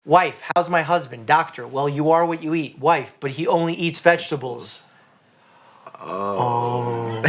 Wife, how's my husband? Doctor, well, you are what you eat. Wife, but he only eats vegetables. Oh.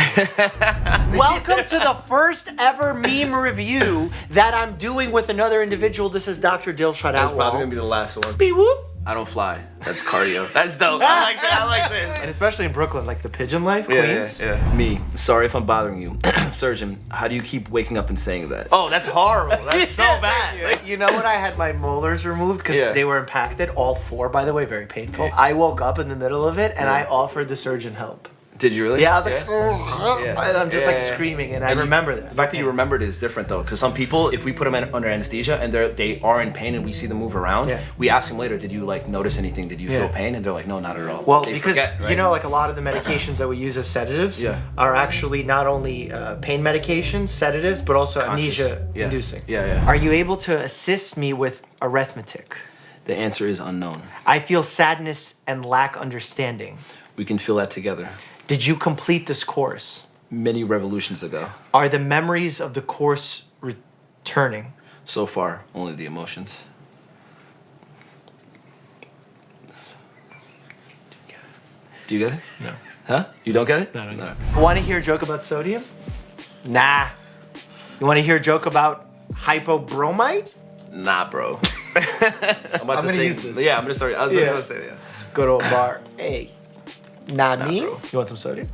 Welcome to the first ever meme review that I'm doing with another individual. This is Dr. Dilshad That's Outlaw. probably gonna be the last one. Beep whoop. I don't fly. That's cardio. That's dope. I like that. I like this. And especially in Brooklyn, like the Pigeon Life, Queens. Yeah. Me. Sorry if I'm bothering you. Surgeon, how do you keep waking up and saying that? Oh, that's horrible. That's so bad. Like, you know when I had my molars removed because Yeah. they were impacted, all four, by the way, very painful. I woke up in the middle of it and I offered the surgeon help. Did you really? Yeah, I was like, and I'm just like screaming, and I remember that. The fact that you remembered is different though, because some people, if we put them under anesthesia and they are in pain and we see them move around, we ask them later, did you like notice anything? Did you feel pain? And they're like, no, not at all. Well, They because forget, right? you know, like a lot of the medications that we use as sedatives are actually not only pain medications, sedatives, but also amnesia-inducing. Yeah. Are you able to assist me with arithmetic? The answer is unknown. I feel sadness and lack understanding. We can feel that together. Did you complete this course? Many revolutions ago. Are the memories of the course returning? So far, only the emotions. Do you get it? No. Huh? You don't get it? No, I don't get it. Want to hear a joke about sodium? Nah. You want to hear a joke about hypobromite? Nah, bro. I'm gonna use this. Yeah, I'm gonna start. I was gonna say yeah. Go to a bar. Hey. Nah, me? bro. You want some sodium?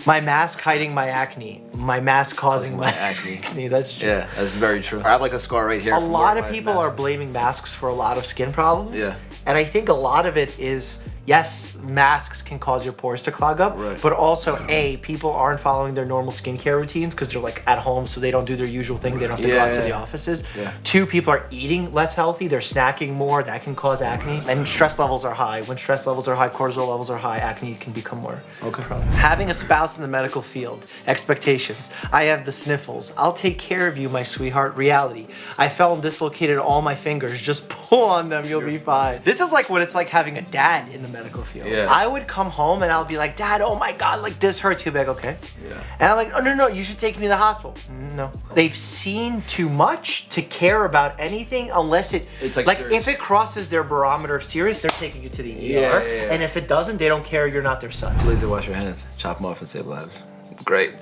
My mask hiding my acne. My mask causing my acne. That's true. Yeah, that's very true. I have like a scar right here. A lot of people are blaming masks for a lot of skin problems. Yeah. And I think a lot of it is, yes, masks can cause your pores to clog up, but also, people aren't following their normal skincare routines because they're like at home, so they don't do their usual thing. They don't have to go out to the offices. Yeah. 2, people are eating less healthy. They're snacking more. That can cause acne. And stress levels are high. When stress levels are high, cortisol levels are high, acne can become more prone. Having a spouse in the medical field. Expectations. I have the sniffles. I'll take care of you, my sweetheart. Reality. I fell and dislocated all my fingers. Just pull on them. You'll be fine. This is like what it's like having a dad in the medical field. Yeah. I would come home and I'll be like, Dad, oh my God, like this hurts. He'll be like, okay. Yeah. And I'm like, oh, no, you should take me to the hospital. No. They've seen too much to care about anything unless it's like if it crosses their barometer of serious, they're taking you to the ER. Yeah. And if it doesn't, they don't care. You're not their son. Too lazy to wash your hands. Chop them off and save lives. Great.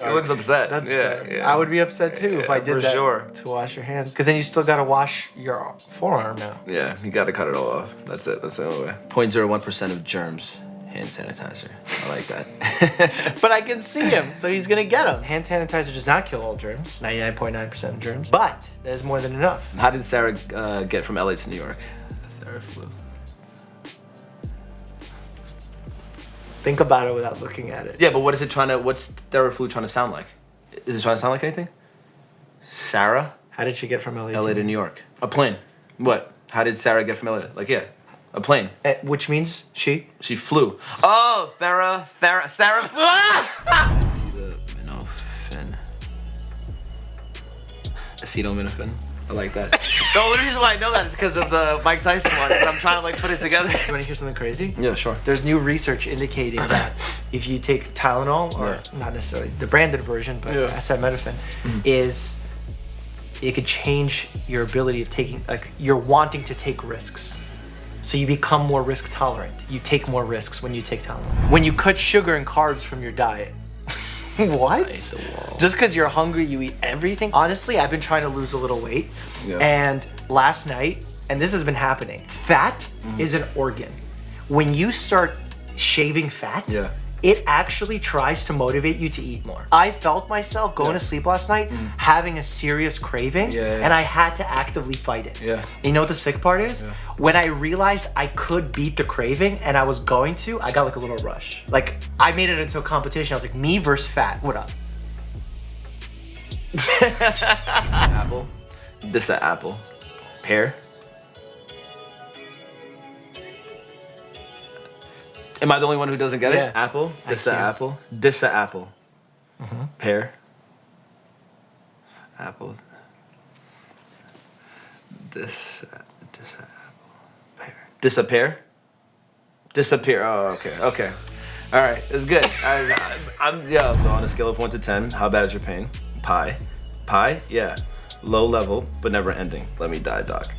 He looks upset. I would be upset too if I did that sure. to wash your hands. Because then you still got to wash your forearm now. Yeah, you got to cut it all off. That's it. That's the only way. 0.01% of germs. Hand sanitizer. I like that. But I can see him, so he's gonna get him. Hand sanitizer does not kill all germs, 99.9% of germs, but there's more than enough. How did Sarah get from LA to New York? The Theraflu. Think about it without looking at it. Yeah, but what's Theraflu trying to sound like? Is it trying to sound like anything? Sarah? How did she get from LA to New York? A plane. What? How did Sarah get from LA? Like, yeah, a plane. Which means she? She flew. Oh, Sarah flew. Acetaminophen. I like that. The only reason why I know that is because of the Mike Tyson one. I'm trying to like put it together. You want to hear something crazy? Yeah, sure. There's new research indicating that if you take Tylenol, or not necessarily the branded version, but acetaminophen, it could change your ability of taking, like, you're wanting to take risks. So you become more risk tolerant. You take more risks when you take Tylenol. When you cut sugar and carbs from your diet. What? Just because you're hungry, you eat everything? Honestly, I've been trying to lose a little weight. Yeah. And last night, and this has been happening, fat is an organ. When you start shaving fat, it actually tries to motivate you to eat more. I felt myself going to sleep last night having a serious craving, and I had to actively fight it. Yeah. You know what the sick part is? When I realized I could beat the craving and I was going to, I got like a little rush. Like, I made it into a competition. I was like, me versus fat, what up? Apple. This is an apple. Pear. Am I the only one who doesn't get it? Apple. This a apple. This a apple. Pear. Apple. This apple. Pear. Disappear. Disappear. Oh, okay. Okay. All right. It's good. So on a scale of 1 to 10, how bad is your pain? Pie. Pie? Yeah. Low level, but never ending. Let me die, doc.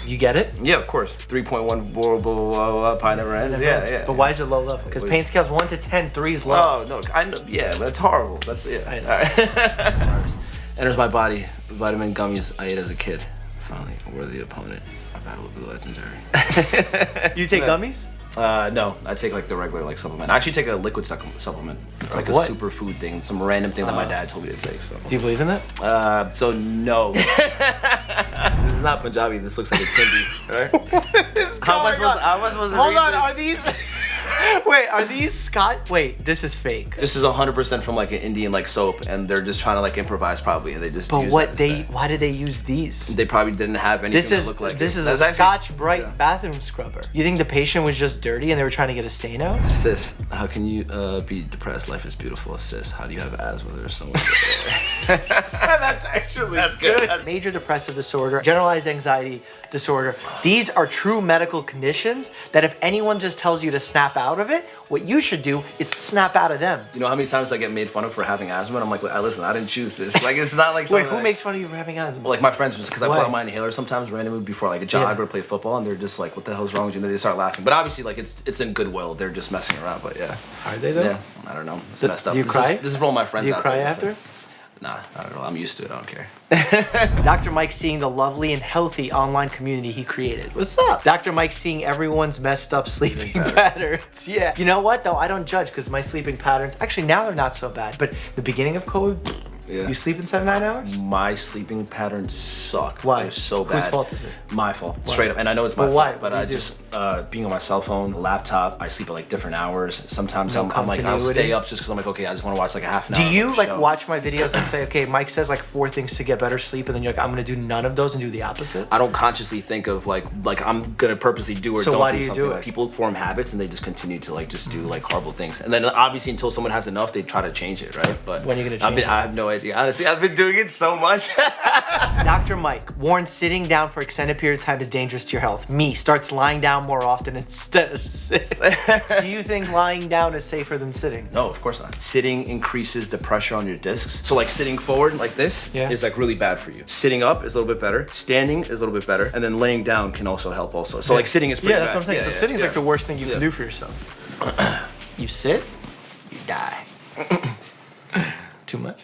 You get it? Yeah, of course. 3.1 blah, blah, blah, blah, pi never ends. Yeah. But why is it low level? Because pain scale's 1 to 10, 3 is low. Oh, no. I know. Yeah, that's horrible. That's it. I know. All right. Enters my body. Vitamin gummies I ate as a kid. Finally, a worthy opponent. My battle will be legendary. You take gummies? No, I take like the regular like supplement. I actually take a liquid supplement. It's like what? a superfood thing, some random thing that my dad told me to take. So. Do you believe in that? So no. This is not Punjabi. This looks like it's Hindi. Right? How am I supposed to Hold read on, this? are these... Wait, are these Scott? Wait, this is fake. This is 100% from like an Indian like soap, and they're just trying to like improvise probably, and they just. But use what that instead. why did they use these? They probably didn't have anything that looked like this it. is That's a actually- Scotch Brite yeah. bathroom scrubber. You think the patient was just dirty and they were trying to get a stain out? Sis, how can you be depressed? Life is beautiful. Sis, how do you have asthma? There's so much. That's good. Major depressive disorder, generalized anxiety disorder. These are true medical conditions that if anyone just tells you to snap out of it, what you should do is snap out of them. You know how many times I get made fun of for having asthma? And I'm like, listen, I didn't choose this. Like, it's not like Wait, something who like, makes fun of you for having asthma? like my friends, just because I Why? put on my inhaler sometimes randomly before like a jog Yeah. or play football, and they're just like, what the hell's wrong with you? And then they start laughing. But obviously, like it's in goodwill. They're just messing around. But yeah. Are they though? Yeah, I don't know. It's messed up. Do you cry? This is for all my friends. Do you out cry there, after? so- Nah, not at all. I'm used to it. I don't care. Dr. Mike seeing the lovely and healthy online community he created. What's up? Dr. Mike seeing everyone's messed up sleeping patterns. Yeah. You know what though? I don't judge because my sleeping patterns, actually now they're not so bad, but the beginning of COVID, Yeah. you sleep in 7-9 hours? My sleeping patterns suck. Why? They're so bad. Whose fault is it? My fault. Straight up. And I know it's my But why? fault, but What do I you do? just being on my cell phone, laptop, I sleep at like different hours. Sometimes No I'm like, I'll continuity? stay up just because I'm like, okay, I just want to watch like a half an Do hour. you of a like show. watch my videos and say, okay, Mike says like 4 things to get better sleep, and then you're like, I'm gonna do none of those and do the opposite? I don't consciously think of like I'm gonna purposely do or So don't why do do you something. do Like, it? people form habits and they just continue to like just do like horrible things. And then obviously until someone has enough, they try to change it, right? But When are you gonna change it? I have no idea. Honestly, I've been doing it so much. Dr. Mike warns sitting down for extended period of time is dangerous to your health. Me starts lying down more often instead of sitting. Do you think lying down is safer than sitting? No, of course not. Sitting increases the pressure on your discs. So like sitting forward like this is like really bad for you. Sitting up is a little bit better. Standing is a little bit better. And then laying down can also help also. So like sitting is pretty Yeah, bad. that's what I'm saying. So sitting is like the worst thing you can do for yourself. You sit, you die. Too much?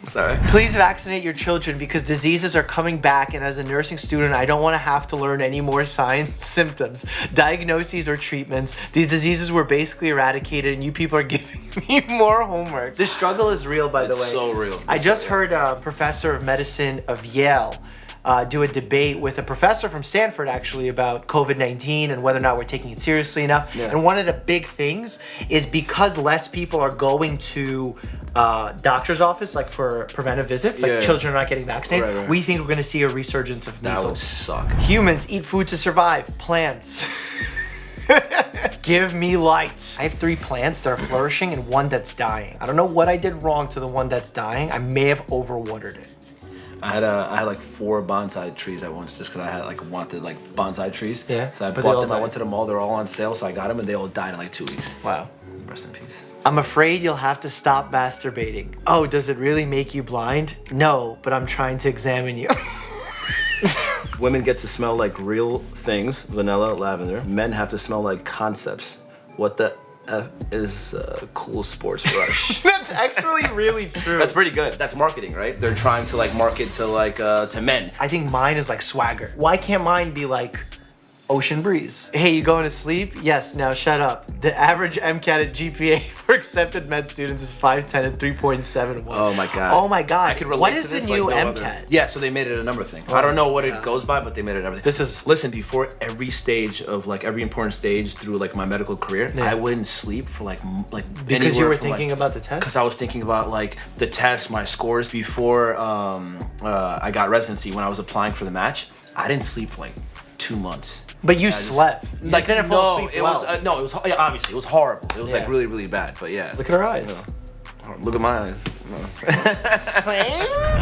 Sorry. Please vaccinate your children because diseases are coming back, and as a nursing student, I don't want to have to learn any more signs, symptoms, diagnoses, or treatments. These diseases were basically eradicated, and you people are giving me more homework. The struggle is real, by the way. It's so real. I just heard a professor of medicine of Yale do a debate with a professor from Stanford actually about COVID-19 and whether or not we're taking it seriously enough. Yeah. And one of the big things is because less people are going to doctor's office, like for preventive visits, like children are not getting vaccinated, Right. we think we're going to see a resurgence of That would measles. suck. Humans eat food to survive. Plants. Give me light. I have 3 plants that are flourishing and 1 that's dying. I don't know what I did wrong to the one that's dying. I may have overwatered it. I had like 4 bonsai trees at once just because I had like wanted like bonsai trees. Yeah, So I but they all bought them. I died. went to the mall. They're all on sale, so I got them, and they all died in like 2 weeks. Wow. Rest in peace. I'm afraid you'll have to stop masturbating. Oh, does it really make you blind? No, but I'm trying to examine you. Women get to smell like real things, vanilla, lavender. Men have to smell like concepts. What the F is a cool sports brush? That's actually really true. That's pretty good. That's marketing, right? They're trying to like market to like to men. I think mine is like swagger. Why can't mine be like ocean breeze? Hey, you going to sleep? Yes, now shut up. The average MCAT at GPA for accepted med students is 510 and 3.71. Oh my god. Oh my god. I could relate What to is this the new like no other. MCAT? Yeah, so they made it a number thing. I don't know what God. it goes by, but they made it everything. This is- Listen, before every stage of like every important stage through like my medical career, Yeah. I wouldn't sleep for like Because you were thinking about the test? Because I was thinking about like the test, my scores before I got residency. When I was applying for the match, I didn't sleep for like 2 months. But you slept. You Like didn't fall asleep it well. was no, it was yeah, obviously it was horrible. It was Yeah. like really really bad. But yeah, Look at her eyes. look at my eyes. No,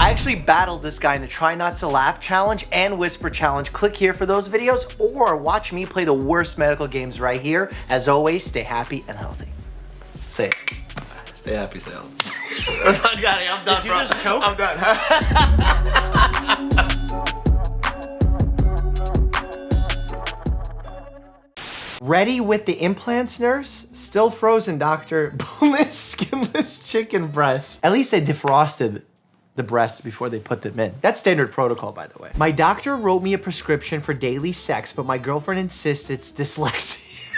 I actually battled this guy in the Try Not to Laugh challenge and Whisper challenge. Click here for those videos or watch me play the worst medical games right here. As always, stay happy and healthy. Say it. Stay happy, stay healthy. I got it. I'm done. Did you bro. just choke? I'm done. Ready with the implants, nurse? Still frozen, doctor. Boneless, skinless chicken breast. At least they defrosted the breasts before they put them in. That's standard protocol, by the way. My doctor wrote me a prescription for daily sex, but my girlfriend insists it's dyslexia.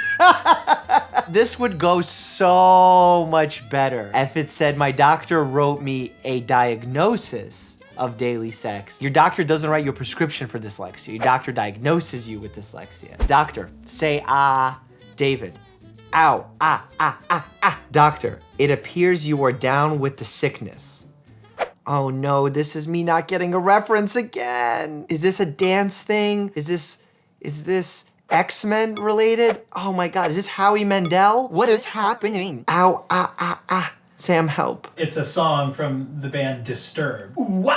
This would go so much better if it said my doctor wrote me a diagnosis of daily sex. Your doctor doesn't write you a prescription for dyslexia. Your doctor diagnoses you with dyslexia. Doctor, say David. Ow, Doctor, it appears you are down with the sickness. Oh no, this is me not getting a reference again. Is this a dance thing? Is this X-Men related? Oh my God, is this Howie Mandel? What is happening? Ow, Sam, help. It's a song from the band Disturbed. Ooh,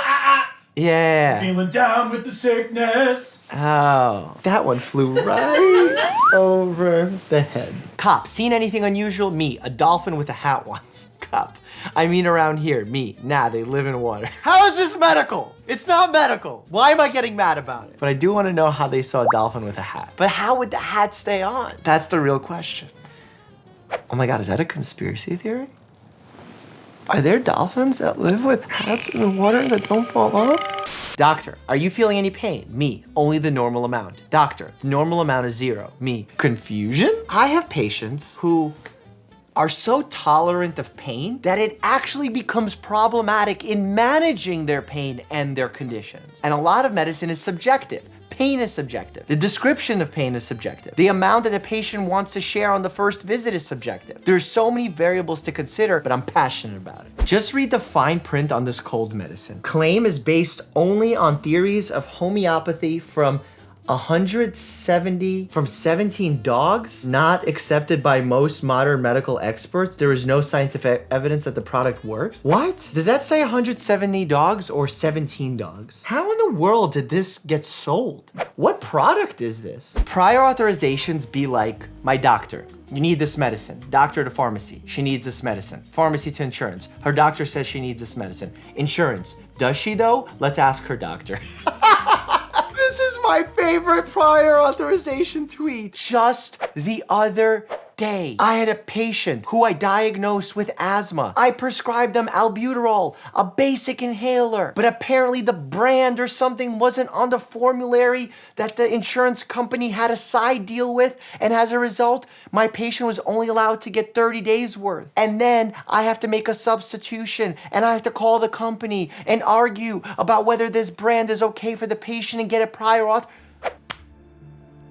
Yeah. Feeling down with the sickness. Oh, that one flew right over the head. Cop, seen anything unusual? Me, a dolphin with a hat once. Cop, I mean around here. Me, nah, they live in water. How is this medical? It's not medical. Why am I getting mad about it? But I do want to know how they saw a dolphin with a hat. But how would the hat stay on? That's the real question. Oh my God, is that a conspiracy theory? Are there dolphins that live with hats in the water that don't fall off? Doctor, are you feeling any pain? Me, only the normal amount. Doctor, the normal amount is 0. Me, confusion? I have patients who are so tolerant of pain that it actually becomes problematic in managing their pain and their conditions. And a lot of medicine is subjective. Pain is subjective. The description of pain is subjective. The amount that the patient wants to share on the first visit is subjective. There's so many variables to consider, but I'm passionate about it. Just read the fine print on this cold medicine. Claim is based only on theories of homeopathy from 17 dogs, not accepted by most modern medical experts. There is no scientific evidence that the product works. What? Does that say 170 dogs or 17 dogs? How in the world did this get sold? What product is this? Prior authorizations be like, my doctor, you need this medicine. Doctor to pharmacy, she needs this medicine. Pharmacy to insurance, her doctor says she needs this medicine. Insurance, does she though? Let's ask her doctor. This is my favorite prior authorization tweet. Just the other day, I had a patient who I diagnosed with asthma. I prescribed them albuterol, a basic inhaler, but apparently the brand or something wasn't on the formulary that the insurance company had a side deal with, and as a result, my patient was only allowed to get 30 days worth. And then I have to make a substitution, and I have to call the company and argue about whether this brand is okay for the patient and get a prior auth.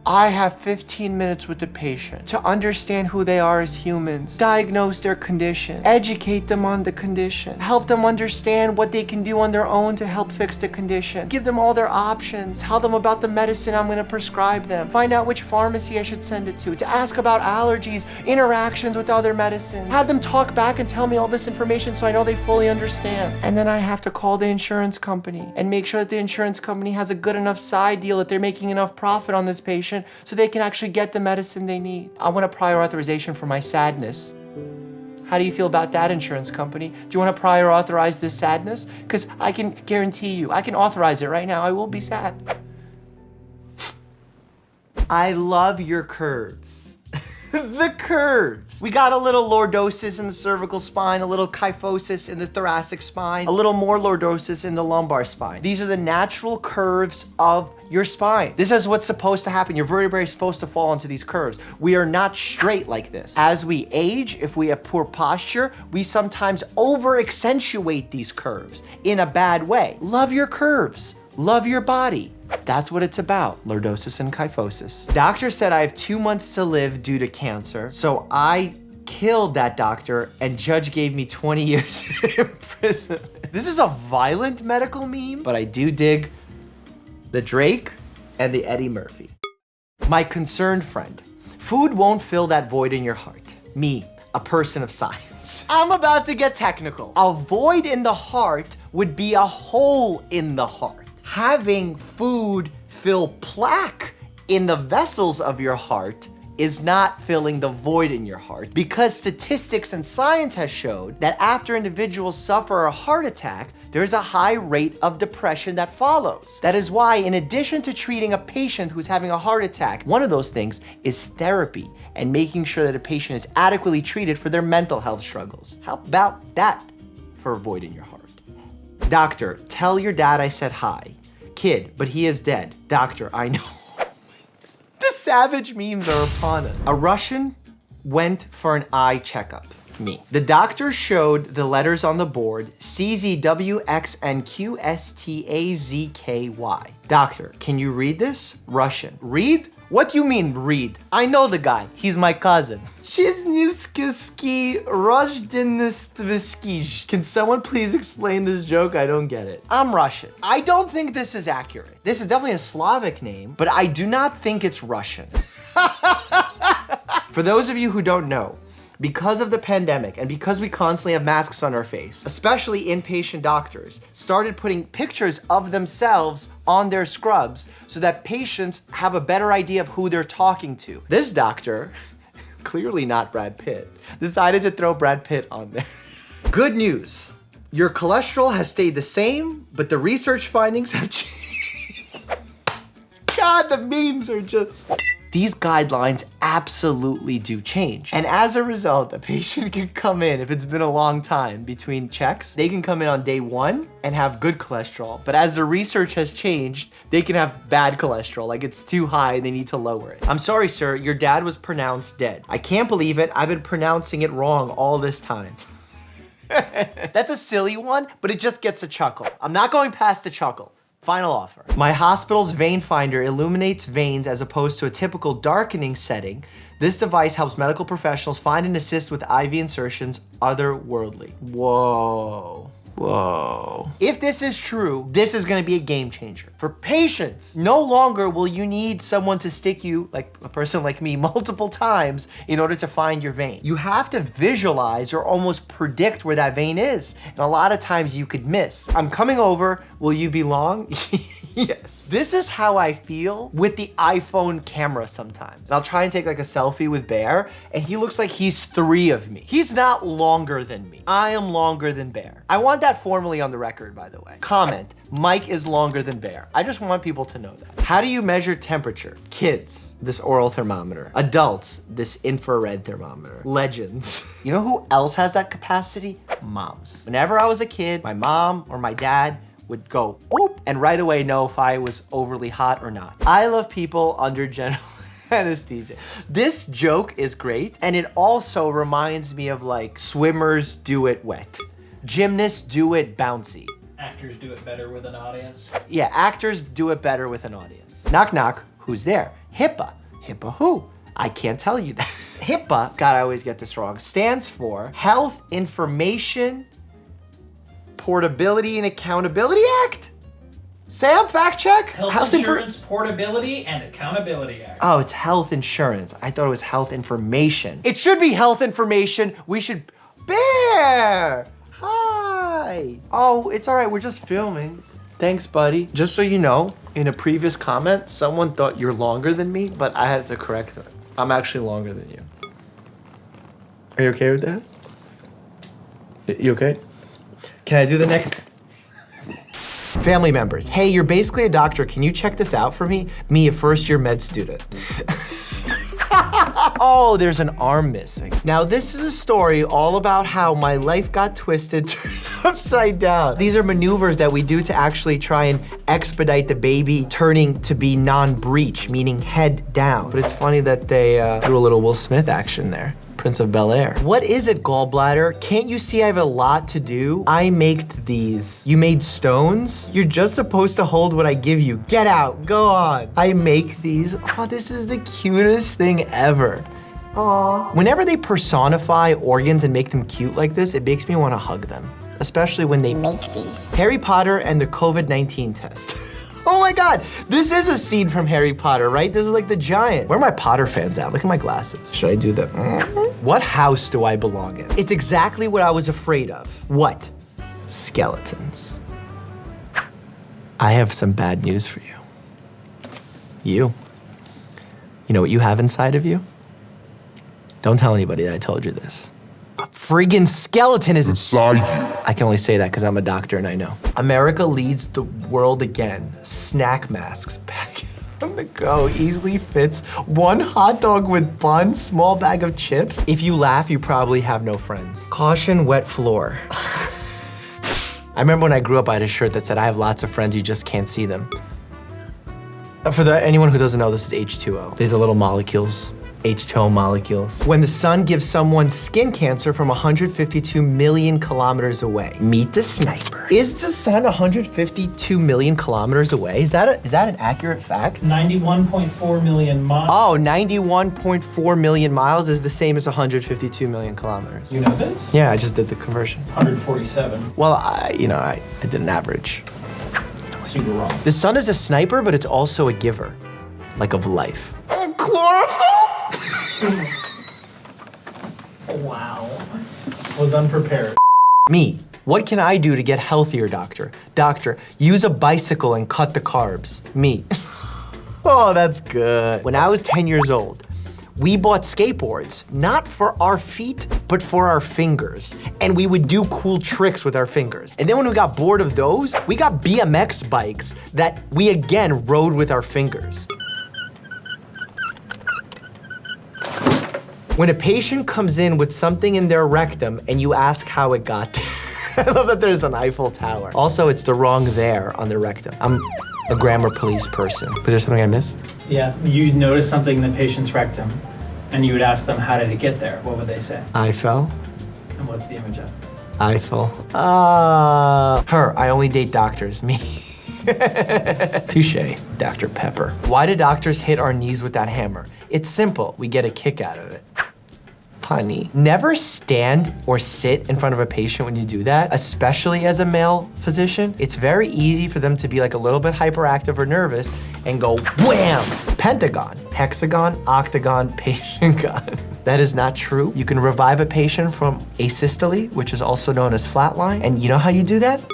I have 15 minutes with the patient to understand who they are as humans, diagnose their condition, educate them on the condition, help them understand what they can do on their own to help fix the condition, give them all their options, tell them about the medicine I'm gonna prescribe them, find out which pharmacy I should send it to ask about allergies, interactions with other medicines, have them talk back and tell me all this information so I know they fully understand. And then I have to call the insurance company and make sure that the insurance company has a good enough side deal that they're making enough profit on this patient so they can actually get the medicine they need. I want a prior authorization for my sadness. How do you feel about that, insurance company? Do you want to prior authorize this sadness? Because I can guarantee you, I can authorize it right now. I will be sad. I love your curves. The curves. We got a little lordosis in the cervical spine, a little kyphosis in the thoracic spine, a little more lordosis in the lumbar spine. These are the natural curves of your spine. This is what's supposed to happen. Your vertebrae is supposed to fall into these curves. We are not straight like this. As we age, if we have poor posture, we sometimes over-accentuate these curves in a bad way. Love your curves. Love your body. That's what it's about, lordosis and kyphosis. Doctor said I have 2 months to live due to cancer, so I killed that doctor and judge gave me 20 years in prison. This is a violent medical meme, but I do dig the Drake and the Eddie Murphy. My concerned friend, food won't fill that void in your heart. Me, a person of science. I'm about to get technical. A void in the heart would be a hole in the heart. Having food fill plaque in the vessels of your heart is not filling the void in your heart, because statistics and science has showed that after individuals suffer a heart attack, there's a high rate of depression that follows. That is why, in addition to treating a patient who's having a heart attack, one of those things is therapy and making sure that a patient is adequately treated for their mental health struggles. How about that for a void in your heart? Doctor, tell your dad I said hi. Kid, but he is dead. Doctor, I know. The savage memes are upon us. A Russian went for an eye checkup. Me. The doctor showed the letters on the board, CZWXNQSTAZKY. Doctor, can you read this? Russian. Read? What do you mean, read? I know the guy. He's my cousin. Shiznivsky Rojdenistvsky. Can someone please explain this joke? I don't get it. I'm Russian. I don't think this is accurate. This is definitely a Slavic name, but I do not think it's Russian. For those of you who don't know, because of the pandemic and because we constantly have masks on our face, especially inpatient doctors started putting pictures of themselves on their scrubs so that patients have a better idea of who they're talking to. This doctor, clearly not Brad Pitt, decided to throw Brad Pitt on there. Good news, your cholesterol has stayed the same, but the research findings have changed. God, the memes are just... These guidelines absolutely do change. And as a result, a patient can come in, if it's been a long time between checks, they can come in on day 1 and have good cholesterol. But as the research has changed, they can have bad cholesterol, like it's too high and they need to lower it. I'm sorry, sir, your dad was pronounced dead. I can't believe it, I've been pronouncing it wrong all this time. That's a silly one, but it just gets a chuckle. I'm not going past the chuckle. Final offer. My hospital's vein finder illuminates veins as opposed to a typical darkening setting. This device helps medical professionals find and assist with IV insertions otherworldly. Whoa. Whoa. If this is true, this is gonna be a game changer. For patients, no longer will you need someone to stick you, like a person like me, multiple times in order to find your vein. You have to visualize or almost predict where that vein is. And a lot of times you could miss. I'm coming over, will you be long? Yes. This is how I feel with the iPhone camera sometimes. And I'll try and take like a selfie with Bear, and he looks like he's 3 of me. He's not longer than me. I am longer than Bear. I want that formally on the record, by the way. Comment, Mike is longer than Bear. I just want people to know that. How do you measure temperature? Kids, this oral thermometer. Adults, this infrared thermometer. Legends. You know who else has that capacity? Moms. Whenever I was a kid, my mom or my dad would go whoop and right away know if I was overly hot or not. I love people under general anesthesia. This joke is great, and it also reminds me of like swimmers do it wet. Gymnasts do it bouncy. Actors do it better with an audience. Yeah, actors do it better with an audience. Knock, knock, who's there? HIPAA. HIPAA who? I can't tell you that. HIPAA, God, I always get this wrong, stands for Health Information Portability and Accountability Act? Sam, fact check? Health Insurance Portability and Accountability Act. Oh, it's health insurance. I thought it was health information. It should be health information. We should... Bear! Hi! Oh, it's all right, we're just filming. Thanks, buddy. Just so you know, in a previous comment, someone thought you're longer than me, but I had to correct them. I'm actually longer than you. Are you okay with that? You okay? Can I do the next? Family members, hey, you're basically a doctor. Can you check this out for me? Me, a first-year med student. Oh, there's an arm missing. Now, this is a story all about how my life got twisted, turned upside down. These are maneuvers that we do to actually try and expedite the baby turning to be non-breech, meaning head down. But it's funny that they threw a little Will Smith action there. Prince of Bel-Air. What is it, gallbladder? Can't you see I have a lot to do? I made these. You made stones? You're just supposed to hold what I give you. Get out, go on. I make these. Oh, this is the cutest thing ever. Aww. Whenever they personify organs and make them cute like this, it makes me want to hug them. Especially when they make these. Harry Potter and the COVID-19 test. Oh my God, this is a scene from Harry Potter, right? This is like the giant. Where are my Potter fans at? Look at my glasses. Should I do the What house do I belong in? It's exactly what I was afraid of. What? Skeletons. I have some bad news for you. You know what you have inside of you? Don't tell anybody that I told you this. A friggin' skeleton is inside you. I can only say that because I'm a doctor and I know. America leads the world again. Snack masks back on the go. Easily fits 1 hot dog with bun, small bag of chips. If you laugh, you probably have no friends. Caution, wet floor. I remember when I grew up, I had a shirt that said, I have lots of friends, you just can't see them. For anyone who doesn't know, this is H2O. These are little molecules. H2O molecules. When the sun gives someone skin cancer from 152 million kilometers away. Meet the sniper. Is the sun 152 million kilometers away? Is that an accurate fact? 91.4 million miles. Oh, 91.4 million miles is the same as 152 million kilometers. You know this? Yeah, I just did the conversion. 147. Well, I did an average. Super wrong. The sun is a sniper, but it's also a giver, like of life. Chlorophyll? Wow. Was unprepared. Me, what can I do to get healthier, doctor? Doctor, use a bicycle and cut the carbs. Me. Oh, that's good. When I was 10 years old, we bought skateboards, not for our feet, but for our fingers. And we would do cool tricks with our fingers. And then when we got bored of those, we got BMX bikes that we again rode with our fingers. When a patient comes in with something in their rectum and you ask how it got there. I love that there's an Eiffel Tower. Also, it's the wrong there on the rectum. I'm a grammar police person. Was there something I missed? Yeah, you notice something in the patient's rectum, and you would ask them, how did it get there? What would they say? I fell. And what's the image of? Eiffel. Her, I only date doctors, me. Touche, Dr. Pepper. Why do doctors hit our knees with that hammer? It's simple, we get a kick out of it. Punny. Never stand or sit in front of a patient when you do that, especially as a male physician. It's very easy for them to be like a little bit hyperactive or nervous and go wham! Pentagon, hexagon, octagon, patient gone. That is not true. You can revive a patient from asystole, which is also known as flatline. And you know how you do that?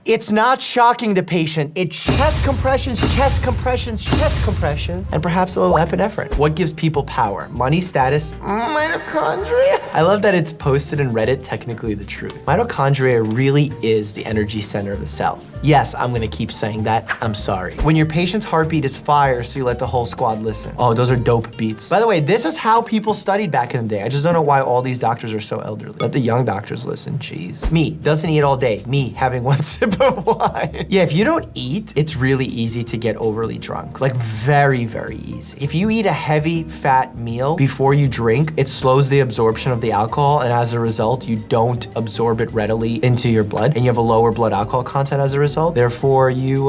It's not shocking the patient. It's chest compressions, chest compressions, chest compressions, and perhaps a little epinephrine. What gives people power? Money, status, mitochondria? I love that it's posted in Reddit, technically the truth. Mitochondria really is the energy center of the cell. Yes, I'm gonna keep saying that, I'm sorry. When your patient's heartbeat is fire, so you let the whole squad listen. Oh, those are dope beats. By the way, this is how people studied back in the day. I just don't know why all these doctors are so elderly. Let the young doctors listen, jeez. Me, doesn't eat all day. Me, having 1 sip of wine. Yeah, if you don't eat, it's really easy to get overly drunk. Like very, very easy. If you eat a heavy fat meal before you drink, it slows the absorption of the alcohol, and as a result, you don't absorb it readily into your blood, and you have a lower blood alcohol content as a result. Therefore, you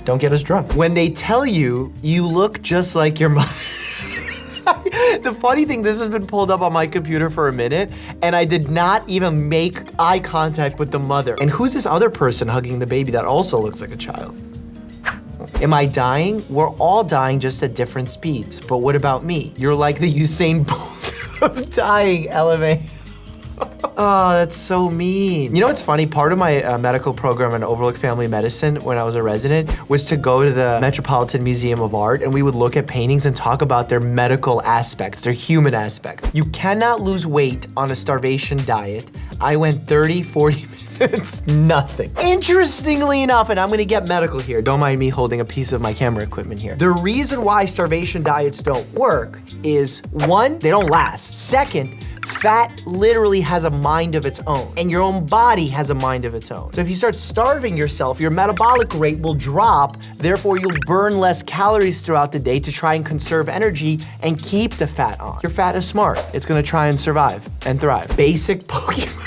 don't get as drunk. When they tell you, you look just like your mother. The funny thing, this has been pulled up on my computer for a minute, and I did not even make eye contact with the mother. And who's this other person hugging the baby that also looks like a child? Am I dying? We're all dying, just at different speeds. But what about me? You're like the Usain Bolt of dying, elevate. Oh, that's so mean. You know what's funny? Part of my medical program in Overlook Family Medicine when I was a resident was to go to the Metropolitan Museum of Art, and we would look at paintings and talk about their medical aspects, their human aspects. You cannot lose weight on a starvation diet. I went 30, 40 minutes, nothing. Interestingly enough, and I'm gonna get medical here, don't mind me holding a piece of my camera equipment here. The reason why starvation diets don't work is, one, they don't last. Second, fat literally has a mind of its own, and your own body has a mind of its own. So if you start starving yourself, your metabolic rate will drop, therefore you'll burn less calories throughout the day to try and conserve energy and keep the fat on. Your fat is smart. It's gonna try and survive and thrive. Basic Pokemon.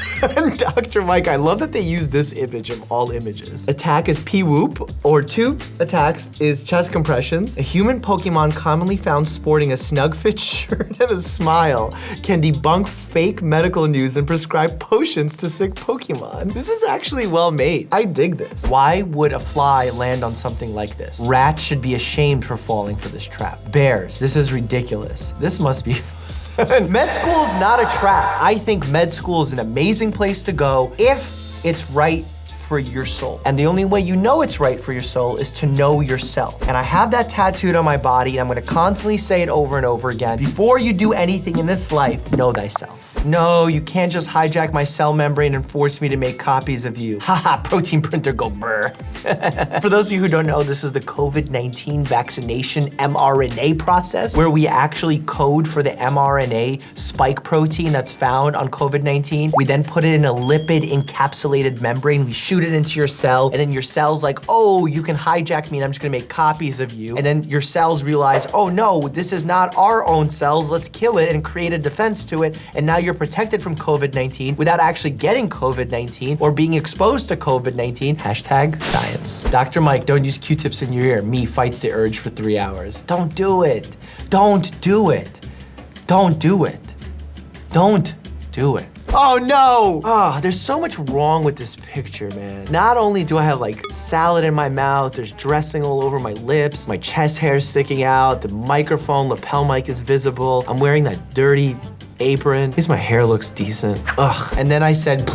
Dr. Mike, I love that they use this image of all images. Attack is P-Whoop, or 2 attacks is chest compressions. A human Pokemon commonly found sporting a snug fit shirt and a smile can debunk fake medical news and prescribe potions to sick Pokemon. This is actually well made. I dig this. Why would a fly land on something like this? Rats should be ashamed for falling for this trap. Bears, this is ridiculous. This must be fun. Med school is not a trap. I think med school is an amazing place to go if it's right for your soul. And the only way you know it's right for your soul is to know yourself. And I have that tattooed on my body, and I'm gonna constantly say it over and over again. Before you do anything in this life, know thyself. No, you can't just hijack my cell membrane and force me to make copies of you. Haha, protein printer go brr. For those of you who don't know, this is the COVID-19 vaccination mRNA process, where we actually code for the mRNA spike protein that's found on COVID-19. We then put it in a lipid encapsulated membrane. We shoot it into your cell, and then your cell's like, oh, you can hijack me and I'm just gonna make copies of you. And then your cells realize, oh no, this is not our own cells. Let's kill it and create a defense to it. And now you're protected from COVID-19 without actually getting COVID-19 or being exposed to COVID-19. Hashtag science. Dr. Mike, don't use Q-tips in your ear. Me fights the urge for 3 hours. Don't do it. Don't do it. Don't do it. Don't do it. Oh no! Oh, there's so much wrong with this picture, man. Not only do I have like salad in my mouth, there's dressing all over my lips, my chest hair is sticking out, the microphone lapel mic is visible, I'm wearing that dirty apron. At least my hair looks decent. Ugh. And then I said,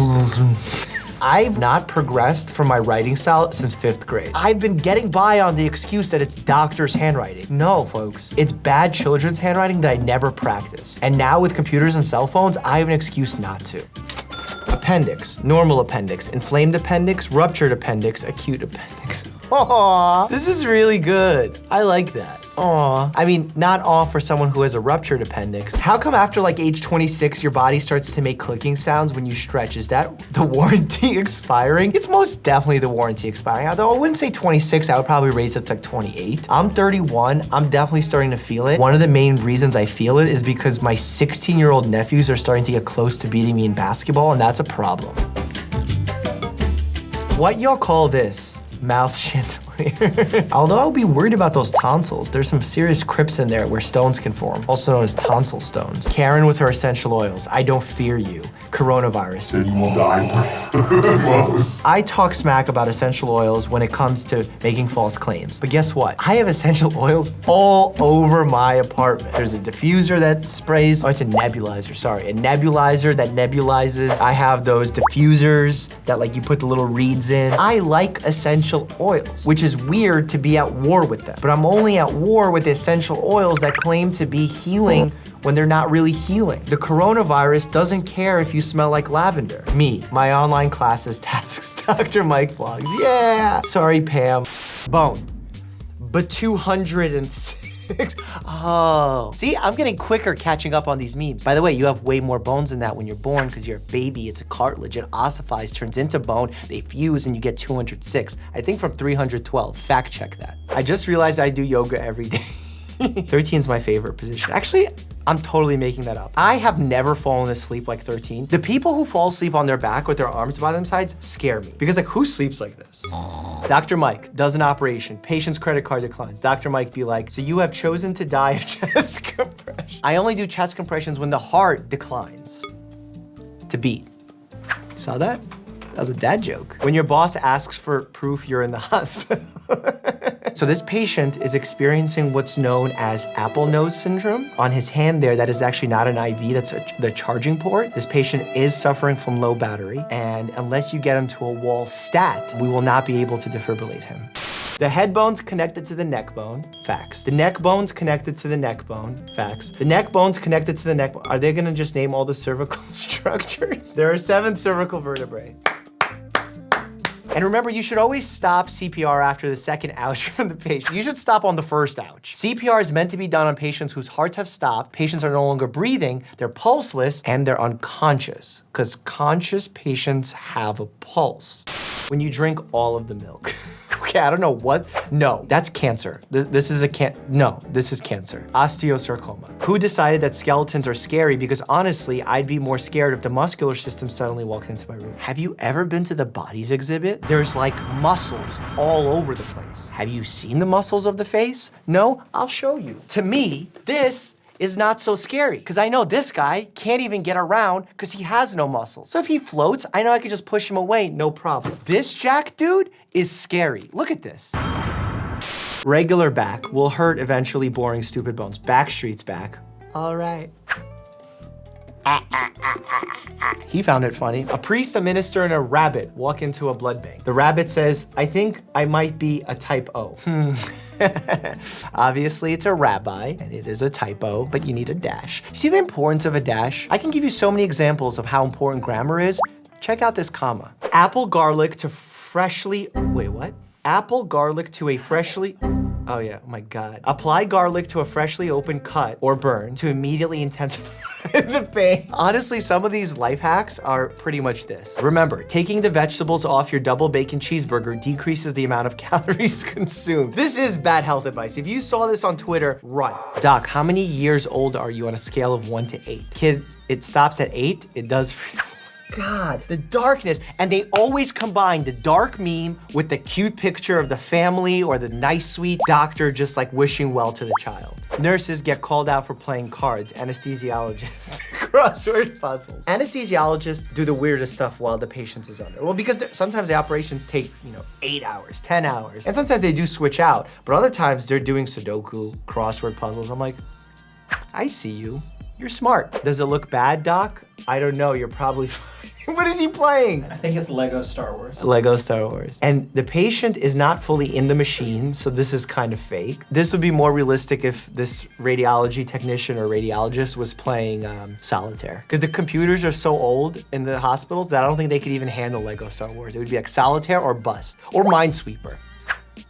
I've not progressed from my writing style since 5th grade. I've been getting by on the excuse that it's doctor's handwriting. No, folks, it's bad children's handwriting that I never practiced. And now with computers and cell phones, I have an excuse not to. Appendix, normal appendix, inflamed appendix, ruptured appendix, acute appendix. Aww, this is really good. I like that. Aw. I mean, not aw for someone who has a ruptured appendix. How come after like age 26, your body starts to make clicking sounds when you stretch? Is that the warranty expiring? It's most definitely the warranty expiring. Although I wouldn't say 26, I would probably raise it to like 28. I'm 31, I'm definitely starting to feel it. One of the main reasons I feel it is because my 16-year-old nephews are starting to get close to beating me in basketball, and that's a problem. What y'all call this? Mouth chandelier. Although I'll be worried about those tonsils. There's some serious crypts in there where stones can form, also known as tonsil stones. Karen with her essential oils. I don't fear you. Coronavirus. Then you will die. I talk smack about essential oils when it comes to making false claims. But guess what? I have essential oils all over my apartment. There's a diffuser that sprays, oh, it's a nebulizer, sorry. A nebulizer that nebulizes. I have those diffusers that like you put the little reeds in. I like essential oils, which is weird to be at war with them. But I'm only at war with essential oils that claim to be healing when they're not really healing. The coronavirus doesn't care if you smell like lavender. Me, my online classes, tasks, Dr. Mike vlogs, yeah. Sorry, Pam. Bone, but 206. Oh, see, I'm getting quicker catching up on these memes. By the way, you have way more bones than that when you're born because you're a baby. It's a cartilage. It ossifies, turns into bone. They fuse and you get 206. I think from 312. Fact check that. I just realized I do yoga every day. 13 is my favorite position. Actually, I'm totally making that up. I have never fallen asleep like 13. The people who fall asleep on their back with their arms by their sides scare me. Because like, who sleeps like this? Dr. Mike does an operation. Patient's credit card declines. Dr. Mike be like, so you have chosen to die of chest compression. I only do chest compressions when the heart declines to beat. Saw that? That was a dad joke. When your boss asks for proof you're in the hospital. So this patient is experiencing what's known as apple nose syndrome. On his hand there, that is actually not an IV, that's the charging port. This patient is suffering from low battery, and unless you get him to a wall stat, we will not be able to defibrillate him. The head bone's connected to the neck bone, facts. The neck bone's connected to the neck bone, facts. The neck bone's connected to the neck bone. Are they gonna just name all the cervical structures? There are 7 cervical vertebrae. And remember, you should always stop CPR after the second ouch from the patient. You should stop on the first ouch. CPR is meant to be done on patients whose hearts have stopped, patients are no longer breathing, they're pulseless, and they're unconscious, because conscious patients have a pulse. When you drink all of the milk. Okay, I don't know what. No, that's cancer. This is cancer. Osteosarcoma. Who decided that skeletons are scary? Because honestly, I'd be more scared if the muscular system suddenly walked into my room. Have you ever been to the bodies exhibit? There's like muscles all over the place. Have you seen the muscles of the face? No? I'll show you. To me, this is not so scary because I know this guy can't even get around because he has no muscles. So if he floats, I know I can just push him away, no problem. This jack dude is scary. Look at this. Regular back will hurt eventually, boring, stupid bones. Backstreet's back. All right. He found it funny. A priest, a minister, and a rabbit walk into a blood bank. The rabbit says, I think I might be a type O. Obviously, it's a rabbi, and it is a typo, but you need a dash. See the importance of a dash? I can give you so many examples of how important grammar is. Check out this comma. Apple garlic to freshly, wait, what? Apple garlic to a freshly, oh yeah, oh my God. Apply garlic to a freshly opened cut or burn to immediately intensify the pain. Honestly, some of these life hacks are pretty much this. Remember, taking the vegetables off your double bacon cheeseburger decreases the amount of calories consumed. This is bad health advice. If you saw this on Twitter, run. Doc, how many years old are you on a scale of 1 to 8? Kid, it stops at 8, it does for you. God, the darkness. And they always combine the dark meme with the cute picture of the family or the nice, sweet doctor just like wishing well to the child. Nurses get called out for playing cards. Anesthesiologists, crossword puzzles. Anesthesiologists do the weirdest stuff while the patient is under. Well, because sometimes the operations take, 8 hours, 10 hours. And sometimes they do switch out, but other times they're doing Sudoku, crossword puzzles. I'm like, I see you. You're smart. Does it look bad, Doc? I don't know, you're probably fine. What is he playing? I think it's Lego Star Wars. Lego Star Wars. And the patient is not fully in the machine, so this is kind of fake. This would be more realistic if this radiology technician or radiologist was playing solitaire. Because the computers are so old in the hospitals that I don't think they could even handle Lego Star Wars. It would be like solitaire or bust, or Minesweeper.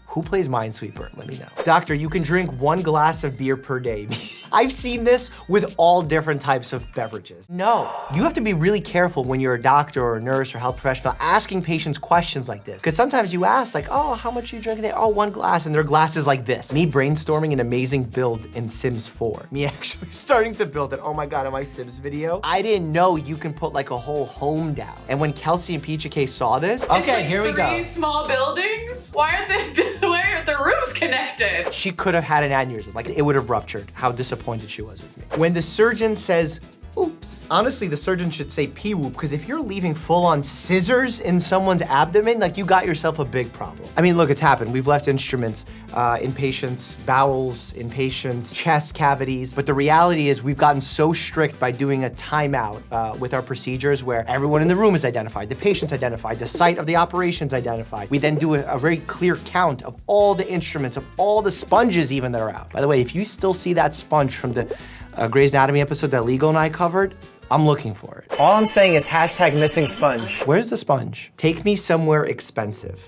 Who plays Minesweeper? Let me know. Doctor, you can drink 1 glass of beer per day. I've seen this with all different types of beverages. No, you have to be really careful when you're a doctor or a nurse or health professional asking patients questions like this. Because sometimes you ask like, oh, how much are you drinking today? Oh, 1 glass, and their glass is like this. Me brainstorming an amazing build in Sims 4. Me actually starting to build it. Oh my God, in my Sims video. I didn't know you can put like a whole home down. And when Kelsey and Peachy K saw this, Okay, like here we go. 3 small buildings? Why are the rooms connected? She could have had an aneurysm, like it would have ruptured. How disappointed she was with me. When the surgeon says, oops. Honestly, the surgeon should say pee-whoop, because if you're leaving full-on scissors in someone's abdomen, like you got yourself a big problem. I mean, look, it's happened. We've left instruments in patients' bowels, in patients' chest cavities, but the reality is we've gotten so strict by doing a timeout with our procedures where everyone in the room is identified, the patient's identified, the site of the operation's identified. We then do a very clear count of all the instruments, of all the sponges even that are out. By the way, if you still see that sponge from the Grey's Anatomy episode that Legal and I covered, I'm looking for it. All I'm saying is hashtag missing sponge. Where's the sponge? Take me somewhere expensive.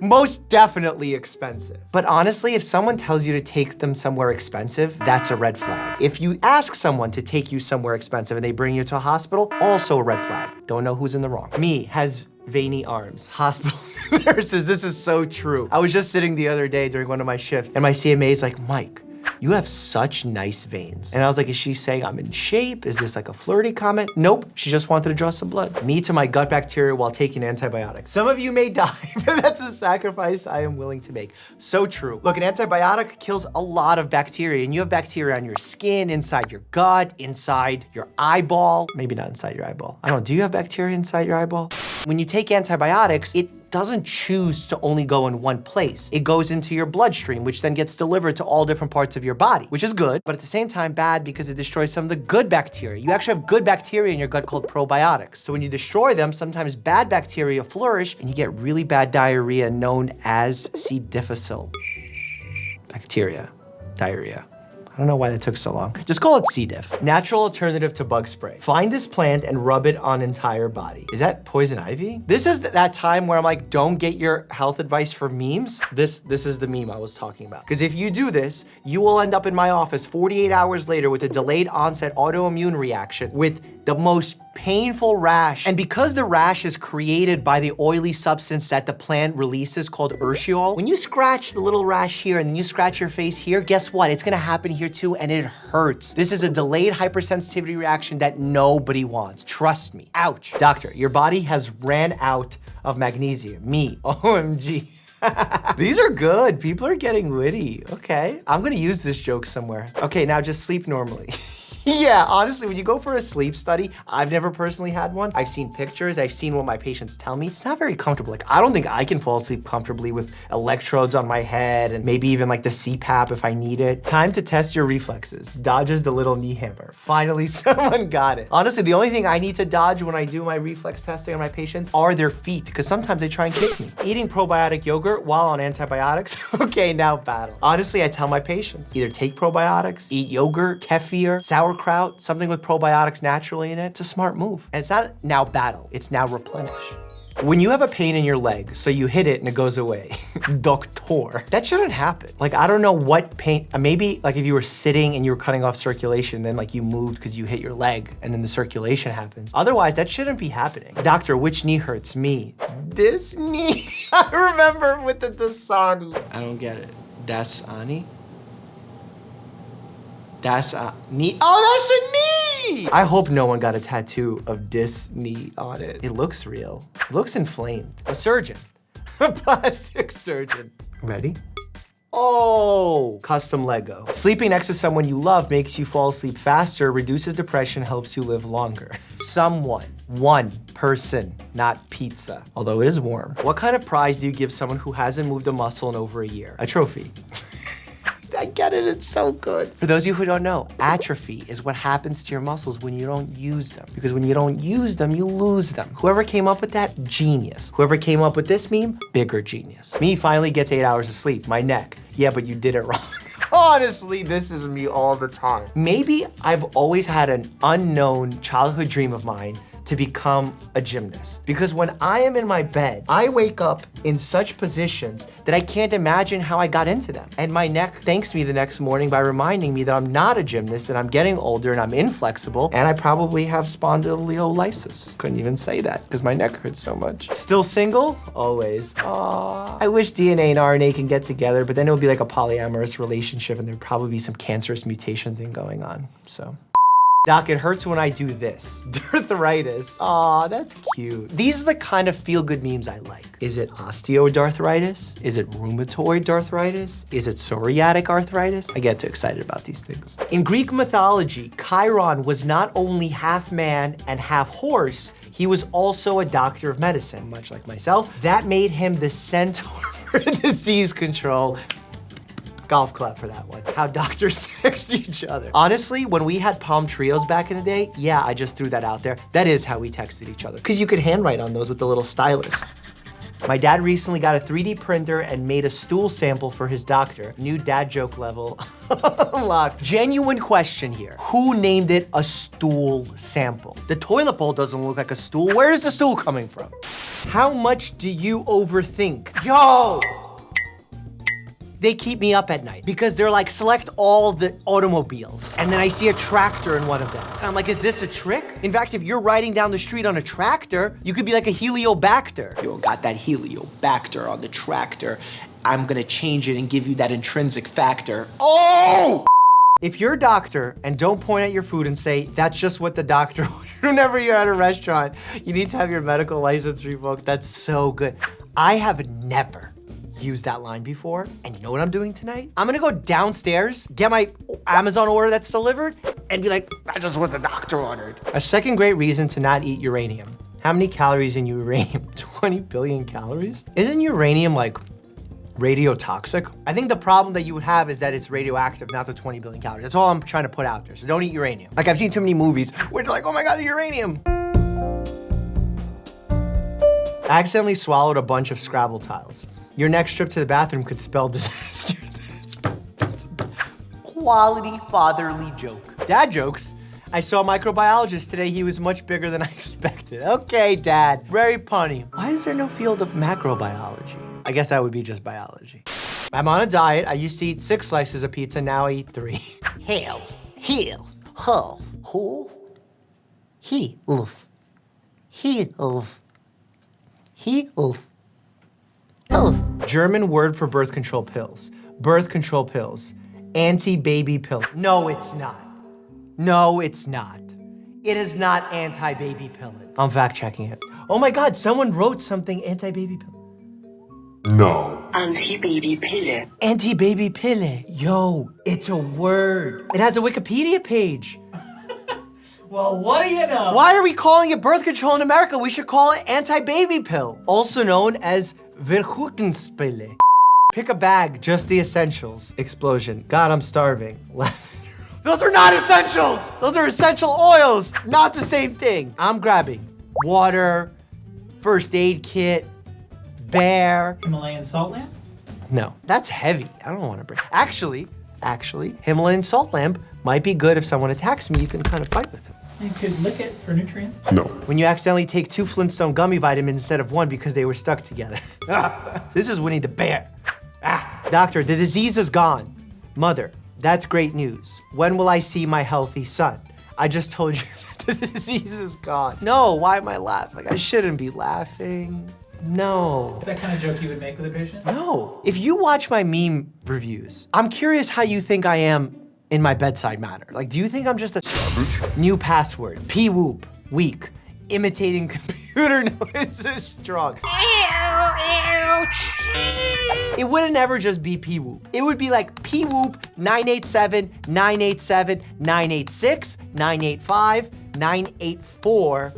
Most definitely expensive. But honestly, if someone tells you to take them somewhere expensive, that's a red flag. If you ask someone to take you somewhere expensive and they bring you to a hospital, also a red flag. Don't know who's in the wrong. Me has veiny arms. Hospital nurses, this is so true. I was just sitting the other day during one of my shifts and my CMA is like, Mike, you have such nice veins. And I was like, is she saying I'm in shape? Is this like a flirty comment? Nope, she just wanted to draw some blood. Me to my gut bacteria while taking antibiotics. Some of you may die, but that's a sacrifice I am willing to make. So true. Look, an antibiotic kills a lot of bacteria, and you have bacteria on your skin, inside your gut, inside your eyeball. Maybe not inside your eyeball. I don't know, do you have bacteria inside your eyeball? When you take antibiotics, it doesn't choose to only go in one place. It goes into your bloodstream, which then gets delivered to all different parts of your body, which is good, but at the same time bad because it destroys some of the good bacteria. You actually have good bacteria in your gut called probiotics. So when you destroy them, sometimes bad bacteria flourish and you get really bad diarrhea known as C. difficile. Bacteria, diarrhea. I don't know why that took so long. Just call it C. diff. Natural alternative to bug spray. Find this plant and rub it on entire body. Is that poison ivy? This is that time where I'm like, don't get your health advice from memes. This is the meme I was talking about. Because if you do this, you will end up in my office 48 hours later with a delayed onset autoimmune reaction with the most painful rash. And because the rash is created by the oily substance that the plant releases called urushiol, when you scratch the little rash here and then you scratch your face here, guess what? It's gonna happen here too, and it hurts. This is a delayed hypersensitivity reaction that nobody wants. Trust me. Ouch. Doctor, your body has ran out of magnesium. Me, OMG. These are good. People are getting witty. Okay, I'm gonna use this joke somewhere. Okay, now just sleep normally. Yeah, honestly, when you go for a sleep study, I've never personally had one. I've seen pictures, I've seen what my patients tell me. It's not very comfortable. Like, I don't think I can fall asleep comfortably with electrodes on my head and maybe even like the CPAP if I need it. Time to test your reflexes. Dodges the little knee hammer. Finally, someone got it. Honestly, the only thing I need to dodge when I do my reflex testing on my patients are their feet, because sometimes they try and kick me. Eating probiotic yogurt while on antibiotics? Okay, now battle. Honestly, I tell my patients, either take probiotics, eat yogurt, kefir, sauerkraut, something with probiotics naturally in it. It's a smart move. And it's not now battle, it's now replenish. When you have a pain in your leg, so you hit it and it goes away, doctor, that shouldn't happen. Like, I don't know what pain, maybe like if you were sitting and you were cutting off circulation, then like you moved because you hit your leg and then the circulation happens. Otherwise, that shouldn't be happening. Doctor, which knee hurts? Me. This knee. I remember with the Dasani. I don't get it. Dasani? That's a knee. Oh, that's a knee! I hope no one got a tattoo of this knee on it. It looks real. It looks inflamed. A surgeon. A plastic surgeon. Ready? Oh, custom Lego. Sleeping next to someone you love makes you fall asleep faster, reduces depression, helps you live longer. Someone. One person, not pizza. Although it is warm. What kind of prize do you give someone who hasn't moved a muscle in over a year? A trophy. I get it, it's so good. For those of you who don't know, atrophy is what happens to your muscles when you don't use them. Because when you don't use them, you lose them. Whoever came up with that, genius. Whoever came up with this meme, bigger genius. Me finally gets 8 hours of sleep, my neck. Yeah, but you did it wrong. Honestly, this is me all the time. Maybe I've always had an unknown childhood dream of mine to become a gymnast. Because when I am in my bed, I wake up in such positions that I can't imagine how I got into them. And my neck thanks me the next morning by reminding me that I'm not a gymnast and I'm getting older and I'm inflexible and I probably have spondylolysis. Couldn't even say that because my neck hurts so much. Still single? Always. Aww. I wish DNA and RNA can get together, but then it would be like a polyamorous relationship and there'd probably be some cancerous mutation thing going on, so. Doc, it hurts when I do this. Arthritis. Aw, that's cute. These are the kind of feel-good memes I like. Is it osteoarthritis? Is it rheumatoid arthritis? Is it psoriatic arthritis? I get too excited about these things. In Greek mythology, Chiron was not only half man and half horse, he was also a doctor of medicine, much like myself. That made him the centaur for disease control. Golf clap for that one. How doctors text each other. Honestly, when we had palm trios back in the day, yeah, I just threw that out there. That is how we texted each other. Because you could handwrite on those with the little stylus. My dad recently got a 3D printer and made a stool sample for his doctor. New dad joke level unlocked. Genuine question here. Who named it a stool sample? The toilet bowl doesn't look like a stool. Where is the stool coming from? How much do you overthink? Yo! They keep me up at night because they're like, select all the automobiles. And then I see a tractor in one of them. And I'm like, is this a trick? In fact, if you're riding down the street on a tractor, you could be like a Heliobacter. Yo, got that Heliobacter on the tractor. I'm gonna change it and give you that intrinsic factor. Oh! If you're a doctor and don't point at your food and say, that's just what the doctor ordered whenever you're at a restaurant, you need to have your medical license revoked. That's so good. I have never used that line before, and you know what I'm doing tonight? I'm gonna go downstairs, get my Amazon order that's delivered, and be like, that's just what the doctor ordered. A second great reason to not eat uranium. How many calories in uranium? 20 billion calories? Isn't uranium like radiotoxic? I think the problem that you would have is that it's radioactive, not the 20 billion calories. That's all I'm trying to put out there, so don't eat uranium. Like, I've seen too many movies where they're like, oh my God, the uranium. I accidentally swallowed a bunch of Scrabble tiles. Your next trip to the bathroom could spell disaster. That's a quality fatherly joke. Dad jokes. I saw a microbiologist today. He was much bigger than I expected. Okay, Dad. Very punny. Why is there no field of macrobiology? I guess that would be just biology. I'm on a diet. I used to eat 6 slices of pizza. Now I eat 3. Health. Heal. Ho. Who? He. Oof. He. Oof. He. Oof. German word for birth control pills. Birth control pills. Anti-baby pill. No, it's not. No, it's not. It is not anti-baby pill. I'm fact checking it. Oh my God, someone wrote something anti-baby pill. No. Anti-baby pille. Anti-baby pille. Yo, it's a word. It has a Wikipedia page. Well, what do you know? Why are we calling it birth control in America? We should call it anti-baby pill, also known as Verhütungspille. Pick a bag, just the essentials. Explosion. God, I'm starving. Those are not essentials. Those are essential oils. Not the same thing. I'm grabbing water, first aid kit, bear. Himalayan salt lamp? No, that's heavy. I don't want to bring. Actually, Himalayan salt lamp might be good if someone attacks me. You can kind of fight with him. You could lick it for nutrients. No. When you accidentally take 2 Flintstone gummy vitamins instead of 1 because they were stuck together. This is Winnie the Bear. Doctor, the disease is gone. Mother, that's great news. When will I see my healthy son? I just told you that the disease is gone. No, why am I laughing? I shouldn't be laughing. No. Is that kind of joke you would make with a patient? No. If you watch my meme reviews, I'm curious how you think I am in my bedside manner. Like, do you think I'm just a new password, P-whoop, weak, imitating computer noises strong? It wouldn't ever just be P-whoop. It would be like P-whoop 987, 987, 986, 985, 984.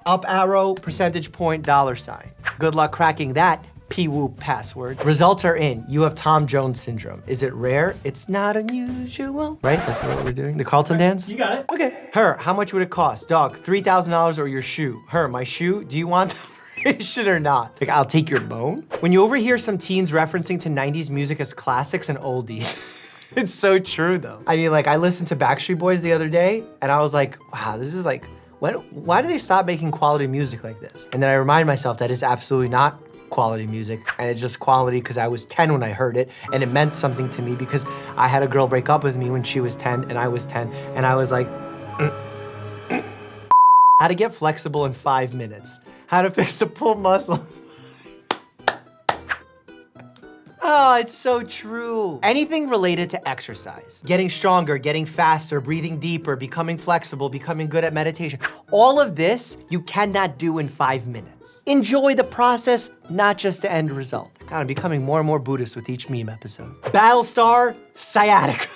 Up arrow, percentage point, $sign. Good luck cracking that P-whoop password. Results are in. You have Tom Jones syndrome. Is it rare? It's not unusual. Right? That's what we're doing. The Carlton dance? You got it. Okay. Her, how much would it cost? Dog, $3,000 or your shoe? Her, my shoe? Do you want the operation or not? Like, I'll take your bone? When you overhear some teens referencing to 90s music as classics and oldies, it's so true though. I mean, like, I listened to Backstreet Boys the other day and I was like, wow, this is like, why do they stop making quality music like this? And then I remind myself that it's absolutely not quality music, and it's just quality because I was 10 when I heard it, and it meant something to me because I had a girl break up with me when she was 10 and I was 10, and I was like, How to get flexible in 5 minutes. How to fix the pull muscle. Oh, it's so true. Anything related to exercise, getting stronger, getting faster, breathing deeper, becoming flexible, becoming good at meditation. All of this you cannot do in 5 minutes. Enjoy the process, not just the end result. God, I'm becoming more and more Buddhist with each meme episode. Battlestar sciatica.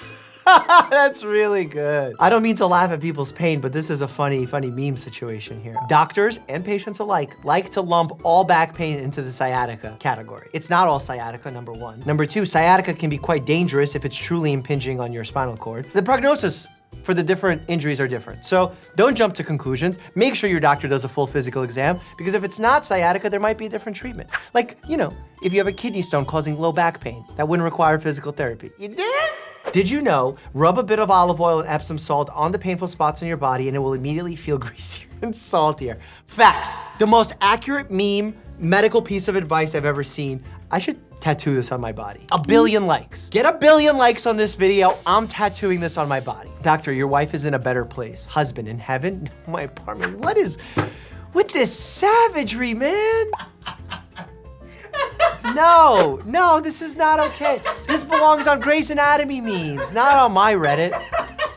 That's really good. I don't mean to laugh at people's pain, but this is a funny meme situation here. Doctors and patients alike like to lump all back pain into the sciatica category. It's not all sciatica, number one. Number two, sciatica can be quite dangerous if it's truly impinging on your spinal cord. The prognosis for the different injuries are different. So don't jump to conclusions. Make sure your doctor does a full physical exam, because if it's not sciatica, there might be a different treatment. Like, you know, if you have a kidney stone causing low back pain, that wouldn't require physical therapy. You did? Did you know, rub a bit of olive oil and Epsom salt on the painful spots on your body and it will immediately feel greasier and saltier. Facts. The most accurate meme, medical piece of advice I've ever seen. I should tattoo this on my body. 1 billion likes. Get 1 billion likes on this video. I'm tattooing this on my body. Doctor, your wife is in a better place. Husband, in heaven? My apartment. What is with this savagery, man? No, this is not okay. This belongs on Grey's Anatomy memes, not on my Reddit.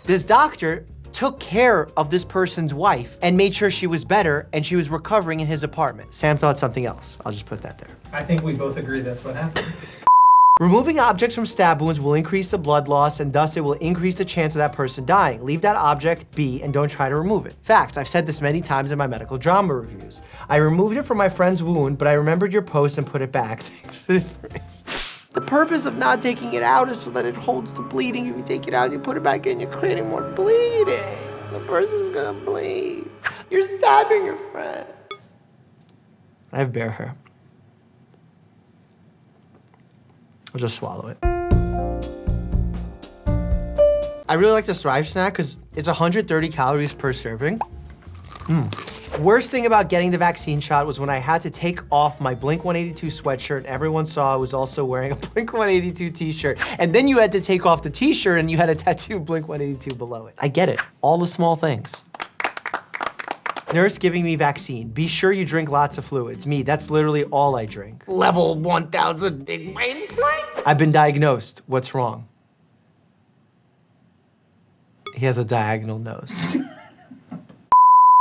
This doctor took care of this person's wife and made sure she was better and she was recovering in his apartment. Sam thought something else. I'll just put that there. I think we both agree that's what happened. Removing objects from stab wounds will increase the blood loss and thus it will increase the chance of that person dying. Leave that object be and don't try to remove it. Facts, I've said this many times in my medical drama reviews. I removed it from my friend's wound, but I remembered your post and put it back. Thanks for this. The purpose of not taking it out is so that it holds the bleeding. If you take it out and you put it back in, you're creating more bleeding. The person's gonna bleed. You're stabbing your friend. I have bare hair. I'll just swallow it. I really like the Thrive snack because it's 130 calories per serving. Worst thing about getting the vaccine shot was when I had to take off my Blink-182 sweatshirt and everyone saw I was also wearing a Blink-182 t-shirt. And then you had to take off the t-shirt and you had a tattoo of Blink-182 below it. I get it, all the small things. Nurse giving me vaccine. Be sure you drink lots of fluids. Me, that's literally all I drink. Level 1000 big brain play. I've been diagnosed. What's wrong? He has a diagonal nose.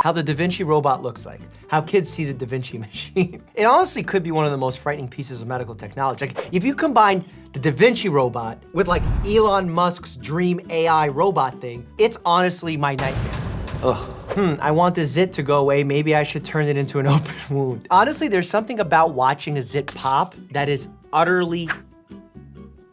How the Da Vinci robot looks like. How kids see the Da Vinci machine. It honestly could be one of the most frightening pieces of medical technology. Like, if you combine The Da Vinci robot with like Elon Musk's dream AI robot thing, it's honestly my nightmare. Ugh. I want the zit to go away. Maybe I should turn it into an open wound. Honestly, there's something about watching a zit pop that is utterly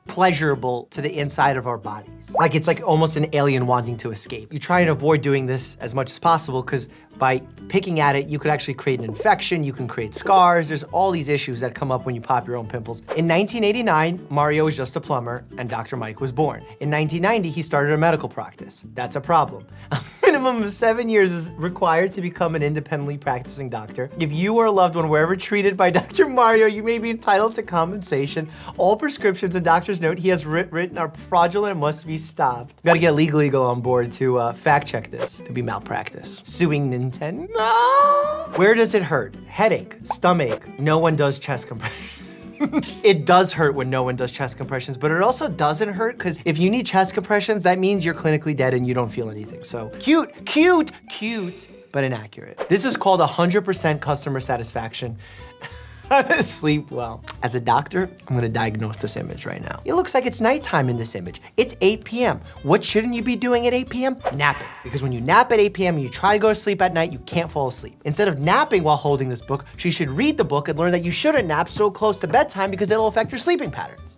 pleasurable to the inside of our bodies. Like it's like almost an alien wanting to escape. You try and avoid doing this as much as possible because by picking at it, you could actually create an infection, you can create scars. There's all these issues that come up when you pop your own pimples. In 1989, Mario was just a plumber and Dr. Mike was born. In 1990, he started a medical practice. That's a problem. A minimum of 7 years is required to become an independently practicing doctor. If you or a loved one were ever treated by Dr. Mario, you may be entitled to compensation. All prescriptions and doctor's note he has written are fraudulent and must be stopped. Gotta get Legal Eagle on board to fact check this. It'd be malpractice. Suing Nintendo. No. Where does it hurt? Headache, stomach. No one does chest compressions. It does hurt when no one does chest compressions, but it also doesn't hurt because if you need chest compressions, that means you're clinically dead and you don't feel anything. So cute, but inaccurate. This is called 100% customer satisfaction. Sleep well. As a doctor, I'm gonna diagnose this image right now. It looks like it's nighttime in this image. It's 8 p.m. What shouldn't you be doing at 8 p.m.? Napping. Because when you nap at 8 p.m. and you try to go to sleep at night, you can't fall asleep. Instead of napping while holding this book, she should read the book and learn that you shouldn't nap so close to bedtime because it'll affect your sleeping patterns.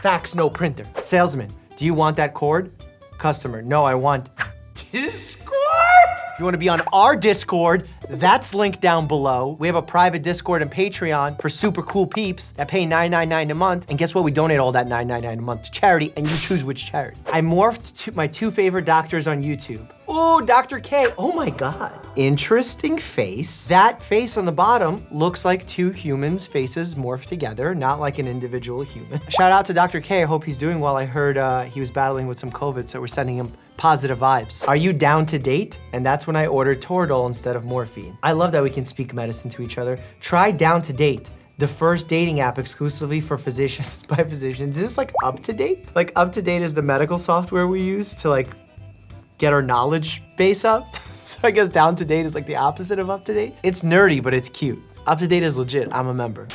Fax, no printer. Salesman, do you want that cord? Customer, no, I want Discord. If you want to be on our Discord, that's linked down below. We have a private Discord and Patreon for super cool peeps that pay $9.99 a month. And guess what? We donate all that $9.99 a month to charity, and you choose which charity. I morphed to my 2 favorite doctors on YouTube. Ooh, Dr. K. Oh my God. Interesting face. That face on the bottom looks like 2 humans' faces morphed together, not like an individual human. Shout out to Dr. K. I hope he's doing well. I heard he was battling with some COVID, so we're sending him positive vibes. Are you down to date? And that's when I ordered Toradol instead of morphine. I love that we can speak medicine to each other. Try Down to Date, the first dating app exclusively for physicians by physicians. Is this like Up to Date? Like Up to Date is the medical software we use to like get our knowledge base up. So I guess Down to Date is like the opposite of Up to Date. It's nerdy, but it's cute. Up to Date is legit, I'm a member.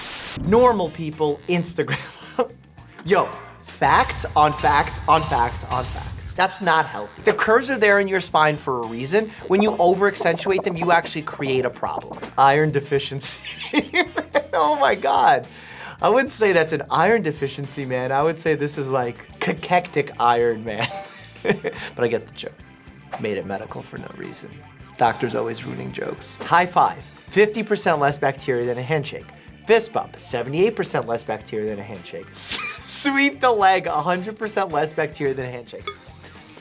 Normal people, Instagram. Yo, facts on fact on fact on fact. That's not healthy. The curves are there in your spine for a reason. When you over-accentuate them, you actually create a problem. Iron deficiency. Oh my God. I wouldn't say that's an iron deficiency, man. I would say this is like cachectic iron, man. But I get the joke. Made it medical for no reason. Doctors always ruining jokes. High five, 50% less bacteria than a handshake. Fist bump, 78% less bacteria than a handshake. Sweep the leg, 100% less bacteria than a handshake.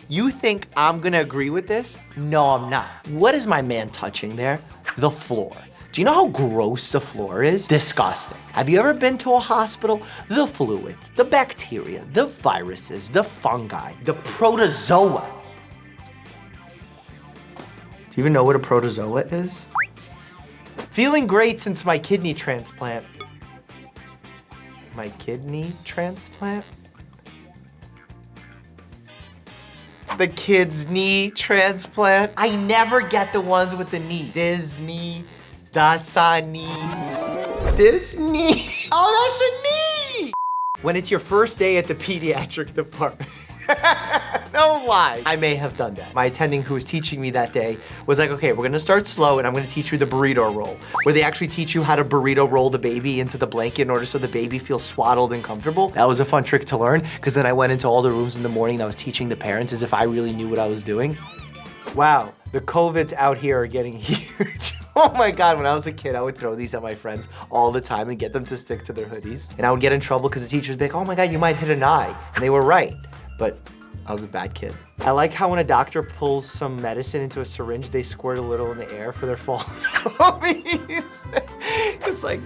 You think I'm gonna agree with this? No, I'm not. What is my man touching there? The floor. Do you know how gross the floor is? Disgusting. Have you ever been to a hospital? The fluids, the bacteria, the viruses, the fungi, the protozoa. Do you even know what a protozoa is? Feeling great since my kidney transplant. My kidney transplant? The kid's knee transplant. I never get the ones with the knee. Disney, Dasani, Disney. Oh, that's a knee. When it's your first day at the pediatric department. No lie. I may have done that. My attending who was teaching me that day was like, okay, we're gonna start slow and I'm gonna teach you the burrito roll, where they actually teach you how to burrito roll the baby into the blanket in order so the baby feels swaddled and comfortable. That was a fun trick to learn, because then I went into all the rooms in the morning and I was teaching the parents as if I really knew what I was doing. Wow, the COVIDs out here are getting huge. Oh my God, when I was a kid, I would throw these at my friends all the time and get them to stick to their hoodies. And I would get in trouble because the teachers would be like, oh my God, you might hit an eye. And they were right, but I was a bad kid. I like how when a doctor pulls some medicine into a syringe, they squirt a little in the air for their fallen homies. It's like,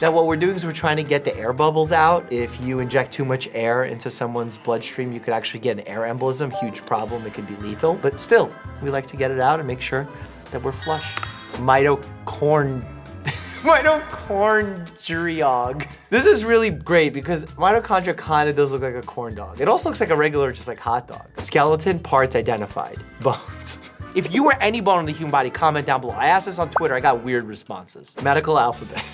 now what we're doing is we're trying to get the air bubbles out. If you inject too much air into someone's bloodstream, you could actually get an air embolism, huge problem, it could be lethal. But still, we like to get it out and make sure that we're flush. Mitochondriog. This is really great because mitochondria kind of does look like a corn dog. It also looks like a regular, just like hot dog. Skeleton parts identified. Bones. If you were any bone in the human body, comment down below. I asked this on Twitter, I got weird responses. Medical alphabet.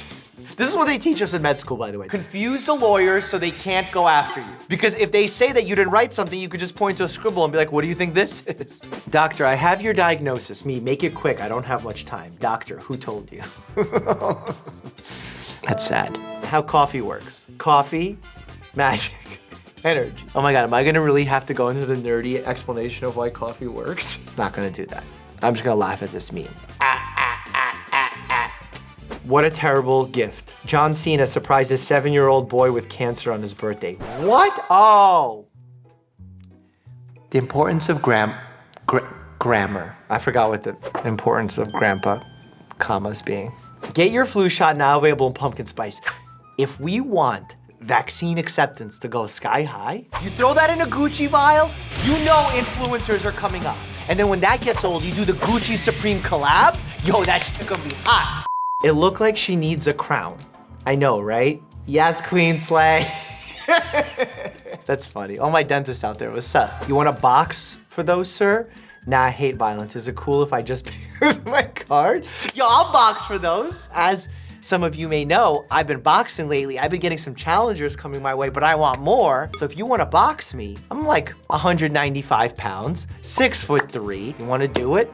This is what they teach us in med school, by the way. Confuse the lawyers so they can't go after you. Because if they say that you didn't write something, you could just point to a scribble and be like, what do you think this is? Doctor, I have your diagnosis. Me, make it quick. I don't have much time. Doctor, who told you? That's sad. How coffee works. Coffee, magic, energy. Oh my God, am I gonna really have to go into the nerdy explanation of why coffee works? Not gonna do that. I'm just gonna laugh at this meme. What a terrible gift. John Cena surprised a 7-year-old boy with cancer on his birthday. What? Oh. The importance of grammar. I forgot what the importance of grandpa commas being. Get your flu shot now available in pumpkin spice. If we want vaccine acceptance to go sky high, you throw that in a Gucci vial, you know influencers are coming up. And then when that gets old, you do the Gucci Supreme collab, yo, that shit's gonna be hot. It looked like she needs a crown. I know, right? Yes, Queen Slay. That's funny. All my dentists out there, what's up? You want a box for those, sir? Nah, I hate violence. Is it cool if I just pay with my card? Yo, I'll box for those. As some of you may know, I've been boxing lately. I've been getting some challengers coming my way, but I want more. So if you want to box me, I'm like 195 pounds, 6'3". You want to do it?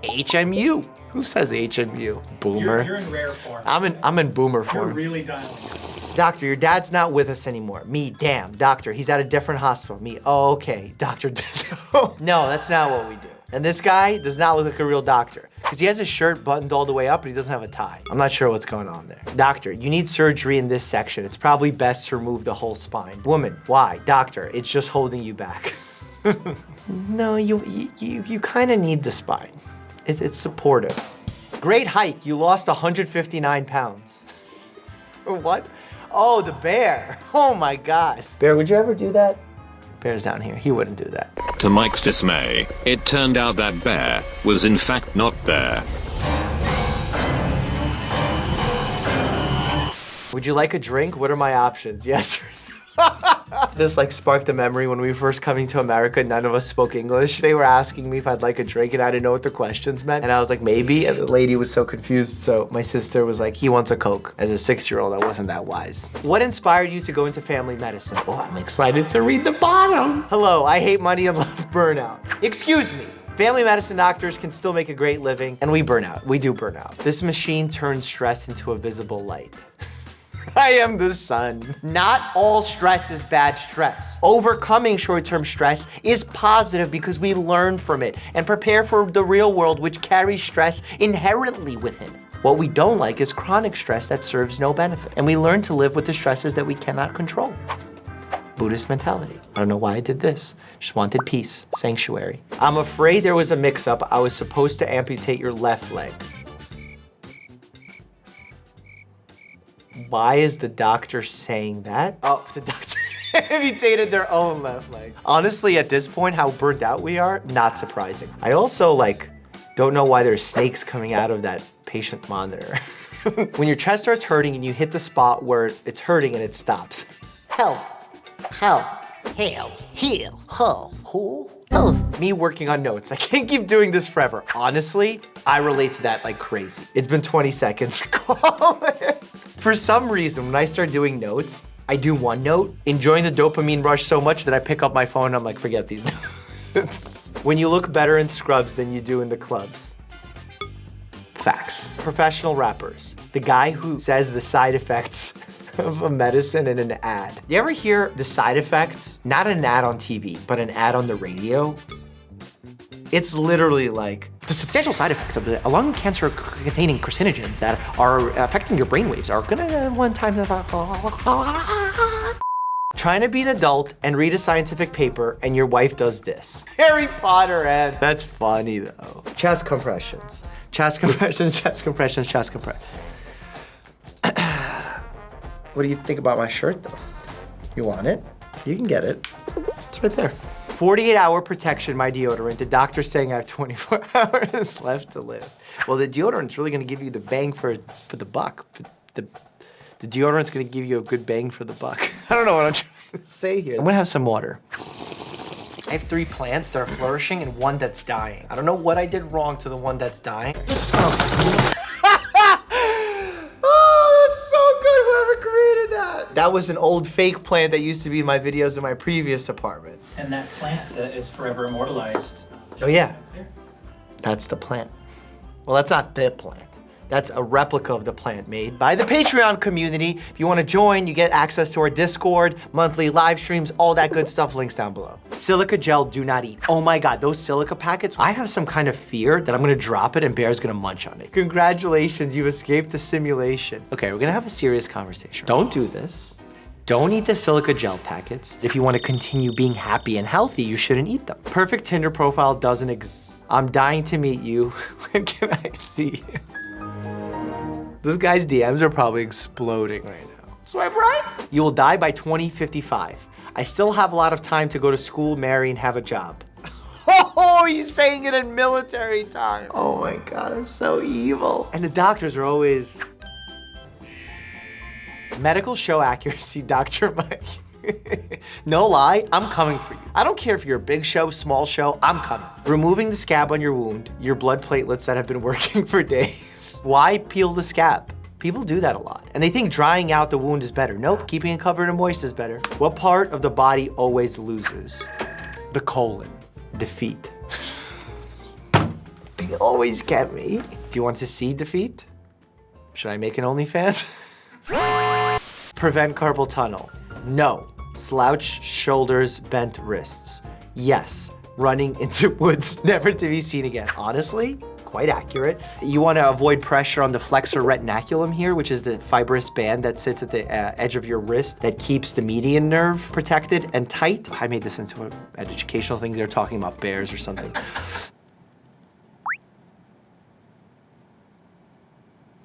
HMU. Who says HMU? Boomer. You're in rare form. I'm in boomer You're form. really dialing it. Doctor, your dad's not with us anymore. Me, damn. Doctor, he's at a different hospital. Me, oh, okay. Doctor, no, that's not what we do. And this guy does not look like a real doctor because he has his shirt buttoned all the way up, but he doesn't have a tie. I'm not sure what's going on there. Doctor, you need surgery in this section. It's probably best to remove the whole spine. Woman, why? Doctor, it's just holding you back. No, you kind of need the spine. It's supportive. Great hike, you lost 159 pounds. What? Oh, the bear. Oh my God. Bear, would you ever do that? Bear's down here, he wouldn't do that. To Mike's dismay, it turned out that bear was in fact not there. Would you like a drink? What are my options? Yes or no? This like sparked a memory when we were first coming to America, none of us spoke English. They were asking me if I'd like a drink and I didn't know what the questions meant. And I was like, maybe. And the lady was so confused. So my sister was like, he wants a Coke. As a 6-year-old, I wasn't that wise. What inspired you to go into family medicine? Oh, I'm excited to read the bottom. Hello, I hate money and love burnout. Excuse me. Family medicine doctors can still make a great living, and we burn out. We do burn out. This machine turns stress into a visible light. I am the sun. Not all stress is bad stress. Overcoming short-term stress is positive because we learn from it and prepare for the real world, which carries stress inherently within it. What we don't like is chronic stress that serves no benefit. And we learn to live with the stresses that we cannot control. Buddhist mentality. I don't know why I did this. Just wanted peace, sanctuary. I'm afraid there was a mix-up. I was supposed to amputate your left leg. Why is the doctor saying that? Oh, the doctor amputated their own left leg. Honestly, at this point, how burnt out we are, not surprising. I also don't know why there's snakes coming out of that patient monitor. When your chest starts hurting and you hit the spot where it's hurting and it stops. Help, heal, me working on notes. I can't keep doing this forever. Honestly, I relate to that like crazy. It's been 20 seconds. Call it. For some reason, when I start doing notes, I do one note, enjoying the dopamine rush so much that I pick up my phone and I'm like, forget these notes. When you look better in scrubs than you do in the clubs. Facts. Professional rappers. The guy who says the side effects of a medicine in an ad. You ever hear the side effects? Not an ad on TV, but an ad on the radio? It's literally like, the substantial side effects of the lung cancer containing carcinogens that are affecting your brainwaves are gonna one time. Trying to be an adult and read a scientific paper and your wife does this. Harry Potter ad. That's funny though. Chest compressions. Chest compressions, chest compressions, chest compressions. What do you think about my shirt though? You want it? You can get it. It's right there. 48-hour protection, my deodorant. The doctor's saying I have 24 hours left to live. Well, the deodorant's really gonna give you the bang for the buck. The deodorant's gonna give you a good bang for the buck. I don't know what I'm trying to say here. I'm gonna have some water. I have 3 plants that are flourishing and 1 that's dying. I don't know what I did wrong to the one that's dying. Oh, that's so That was an old fake plant that used to be in my videos in my previous apartment. And that plant is forever immortalized. Oh yeah, that's the plant. Well, that's not the plant. That's a replica of the plant made by the Patreon community. If you want to join, you get access to our Discord, monthly live streams, all that good stuff, links down below. Silica gel, do not eat. Oh my God, those silica packets, I have some kind of fear that I'm gonna drop it and Bear's gonna munch on it. Congratulations, you've escaped the simulation. Okay, we're gonna have a serious conversation. Don't do this. Don't eat the silica gel packets. If you want to continue being happy and healthy, you shouldn't eat them. Perfect Tinder profile doesn't exist. I'm dying to meet you. When can I see you? This guy's DMs are probably exploding right now. Swipe right. You will die by 2055. I still have a lot of time to go to school, marry, and have a job. Oh, he's saying it in military time. Oh my God, it's so evil. And the doctors are always... Medical show accuracy, Dr. Mike. No lie, I'm coming for you. I don't care if you're a big show, small show, I'm coming. Removing the scab on your wound, your blood platelets that have been working for days. Why peel the scab? People do that a lot. And they think drying out the wound is better. Nope, keeping it covered and moist is better. What part of the body always loses? The colon. Defeat. They always get me. Do you want to see defeat? Should I make an OnlyFans? Prevent carpal tunnel. No. Slouched shoulders, bent wrists. Yes. Running into woods, never to be seen again. Honestly, quite accurate. You want to avoid pressure on the flexor retinaculum here, which is the fibrous band that sits at the edge of your wrist that keeps the median nerve protected and tight. I made this into an educational thing. They're talking about bears or something.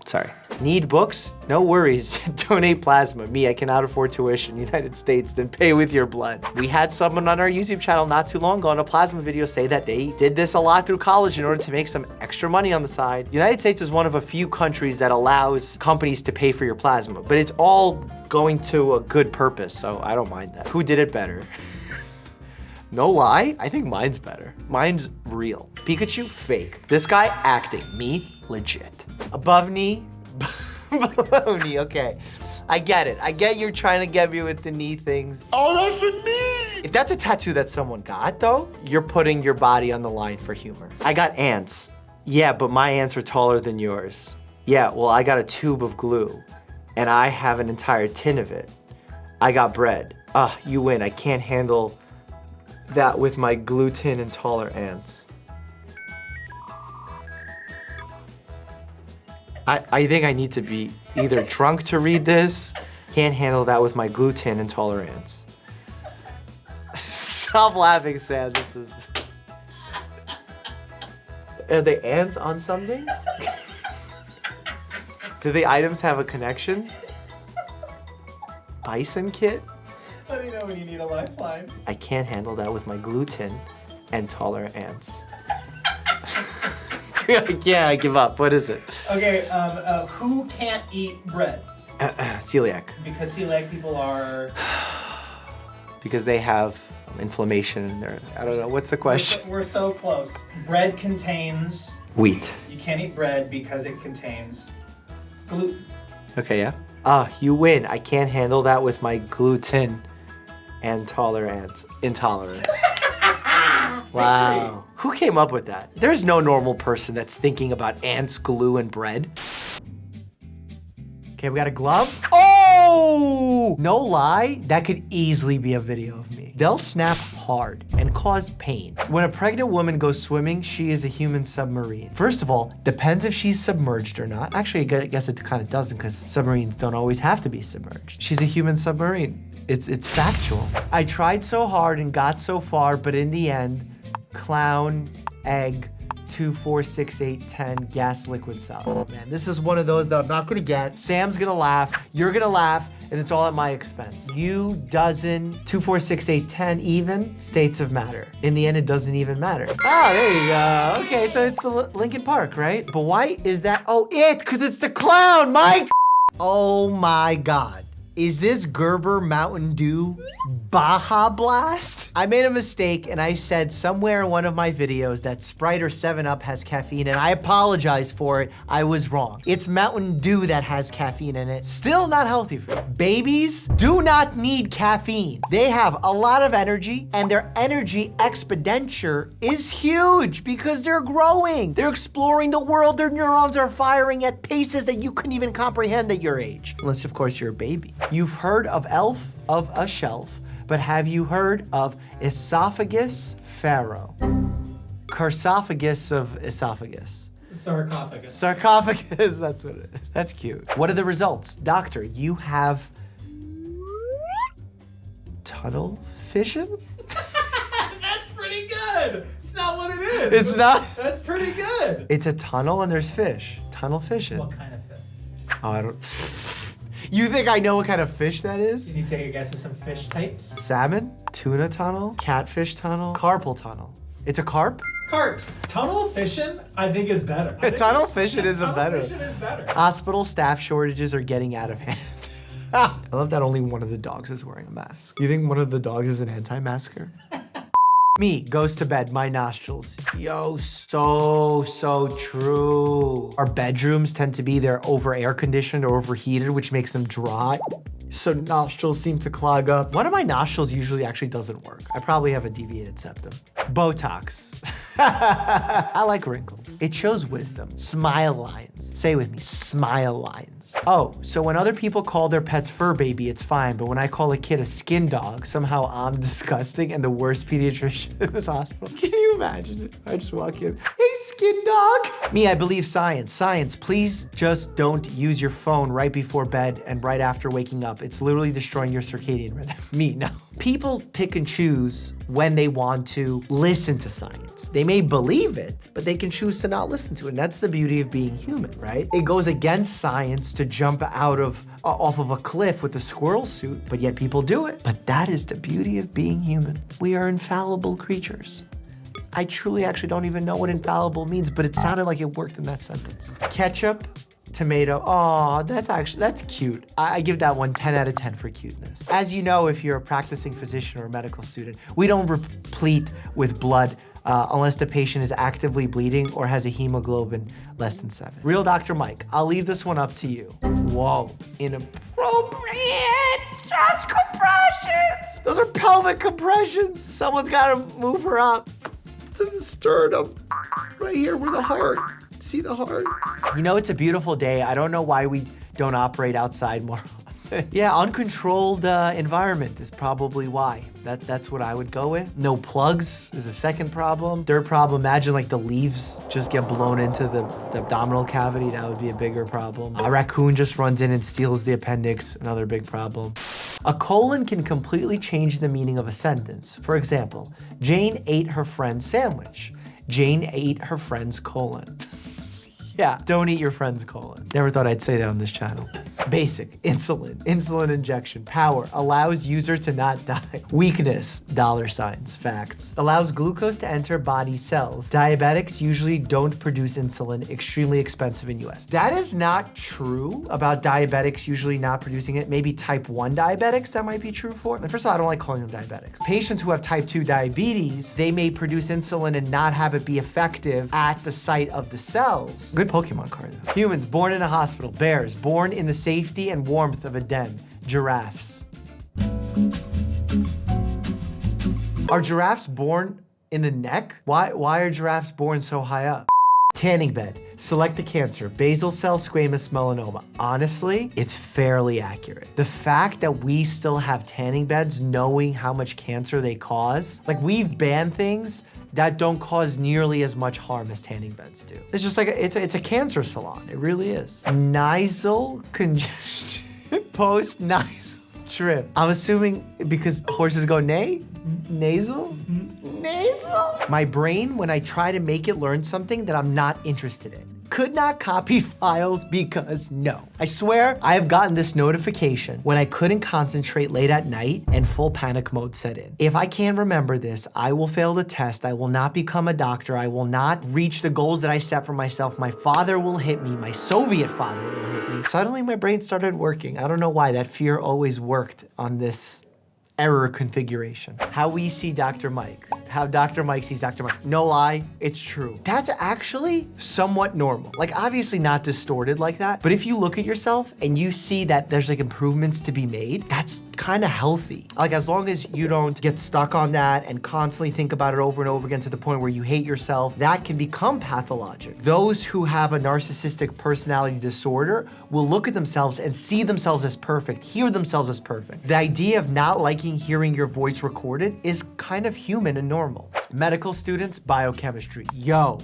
Sorry. Need books? No worries. Donate plasma. Me, I cannot afford tuition. United States, then pay with your blood. We had someone on our YouTube channel not too long ago on a plasma video say that they did this a lot through college in order to make some extra money on the side. United States is one of a few countries that allows companies to pay for your plasma, but it's all going to a good purpose, so I don't mind that. Who did it better? No lie, I think mine's better. Mine's real. Pikachu, fake. This guy, acting. Me, legit. Above knee, below knee, okay. I get it. I get you're trying to get me with the knee things. Oh, that's a knee! If that's a tattoo that someone got, though, you're putting your body on the line for humor. I got ants. Yeah, but my ants are taller than yours. Yeah, well, I got a tube of glue, and I have an entire tin of it. I got bread. You win. I can't handle that with my gluten and taller ants. I think I need to be either drunk to read this. Can't handle that with my gluten and taller ants. Stop laughing, Sam. This is... Are the ants on something? Do the items have a connection? Bison kit? Let me know when you need a lifeline. I can't handle that with my gluten and taller ants. Dude, I can't, I give up. What is it? Okay, who can't eat bread? Celiac. Because celiac people are... Because they have inflammation in their, I don't know, what's the question? We're so close. Bread contains... Wheat. You can't eat bread because it contains gluten. Okay, yeah. You win. I can't handle that with my gluten and intolerance. Wow. Who came up with that? There's no normal person that's thinking about ants, glue, and bread. Okay, we got a glove. Oh! No lie, that could easily be a video of me. They'll snap hard and cause pain. When a pregnant woman goes swimming, she is a human submarine. First of all, depends if she's submerged or not. Actually, I guess it kind of doesn't because submarines don't always have to be submerged. She's a human submarine. It's factual. I tried so hard and got so far, but in the end, clown, egg, 2, 4, 6, 8, 10, gas liquid cell. Oh man, this is one of those that I'm not gonna get. Sam's gonna laugh, you're gonna laugh, and it's all at my expense. You, dozen, 2, 4, 6, 8, 10, even, states of matter. In the end, it doesn't even matter. Oh, there you go. Okay, so it's the Lincoln Park, right? But why is that? Oh, because it's the clown, Mike! Oh my God. Is this Gerber Mountain Dew Baja Blast? I made a mistake and I said somewhere in one of my videos that Sprite or 7-Up has caffeine, and I apologize for it. I was wrong. It's Mountain Dew that has caffeine in it. Still not healthy for you. Babies do not need caffeine. They have a lot of energy, and their energy expenditure is huge because they're growing. They're exploring the world. Their neurons are firing at paces that you couldn't even comprehend at your age. Unless, of course, you're a baby. You've heard of elf of a shelf, but have you heard of esophagus pharaoh? Carsophagus of esophagus. Sarcophagus. Sarcophagus, that's what it is. That's cute. What are the results? Doctor, you have tunnel vision? That's pretty good. It's not what it is. It's not? That's pretty good. It's a tunnel and there's fish. Tunnel vision. What kind of fish? Oh, I don't. You think I know what kind of fish that is? Can you take a guess at some fish types? Salmon, tuna tunnel, catfish tunnel, carpal tunnel. It's a carp? Carps. Tunnel fishing, I think, is better. Tunnel fishing is a better. Tunnel fishing is better. Hospital staff shortages are getting out of hand. I love that only one of the dogs is wearing a mask. You think one of the dogs is an anti-masker? Me goes to bed, my nostrils. Yo, so true. Our bedrooms tend to be they're over air conditioned or overheated, which makes them dry. So nostrils seem to clog up. One of my nostrils usually actually doesn't work. I probably have a deviated septum. Botox. I like wrinkles. It shows wisdom. Smile lines. Say it with me, smile lines. Oh, so when other people call their pets fur baby, it's fine. But when I call a kid a skin dog, somehow I'm disgusting and the worst pediatrician in this hospital. Can you imagine it? I just walk in, hey, skin dog. Me, I believe science. Science, please just don't use your phone right before bed and right after waking up. It's literally destroying your circadian rhythm. Me, no. People pick and choose when they want to listen to science. They may believe it, but they can choose to not listen to it. And that's the beauty of being human, right? It goes against science to jump off of a cliff with a squirrel suit, but yet people do it. But that is the beauty of being human. We are infallible creatures. I truly actually don't even know what infallible means, but it sounded like it worked in that sentence. Ketchup, tomato, oh, that's cute. I give that one 10 out of 10 for cuteness. As you know, if you're a practicing physician or a medical student, we don't replete with blood unless the patient is actively bleeding or has a hemoglobin less than 7. Real Dr. Mike, I'll leave this one up to you. Whoa, inappropriate chest compressions. Those are pelvic compressions. Someone's gotta move her up to the sternum, right here where the heart. See the heart? You know, it's a beautiful day. I don't know why we don't operate outside more often. Yeah, uncontrolled environment is probably why. That's what I would go with. No plugs is a second problem. Third problem, imagine like the leaves just get blown into the abdominal cavity. That would be a bigger problem. A raccoon just runs in and steals the appendix. Another big problem. A colon can completely change the meaning of a sentence. For example, Jane ate her friend's sandwich. Jane ate her friend's colon. Yeah, don't eat your friend's colon. Never thought I'd say that on this channel. Basic, insulin injection, power, allows user to not die. Weakness, $signs, facts. Allows glucose to enter body cells. Diabetics usually don't produce insulin, extremely expensive in US. That is not true about diabetics usually not producing it. Maybe type 1 diabetics that might be true for. And first of all, I don't like calling them diabetics. Patients who have type 2 diabetes, they may produce insulin and not have it be effective at the site of the cells. Good Pokemon card though. Humans born in a hospital. Bears born in the safety and warmth of a den. Giraffes. Are giraffes born in the neck? Why are giraffes born so high up? Tanning bed. Select the cancer. Basal cell squamous melanoma. Honestly, it's fairly accurate. The fact that we still have tanning beds knowing how much cancer they cause, like we've banned things that don't cause nearly as much harm as tanning beds do. It's just like, it's a cancer salon. It really is. Nasal congestion, post-nasal trip. I'm assuming because horses go neigh? Nasal? Nasal? My brain, when I try to make it learn something that I'm not interested in. could not copy files because no. I swear I have gotten this notification when I couldn't concentrate late at night and full panic mode set in. If I can't remember this, I will fail the test. I will not become a doctor. I will not reach the goals that I set for myself. My father will hit me. My Soviet father will hit me. Suddenly my brain started working. I don't know why. That fear always worked on this error configuration. How we see Dr. Mike. How Dr. Mike sees Dr. Mike. No lie, it's true. That's actually somewhat normal. Like obviously not distorted like that, but if you look at yourself and you see that there's like improvements to be made, that's kind of healthy. Like as long as you don't get stuck on that and constantly think about it over and over again to the point where you hate yourself, that can become pathologic. Those who have a narcissistic personality disorder will look at themselves and see themselves as perfect, hear themselves as perfect. The idea of not liking hearing your voice recorded is kind of human and normal. Medical students, biochemistry. Yo.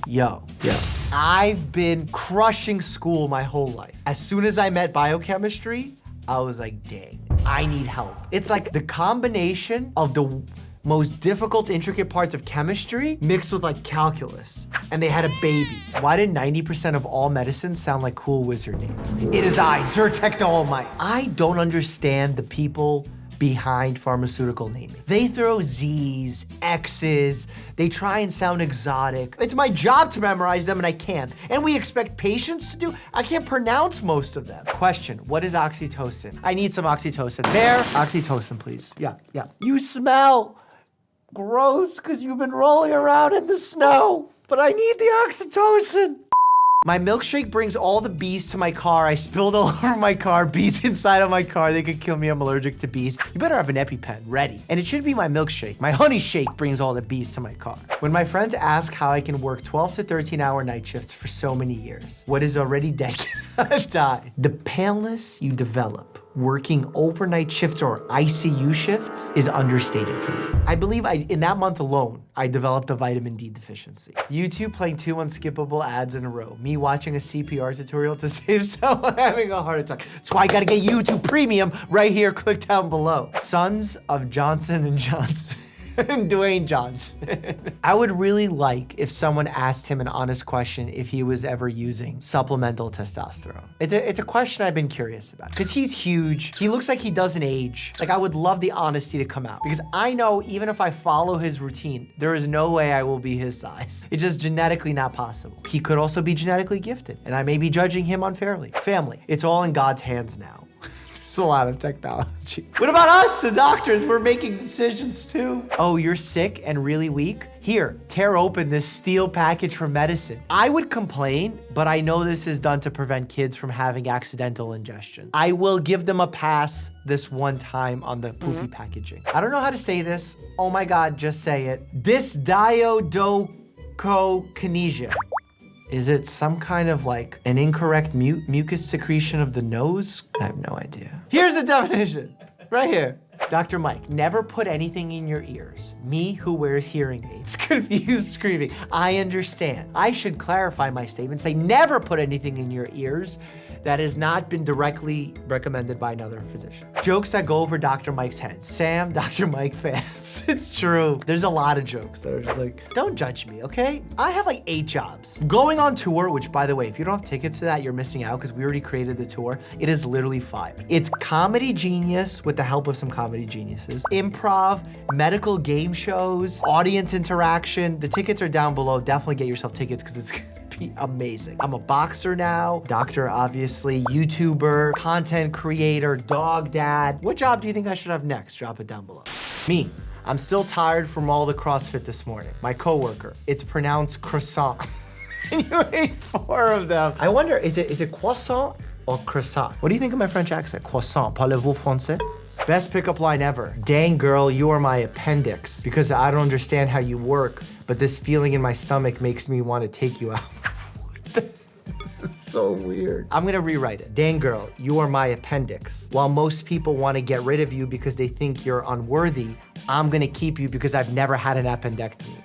I've been crushing school my whole life. As soon as I met biochemistry, I was like, dang, I need help. It's like the combination of the most difficult, intricate parts of chemistry mixed with like calculus. And they had a baby. Why did 90% of all medicine sound like cool wizard names? It is I, Zyrtec the All-Might. I don't understand the people behind pharmaceutical naming. They throw Z's, X's, they try and sound exotic. It's my job to memorize them and I can't. And we expect patients to do? I can't pronounce most of them. Question, what is oxytocin? I need some oxytocin. Bear, oxytocin, please. Yeah. You smell gross because you've been rolling around in the snow, but I need the oxytocin. My milkshake brings all the bees to my car. I spilled all over my car, bees inside of my car. They could kill me, I'm allergic to bees. You better have an EpiPen ready. And it should be my milkshake. My honey shake brings all the bees to my car. When my friends ask how I can work 12 to 13-hour night shifts for so many years, what is already dead cannot die. The paleness you develop working overnight shifts or ICU shifts is understated for me. I believe in that month alone, I developed a vitamin D deficiency. YouTube playing 2 unskippable ads in a row. Me watching a CPR tutorial to save someone having a heart attack. That's why I gotta get YouTube Premium right here, click down below. Sons of Johnson & Johnson. and Dwayne Johnson. I would really like if someone asked him an honest question if he was ever using supplemental testosterone. It's a question I've been curious about because he's huge. He looks like he doesn't age. Like I would love the honesty to come out because I know even if I follow his routine, there is no way I will be his size. It's just genetically not possible. He could also be genetically gifted and I may be judging him unfairly. Family, it's all in God's hands now. There's a lot of technology. What about us, the doctors? We're making decisions too. Oh, you're sick and really weak? Here, tear open this steel package for medicine. I would complain, but I know this is done to prevent kids from having accidental ingestion. I will give them a pass this one time on the poopy packaging. I don't know how to say this. Oh my God, just say it. Dysdiodocokinesia. Is it some kind of like an incorrect mucus secretion of the nose? I have no idea. Here's the definition, right here. Dr. Mike, never put anything in your ears. Me who wears hearing aids, confused screaming. I understand. I should clarify my statement, say never put anything in your ears that has not been directly recommended by another physician. Jokes that go over Dr. Mike's head. Sam, Dr. Mike fans. It's true. There's a lot of jokes that are just like, don't judge me, okay? I have like 8 jobs. Going on tour, which by the way, if you don't have tickets to that, you're missing out because we already created the tour. It is literally 5. It's Comedy Genius with the help of some comedy geniuses, improv, medical game shows, audience interaction. The tickets are down below. Definitely get yourself tickets because it's gonna be amazing. I'm a boxer now, doctor obviously, YouTuber, content creator, dog dad. What job do you think I should have next? Drop it down below. Me, I'm still tired from all the CrossFit this morning. My coworker, it's pronounced croissant. And you ate 4 of them. I wonder, is it croissant or croissant? What do you think of my French accent? Croissant, parlez-vous français? Best pickup line ever. Dang girl, you are my appendix because I don't understand how you work, but this feeling in my stomach makes me want to take you out. This is so weird. I'm gonna rewrite it. Dang girl, you are my appendix. While most people want to get rid of you because they think you're unworthy, I'm gonna keep you because I've never had an appendectomy.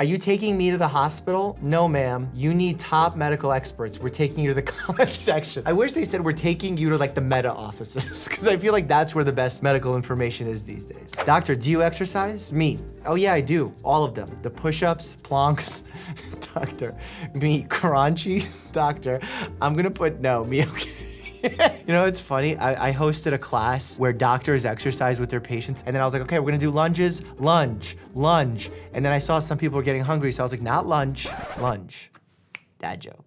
Are you taking me to the hospital? No, ma'am. You need top medical experts. We're taking you to the comment section. I wish they said we're taking you to like the meta offices because I feel like that's where the best medical information is these days. Doctor, do you exercise? Me. Oh yeah, I do. All of them. The push-ups, planks. Doctor, me, crunchies. Doctor, I'm gonna put no, me, okay. You know, it's funny. I hosted a class where doctors exercise with their patients, and then I was like, okay, we're gonna do lunges, lunge, lunge. And then I saw some people were getting hungry, so I was like, not lunge, lunge. Dad joke.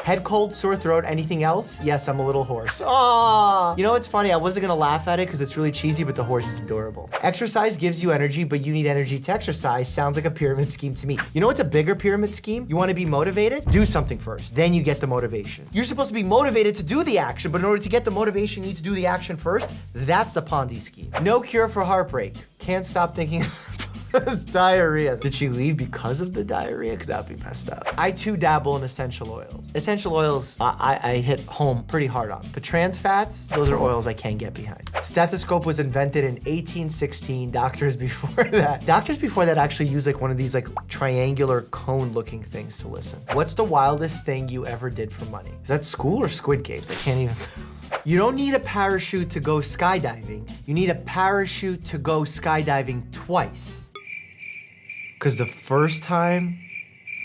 Head cold, sore throat, anything else? Yes, I'm a little hoarse. Aww. You know, it's funny, I wasn't gonna laugh at it because it's really cheesy, but the horse is adorable. Exercise gives you energy, but you need energy to exercise. Sounds like a pyramid scheme to me. You know what's a bigger pyramid scheme? You wanna be motivated? Do something first, then you get the motivation. You're supposed to be motivated to do the action, but in order to get the motivation, you need to do the action first. That's the Ponzi scheme. No cure for heartbreak. Can't stop thinking It's diarrhea. Did she leave because of the diarrhea? Because that'd be messed up. I too dabble in essential oils. Essential oils, I hit home pretty hard on. But trans fats, those are oils I can't get behind. Stethoscope was invented in 1816. Doctors before that actually used like one of these like triangular cone looking things to listen. What's the wildest thing you ever did for money? Is that school or Squid Games? I can't even tell. You don't need a parachute to go skydiving. You need a parachute to go skydiving twice. Because the first time,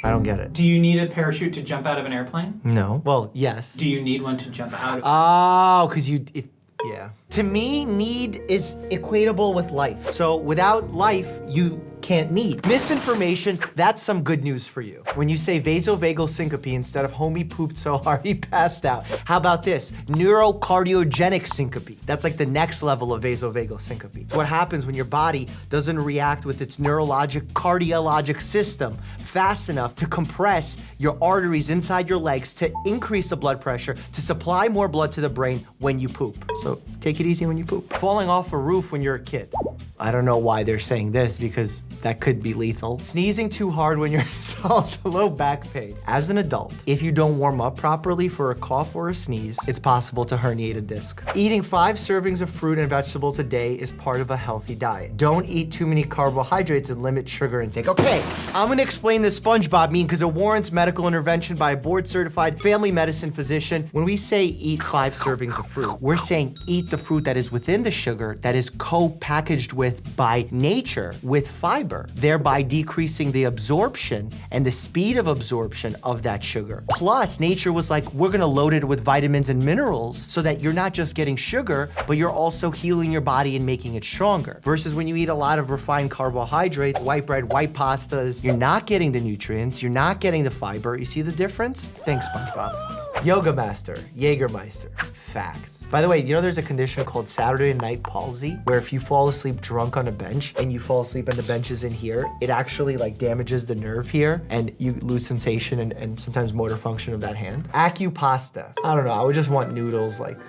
I don't get it. Do you need a parachute to jump out of an airplane? No. Well, yes. Do you need one to jump out of? Oh, because yeah. To me, need is equatable with life. So without life, you can't need. Misinformation, that's some good news for you. When you say vasovagal syncope instead of homie pooped so hard he passed out. How about this? Neurocardiogenic syncope. That's like the next level of vasovagal syncope. It's what happens when your body doesn't react with its cardiologic system fast enough to compress your arteries inside your legs to increase the blood pressure to supply more blood to the brain when you poop. So take it easy when you poop. Falling off a roof when you're a kid. I don't know why they're saying this because that could be lethal. Sneezing too hard when you're an adult, low back pain. As an adult, if you don't warm up properly for a cough or a sneeze, it's possible to herniate a disc. Eating 5 servings of fruit and vegetables a day is part of a healthy diet. Don't eat too many carbohydrates and limit sugar intake. Okay, I'm gonna explain this SpongeBob meme because it warrants medical intervention by a board-certified family medicine physician. When we say eat 5 servings of fruit, we're saying eat the fruit that is within the sugar that is co-packaged with by nature with fiber, thereby decreasing the absorption and the speed of absorption of that sugar. Plus, nature was like, we're gonna load it with vitamins and minerals so that you're not just getting sugar, but you're also healing your body and making it stronger. Versus when you eat a lot of refined carbohydrates, white bread, white pastas, you're not getting the nutrients, you're not getting the fiber. You see the difference? Thanks, SpongeBob. Yoga master, Jägermeister. Facts. By the way, you know there's a condition called Saturday night palsy, where if you fall asleep drunk on a bench and you fall asleep and the bench is in here, it actually like damages the nerve here and you lose sensation and sometimes motor function of that hand. Acupasta. I don't know, I would just want noodles, like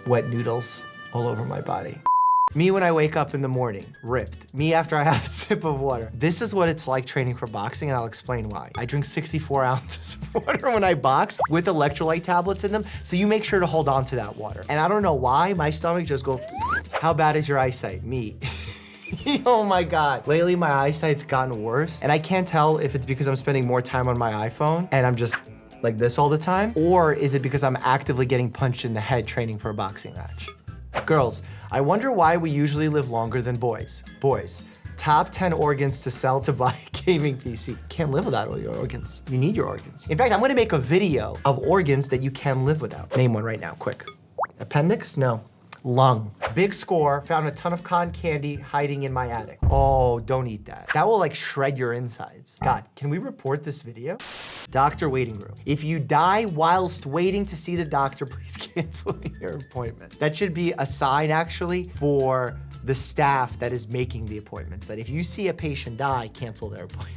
wet noodles all over my body. Me when I wake up in the morning, ripped. Me after I have a sip of water. This is what it's like training for boxing, and I'll explain why. I drink 64 ounces of water when I box with electrolyte tablets in them, so you make sure to hold on to that water. And I don't know why, my stomach just goes, how bad is your eyesight? Me. Oh my God. Lately, my eyesight's gotten worse, and I can't tell if it's because I'm spending more time on my iPhone, and I'm just like this all the time, or is it because I'm actively getting punched in the head training for a boxing match? Girls, I wonder why we usually live longer than boys. Boys, top 10 organs to sell to buy a gaming PC. Can't live without all your organs. You need your organs. In fact, I'm gonna make a video of organs that you can live without. Name one right now, quick. Appendix? No. Lung. Big score, found a ton of cotton candy hiding in my attic. Oh, don't eat that. That will like shred your insides. God, can we report this video? Doctor waiting room. If you die whilst waiting to see the doctor, please cancel your appointment. That should be a sign actually for the staff that is making the appointments, that if you see a patient die, cancel their appointment.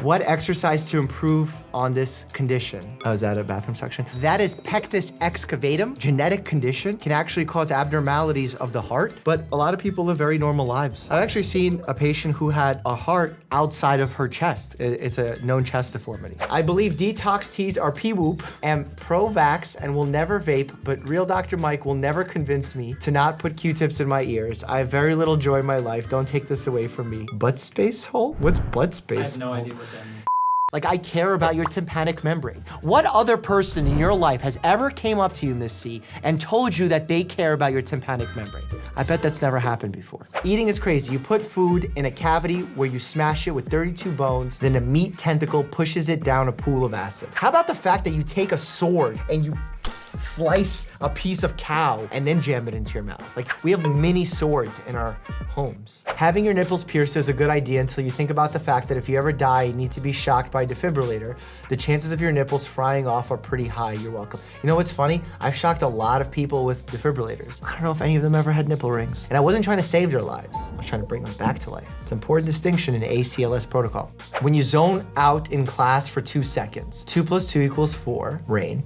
What exercise to improve on this condition? Oh, is that a bathroom section? That is pectus excavatum. Genetic condition can actually cause abnormalities of the heart, but a lot of people live very normal lives. I've actually seen a patient who had a heart outside of her chest. It's a known chest deformity. I believe detox teas are pee-whoop and pro-vax and will never vape, but real Dr. Mike will never convince me to not put Q-tips in my ears. I have very little joy in my life. Don't take this away from me. Butt space hole? What's butt space? I have no idea what that means. Like, I care about your tympanic membrane. What other person in your life has ever came up to you, Miss C, and told you that they care about your tympanic membrane? I bet that's never happened before. Eating is crazy. You put food in a cavity where you smash it with 32 bones, then a meat tentacle pushes it down a pool of acid. How about the fact that you take a sword and you slice a piece of cow and then jam it into your mouth? Like, we have mini swords in our homes. Having your nipples pierced is a good idea until you think about the fact that if you ever die and need to be shocked by a defibrillator, the chances of your nipples frying off are pretty high. You're welcome. You know what's funny? I've shocked a lot of people with defibrillators. I don't know if any of them ever had nipple rings. And I wasn't trying to save their lives. I was trying to bring them back to life. It's an important distinction in ACLS protocol. When you zone out in class for 2 seconds, 2 + 2 = 4, rain.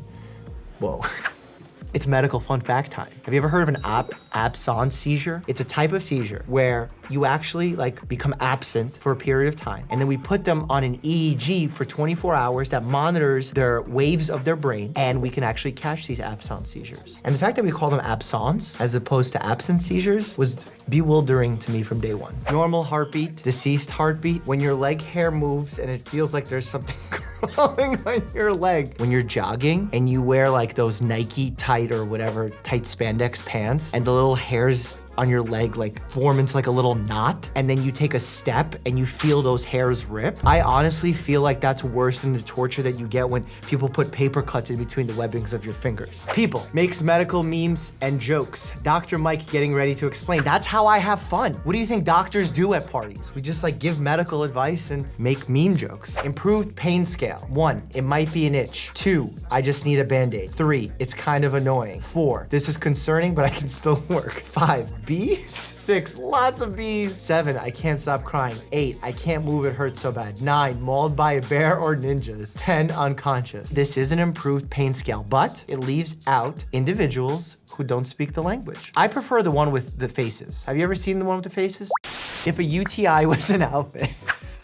Whoa. It's medical fun fact time. Have you ever heard of an absence seizure? It's a type of seizure where you actually become absent for a period of time, and then we put them on an EEG for 24 hours that monitors their waves of their brain, and we can actually catch these absence seizures. And the fact that we call them absence as opposed to absence seizures was bewildering to me from day one. Normal heartbeat, deceased heartbeat, when your leg hair moves and it feels like there's something crawling on your leg. When you're jogging and you wear those Nike tight or whatever tight spandex pants, and the little hairs on your leg form into a little knot, and then you take a step and you feel those hairs rip. I honestly feel like that's worse than the torture that you get when people put paper cuts in between the webbings of your fingers. People makes medical memes and jokes. Dr. Mike getting ready to explain. That's how I have fun. What do you think doctors do at parties? We just give medical advice and make meme jokes. Improved pain scale. 1, it might be an itch. 2, I just need a Band-Aid. 3, it's kind of annoying. 4, this is concerning, but I can still work. 5, bees? 6, lots of bees. 7, I can't stop crying. 8, I can't move, it hurts so bad. 9, mauled by a bear or ninjas. 10, unconscious. This is an improved pain scale, but it leaves out individuals who don't speak the language. I prefer the one with the faces. Have you ever seen the one with the faces? If a UTI was an outfit,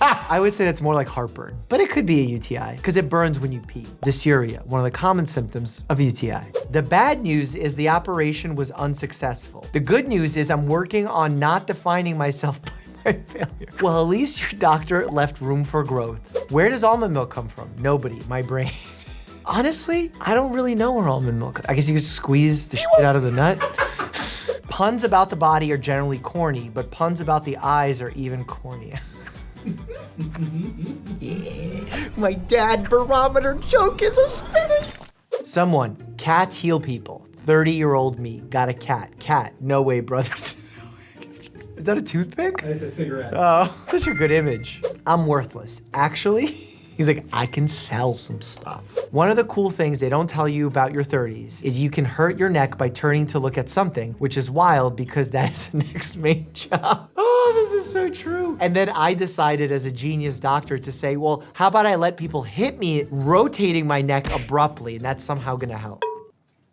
I would say that's more like heartburn, but it could be a UTI because it burns when you pee. Dysuria, one of the common symptoms of UTI. The bad news is the operation was unsuccessful. The good news is I'm working on not defining myself by my failure. Well, at least your doctor left room for growth. Where does almond milk come from? Nobody, my brain. Honestly, I don't really know where almond milk, I guess you could squeeze the shit out of the nut. Puns about the body are generally corny, but puns about the eyes are even cornier. Yeah, my dad barometer joke is a spinach. Someone, cats heal people. 30-year-old me, got a cat. Cat, no way, brothers. Is that a toothpick? It's a cigarette. Oh, such a good image. I'm worthless. Actually, he's like, I can sell some stuff. One of the cool things they don't tell you about your 30s is you can hurt your neck by turning to look at something, which is wild because that is the next main job. Oh, this is so true. And then I decided as a genius doctor to say, well, how about I let people hit me rotating my neck abruptly, and that's somehow gonna help.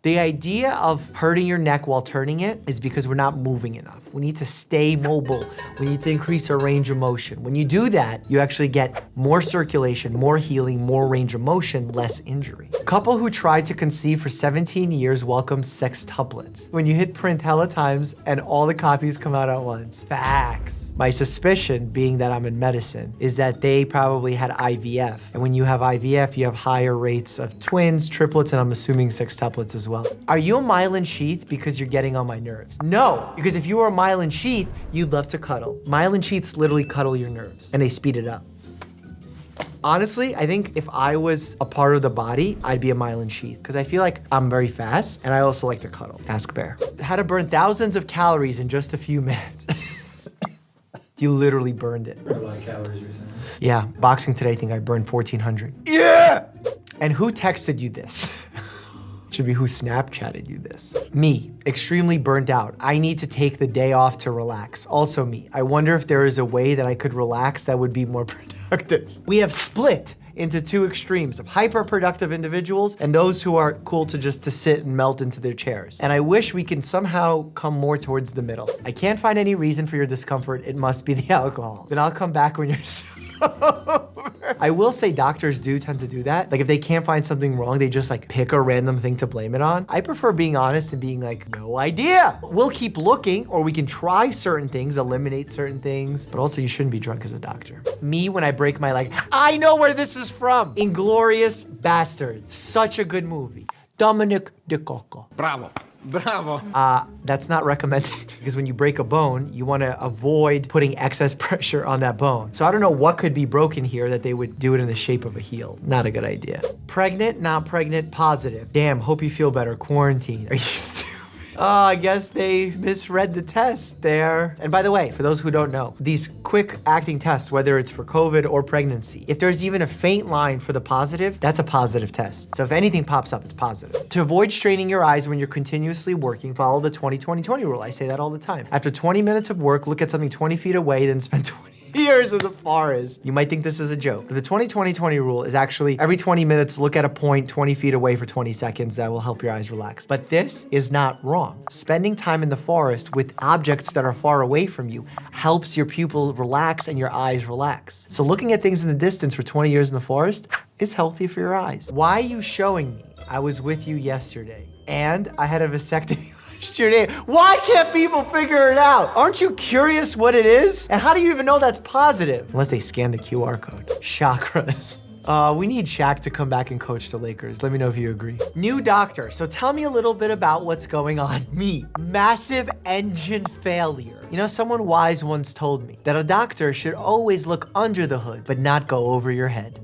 The idea of hurting your neck while turning it is because we're not moving enough. We need to stay mobile. We need to increase our range of motion. When you do that, you actually get more circulation, more healing, more range of motion, less injury. Couple who tried to conceive for 17 years welcome sextuplets. When you hit print hella times and all the copies come out at once. Facts. My suspicion, being that I'm in medicine, is that they probably had IVF. And when you have IVF, you have higher rates of twins, triplets, and I'm assuming sextuplets as well. Are you a myelin sheath because you're getting on my nerves? No, because if you were a myelin sheath, you'd love to cuddle. Myelin sheaths literally cuddle your nerves and they speed it up. Honestly, I think if I was a part of the body, I'd be a myelin sheath because I feel like I'm very fast and I also like to cuddle. Ask Bear. How to burn thousands of calories in just a few minutes. You literally burned it. Burned a lot of calories recently. Yeah, boxing today, I think I burned 1,400. Yeah! And who texted you this? Should be who Snapchatted you this. Me, extremely burnt out. I need to take the day off to relax. Also me, I wonder if there is a way that I could relax that would be more productive. We have split into two extremes of hyper-productive individuals and those who are cool to sit and melt into their chairs. And I wish we can somehow come more towards the middle. I can't find any reason for your discomfort. It must be the alcohol. Then I'll come back when you're sober. I will say doctors do tend to do that. Like if they can't find something wrong, they just like pick a random thing to blame it on. I prefer being honest and being like, no idea. We'll keep looking, or we can try certain things, eliminate certain things, but also you shouldn't be drunk as a doctor. Me, when I break my leg, I know where this is from. Inglourious Bastards. Such a good movie. Dominic De Coco. Bravo. Bravo. That's not recommended because when you break a bone, you want to avoid putting excess pressure on that bone. So I don't know what could be broken here that they would do it in the shape of a heel. Not a good idea. Pregnant, not pregnant, positive. Damn, hope you feel better. Quarantine. Are you stupid? Oh, I guess they misread the test there. And by the way, for those who don't know, these quick acting tests, whether it's for COVID or pregnancy, if there's even a faint line for the positive, that's a positive test. So if anything pops up, it's positive. To avoid straining your eyes when you're continuously working, follow the 20-20-20 rule. I say that all the time. After 20 minutes of work, look at something 20 feet away, then spend 20 years in the forest. You might think this is a joke, but the 20-20-20 rule is actually every 20 minutes, look at a point 20 feet away for 20 seconds. That will help your eyes relax. But this is not wrong. Spending time in the forest with objects that are far away from you helps your pupil relax and your eyes relax. So looking at things in the distance for 20 years in the forest is healthy for your eyes. Why are you showing me? I was with you yesterday and I had a vasectomy. Why can't people figure it out? Aren't you curious what it is? And how do you even know that's positive? Unless they scan the QR code. Chakras. We need Shaq to come back and coach the Lakers. Let me know if you agree. New doctor. So tell me a little bit about what's going on. Me, massive engine failure. You know, someone wise once told me that a doctor should always look under the hood, but not go over your head.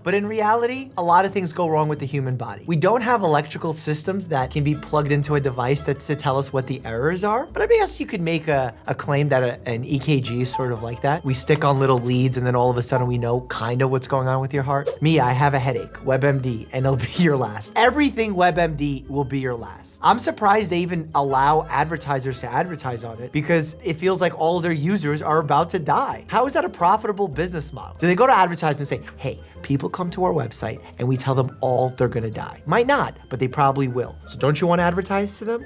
But in reality, a lot of things go wrong with the human body. We don't have electrical systems that can be plugged into a device that's to tell us what the errors are. But I guess you could make a claim that an EKG is sort of like that. We stick on little leads and then all of a sudden we know kind of what's going on with your heart. Me, I have a headache, WebMD, and it'll be your last. Everything WebMD will be your last. I'm surprised they even allow advertisers to advertise on it because it feels like all of their users are about to die. How is that a profitable business model? Do they go to advertisers and say, hey, people come to our website and we tell them all they're gonna die? Might not, but they probably will. So don't you want to advertise to them?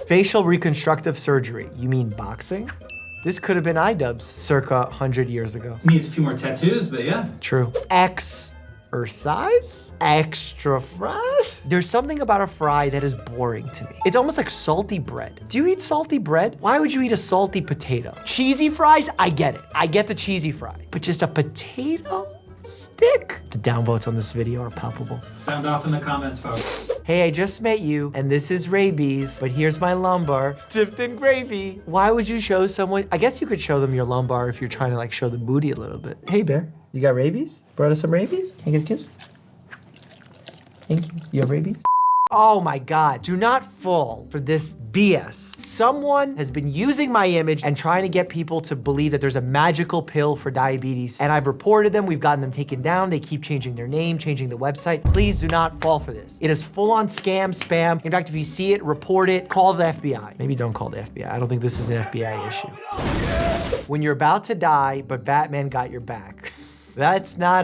Facial reconstructive surgery. You mean boxing? This could have been iDubbbz circa 100 years ago. Needs a few more tattoos, but yeah. True. Exercise? Extra fries? There's something about a fry that is boring to me. It's almost like salty bread. Do you eat salty bread? Why would you eat a salty potato? Cheesy fries? I get it. I get the cheesy fry. But just a potato stick? The downvotes on this video are palpable. Sound off in the comments, folks. Hey, I just met you, and this is rabies, but here's my lumbar, dipped in gravy. Why would you show someone? I guess you could show them your lumbar if you're trying to like show the booty a little bit. Hey, Bear, you got rabies? Brought us some rabies? Can I get a kiss? Thank you. You have rabies? Oh my God, do not fall for this BS. Someone has been using my image and trying to get people to believe that there's a magical pill for diabetes. And I've reported them, we've gotten them taken down. They keep changing their name, changing the website. Please do not fall for this. It is full on scam, spam. In fact, if you see it, report it, call the FBI. Maybe don't call the FBI. I don't think this is an FBI issue. When you're about to die, but Batman got your back. That's not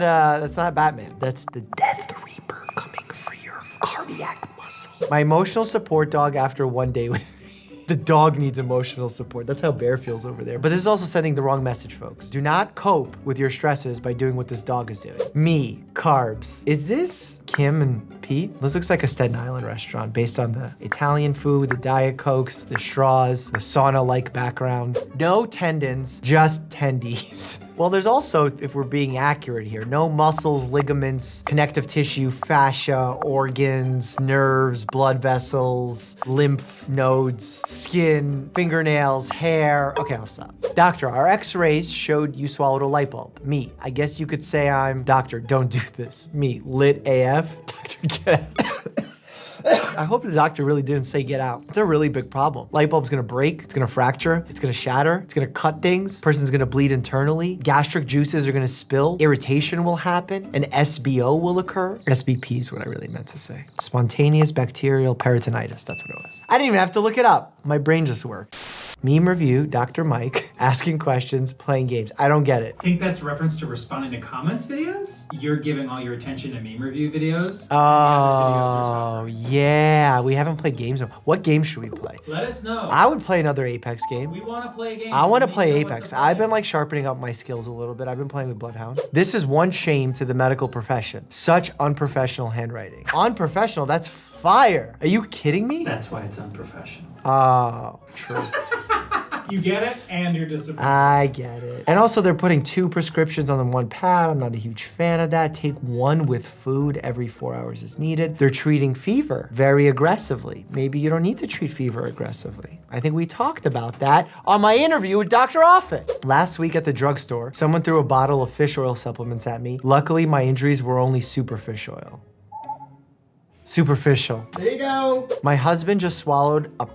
Batman. That's the Death Reaper coming for your cardiac muscle. My emotional support dog after one day with the dog needs emotional support. That's how Bear feels over there. But this is also sending the wrong message, folks. Do not cope with your stresses by doing what this dog is doing. Me, carbs. Is this Kim and Pete? This looks like a Staten Island restaurant based on the Italian food, the Diet Cokes, the straws, the sauna-like background. No tendons, just tendies. Well, there's also, if we're being accurate here, no muscles, ligaments, connective tissue, fascia, organs, nerves, blood vessels, lymph nodes, skin, fingernails, hair. Okay, I'll stop. Doctor, our x-rays showed you swallowed a light bulb. Me, I guess you could say I'm, doctor, don't do this. Me, lit AF. Doctor, get out. I hope the doctor really didn't say get out. It's a really big problem. Light bulb's gonna break, it's gonna fracture, it's gonna shatter, it's gonna cut things, person's gonna bleed internally, gastric juices are gonna spill, irritation will happen, an SBO will occur. SBP is what I really meant to say. Spontaneous bacterial peritonitis, that's what it was. I didn't even have to look it up. My brain just worked. Meme review, Dr. Mike, asking questions, playing games. I don't get it. I think that's reference to responding to comments videos. You're giving all your attention to meme review videos. Oh, yeah. We haven't played games. What game should we play? Let us know. I would play another Apex game. We want to play a game. I want to We play know what Apex. to play. I've been like sharpening up my skills a little bit. I've been playing with Bloodhound. This is one shame to the medical profession. Such unprofessional handwriting. Unprofessional, that's fire. Are you kidding me? That's why it's unprofessional. Oh, true. You get it, and you're disappointed. I get it. And also they're putting 2 prescriptions on the one pad. I'm not a huge fan of that. Take 1 with food every 4 hours as needed. They're treating fever very aggressively. Maybe you don't need to treat fever aggressively. I think we talked about that on my interview with Dr. Offit. Last week at the drugstore, someone threw a bottle of fish oil supplements at me. Luckily, my injuries were only super fish oil. Superficial. There you go. My husband just swallowed a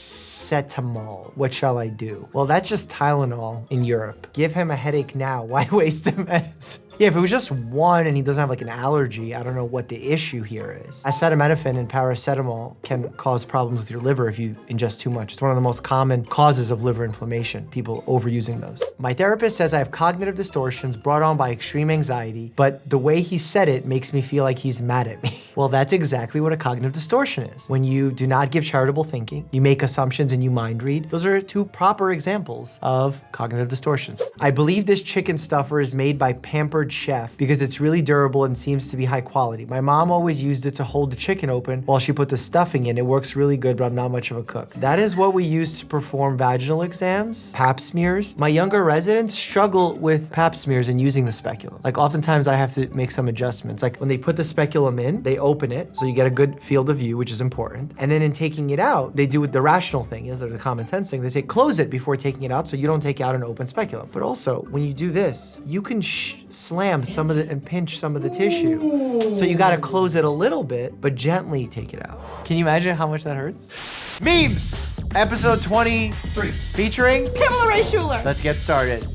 paracetamol. What shall I do? Well, that's just Tylenol in Europe. Give him a headache now. Why waste the meds? Yeah, if it was just 1 and he doesn't have like an allergy, I don't know what the issue here is. Acetaminophen and paracetamol can cause problems with your liver if you ingest too much. It's one of the most common causes of liver inflammation, people overusing those. My therapist says I have cognitive distortions brought on by extreme anxiety, but the way he said it makes me feel like he's mad at me. Well, that's exactly what a cognitive distortion is. When you do not give charitable thinking, you make assumptions and you mind read. Those are 2 proper examples of cognitive distortions. I believe this chicken stuffer is made by Pampered Chef because it's really durable and seems to be high quality. My mom always used it to hold the chicken open while she put the stuffing in. It works really good, but I'm not much of a cook. That is what we use to perform vaginal exams, pap smears. My younger residents struggle with pap smears and using the speculum. Like oftentimes I have to make some adjustments. Like when they put the speculum in, they open it so you get a good field of view, which is important. And then in taking it out, they do what the rational thing is, or the common sense thing. They say close it before taking it out so you don't take out an open speculum. But also when you do this, you can slam some of the and pinch some of the tissue. So you gotta close it a little bit, but gently take it out. Can you imagine how much that hurts? Memes, episode 23, featuring Pamela Ray Schuler. Let's get started.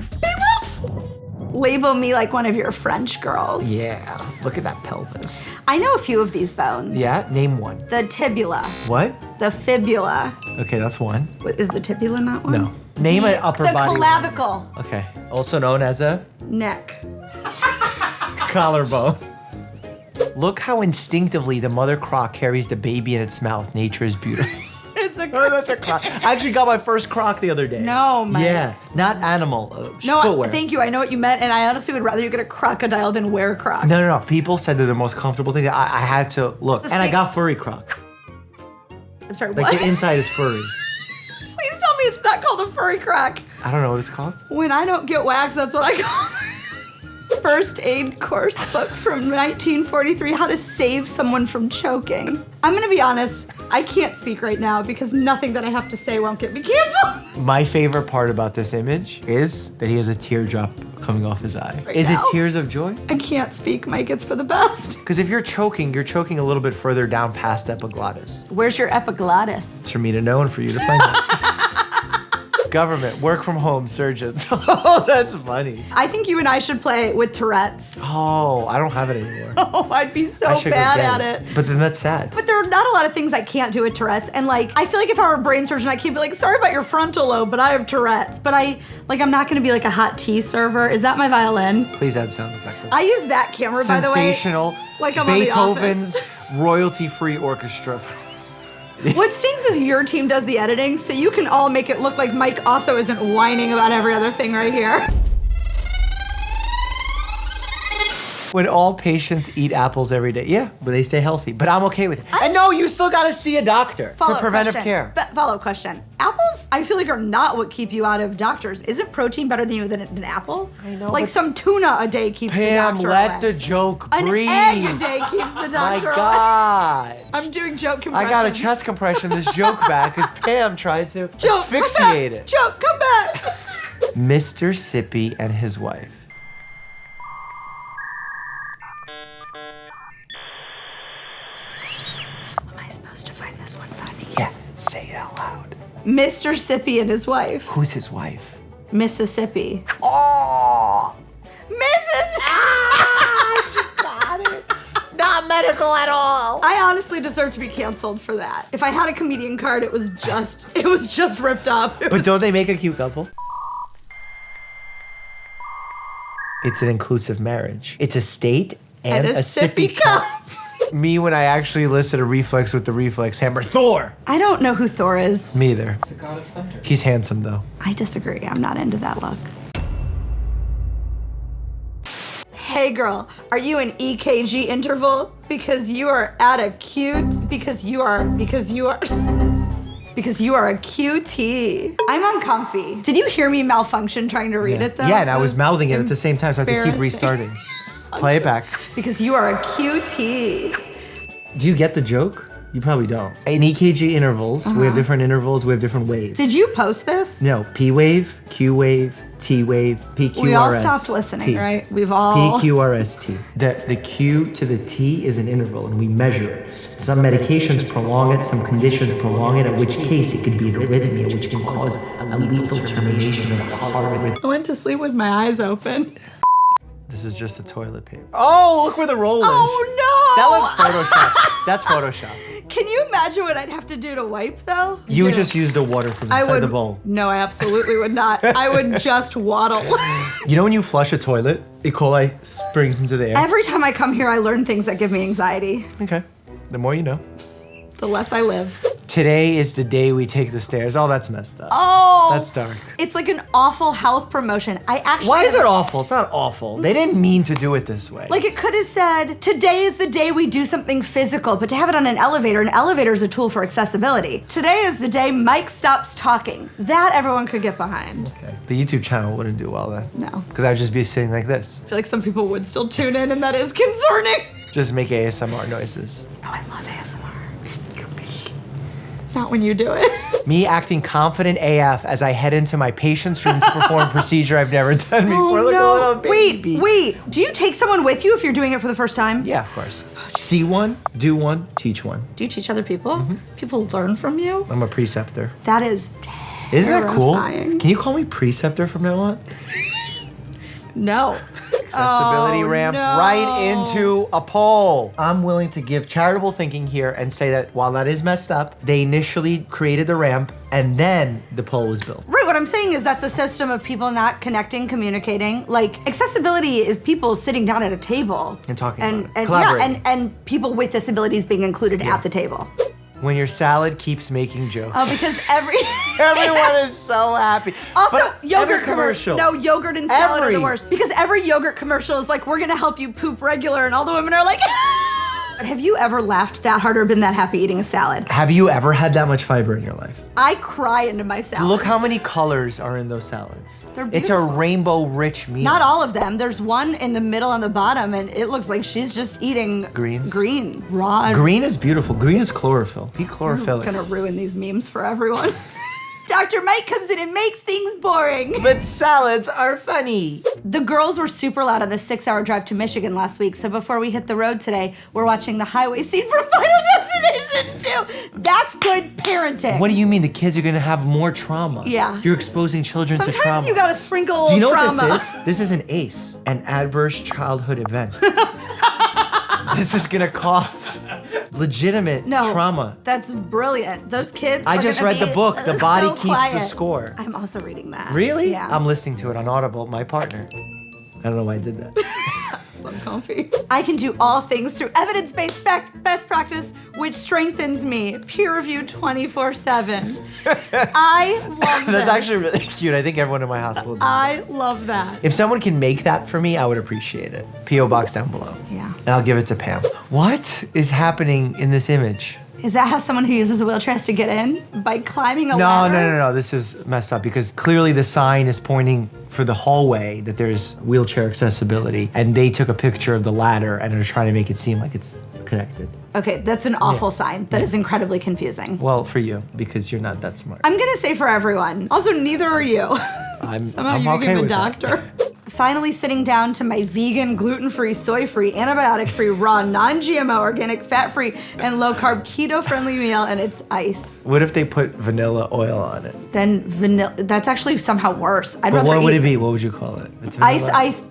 Label me like one of your French girls. Yeah, look at that pelvis. I know a few of these bones. Yeah, name one. The tibula. What? The fibula. Okay, that's one. What, is the tibula not one? No. Name an upper body. The clavicle. one. Okay, also known as a Neck. collarbone. Look how instinctively the mother croc carries the baby in its mouth. Nature is beautiful. It's a Oh, that's a croc. I actually got my first croc the other day. No, Mike. Yeah, not animal, No, footwear. thank you. I know what you meant, and I honestly would rather you get a crocodile than wear Crocs. No. People said they're the most comfortable thing. I had to look. The And I thing- got furry croc. I'm sorry, Like what? the inside is furry. Please tell me it's not called a furry croc. I don't know what it's called. When I don't get wax, that's what I call it. First aid course book from 1943, how to save someone from choking. I'm gonna be honest, I can't speak right now because nothing that I have to say won't get me canceled. My favorite part about this image is that he has a teardrop coming off his eye. Right Is now? it tears of joy? I can't speak, Mike, it's for the best. Because if you're choking a little bit further down past epiglottis. Where's your epiglottis? It's for me to know and for you to find out. Government, work from home, surgeons. Oh, that's funny. I think you and I should play with Tourette's. Oh, I don't have it anymore. Oh, I'd be so I should go bad get at it. But then that's sad. But there are not a lot of things I can't do with Tourette's. And like, I feel like if I were a brain surgeon, I can't be like, sorry about your frontal lobe, but I have Tourette's. But I'm not gonna be like a hot tea server. Is that my violin? Please add sound effect. I use that camera, by the way. Sensational. Like I'm on The Beethoven's Office. royalty-free orchestra. What stinks is your team does the editing, so you can all make it look like Mike also isn't whining about every other thing right here. When all patients eat apples every day. Yeah, but they stay healthy. But I'm okay with it. And no, you still gotta see a doctor for preventive care. Follow-up question. Apples, I feel like, are not what keep you out of doctors. Isn't protein better than an apple? I know, Like but- some tuna a day keeps the Pam, doctor let away. the joke An breathe. egg a day keeps the My doctor away. God. I'm doing joke I compressions. got a chest compression this joke back because Pam tried to Joke, come asphyxiate back. it. Joke, come back. Mr. Sippy and his wife. Am I supposed to find this one funny? Yeah, say it out loud. Mr. Sippy and his wife. Who's his wife? Mississippi. Oh! Mississippi! Got it. Not not medical at all. I honestly deserve to be canceled for that. If I had a comedian card, it was just ripped up. But don't they make a cute couple? It's an inclusive marriage. It's a state and a sippy cup. Me when I actually listed a reflex with the reflex hammer. Thor! I don't know who Thor is. Me either. It's the god of thunder. He's handsome though. I disagree. I'm not into that look. Hey girl, are you an EKG interval? Because you are at a because you are a QT. I'm uncomfy. Did you hear me malfunction trying to read it though? Yeah, and I was mouthing it at the same time, so I had to keep restarting. Play it back. Because you are a QT. Do you get the joke? You probably don't. In EKG intervals, we have different intervals, we have different waves. Did you post this? No, P wave, Q wave, T wave, PQRS. We all stopped listening, right? We've all... PQRST. The Q to the T is an interval, and we measure it. Some medications prolong it, some conditions prolong it, in which case it could be an arrhythmia, which can cause a lethal termination of the heart rhythm. I went to sleep with my eyes open. This is just a toilet paper. Oh, look where the roll is. Oh no! That looks Photoshopped. That's Photoshop. Can you imagine what I'd have to do to wipe though? You would just use the water from inside the bowl. No, I absolutely would not. I would just waddle. You know when you flush a toilet, E. coli springs into the air? Every time I come here, I learn things that give me anxiety. Okay. The more you know. The less I live. Today is the day we take the stairs. Oh, that's messed up. Oh! That's dark. It's like an awful health promotion. Why is it awful? It's not awful. They didn't mean to do it this way. Like it could have said, today is the day we do something physical, but to have it on an elevator is a tool for accessibility. Today is the day Mike stops talking. That everyone could get behind. Okay. The YouTube channel wouldn't do well then. No. Because I'd just be sitting like this. I feel like some people would still tune in and that is concerning. Just make ASMR noises. No, I love ASMR. Not when you do it. Me acting confident AF as I head into my patient's room to perform a procedure I've never done before. Oh, Like no. a little baby. Wait. Do you take someone with you if you're doing it for the first time? Yeah, of course. See one, do one, teach one. Do you teach other people? People learn from you? I'm a preceptor. That is terrifying. Isn't that cool? Can you call me preceptor from now on? No. Accessibility ramp right into a pole. I'm willing to give charitable thinking here and say that while that is messed up, they initially created the ramp and then the pole was built. Right, what I'm saying is that's a system of people not connecting, communicating. Like, accessibility is people sitting down at a table. And talking about it. And Collaborating. yeah, and people with disabilities being included at the table. When your salad keeps making jokes. Oh, because everyone is so happy. Also, But yogurt every commercial. No, yogurt and salad are the Every. worst. Because every yogurt commercial is like, we're gonna help you poop regular, and all the women are like, Have you ever laughed that hard or been that happy eating a salad? Have you ever had that much fiber in your life? I cry into my salads. Look how many colors are in those salads. They're It's a beautiful. rainbow rich meal. Not all of them. There's one in the middle and the bottom, and it looks like she's just eating Greens? Green, raw. Green is beautiful. Green is chlorophyll. Be I'm chlorophyll. gonna ruin these memes for everyone. Dr. Mike comes in and makes things boring. But salads are funny. The girls were super loud on the 6-hour drive to Michigan last week, so before we hit the road today, we're watching the highway scene from Final Destination 2. That's good parenting. What do you mean? The kids are gonna have more trauma. Yeah. You're exposing children to trauma. Sometimes you gotta sprinkle a little Do you know trauma. what this is? This is an ACE, an adverse childhood event. This is gonna cause legitimate trauma. That's brilliant. Those kids I are just gonna read the be, book, The Body so Keeps the quiet. Score. I'm also reading that. Really? Yeah. I'm listening to it on Audible, my partner. I don't know why I did that. So comfy. I can do all things through evidence-based best practice, which strengthens me. Peer reviewed 24/7. I love that. That's actually really cute. I think everyone in my hospital did. I love that. If someone can make that for me, I would appreciate it. P.O. box down below. Yeah. And I'll give it to Pam. What is happening in this image? Is that how someone who uses a wheelchair has to get in? By climbing a No, ladder? no. This is messed up because clearly the sign is pointing for the hallway that there's wheelchair accessibility, and they took a picture of the ladder and are trying to make it seem like it's connected. Okay, that's an awful sign. That is incredibly confusing. Well, for you, because you're not that smart. I'm gonna say for everyone. Also, neither are you. Somehow you okay became a with that. doctor. Finally sitting down to my vegan, gluten-free, soy-free, antibiotic-free, raw, non-GMO, organic, fat-free, and low-carb, keto-friendly meal, and it's ice. What if they put vanilla oil on it? Then vanilla, that's actually somehow worse. I'd But rather what would eat it be? What would you call it? It's ice, vanilla? ice,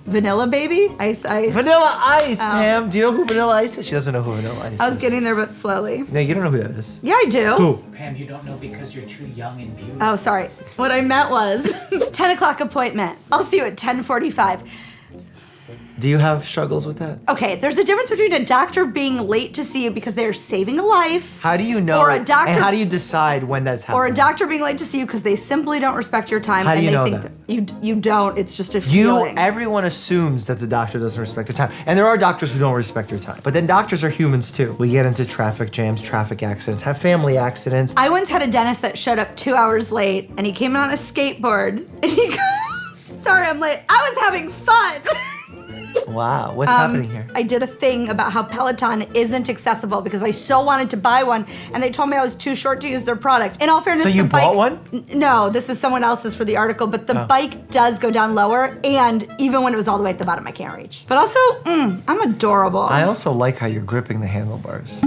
Vanilla Baby? Ice. Vanilla Ice, Pam. Do you know who Vanilla Ice is? She doesn't know who Vanilla Ice is. I was getting there, but slowly. No, you don't know who that is. Yeah, I do. Who? Pam, you don't know because you're too young and beautiful. Oh, sorry. What I meant was 10 o'clock appointment. I'll see you at 10:45. Do you have struggles with that? Okay, there's a difference between a doctor being late to see you because they're saving a life. How do you know? Or a doctor, and how do you decide when that's happening? Or a doctor being late to see you because they simply don't respect your time. How do and you they know think that? You don't. It's just a feeling. Everyone assumes that the doctor doesn't respect your time. And there are doctors who don't respect your time. But then doctors are humans too. We get into traffic jams, traffic accidents, have family accidents. I once had a dentist that showed up 2 hours late and he came in on a skateboard and he goes, sorry, I'm late. I was having fun. Wow, what's happening here? I did a thing about how Peloton isn't accessible because I so wanted to buy one, and they told me I was too short to use their product. In all fairness, So you the bike, bought one? No, this is someone else's for the article, but the bike does go down lower, and even when it was all the way at the bottom, I can't reach. But also, I'm adorable. I also like how you're gripping the handlebars.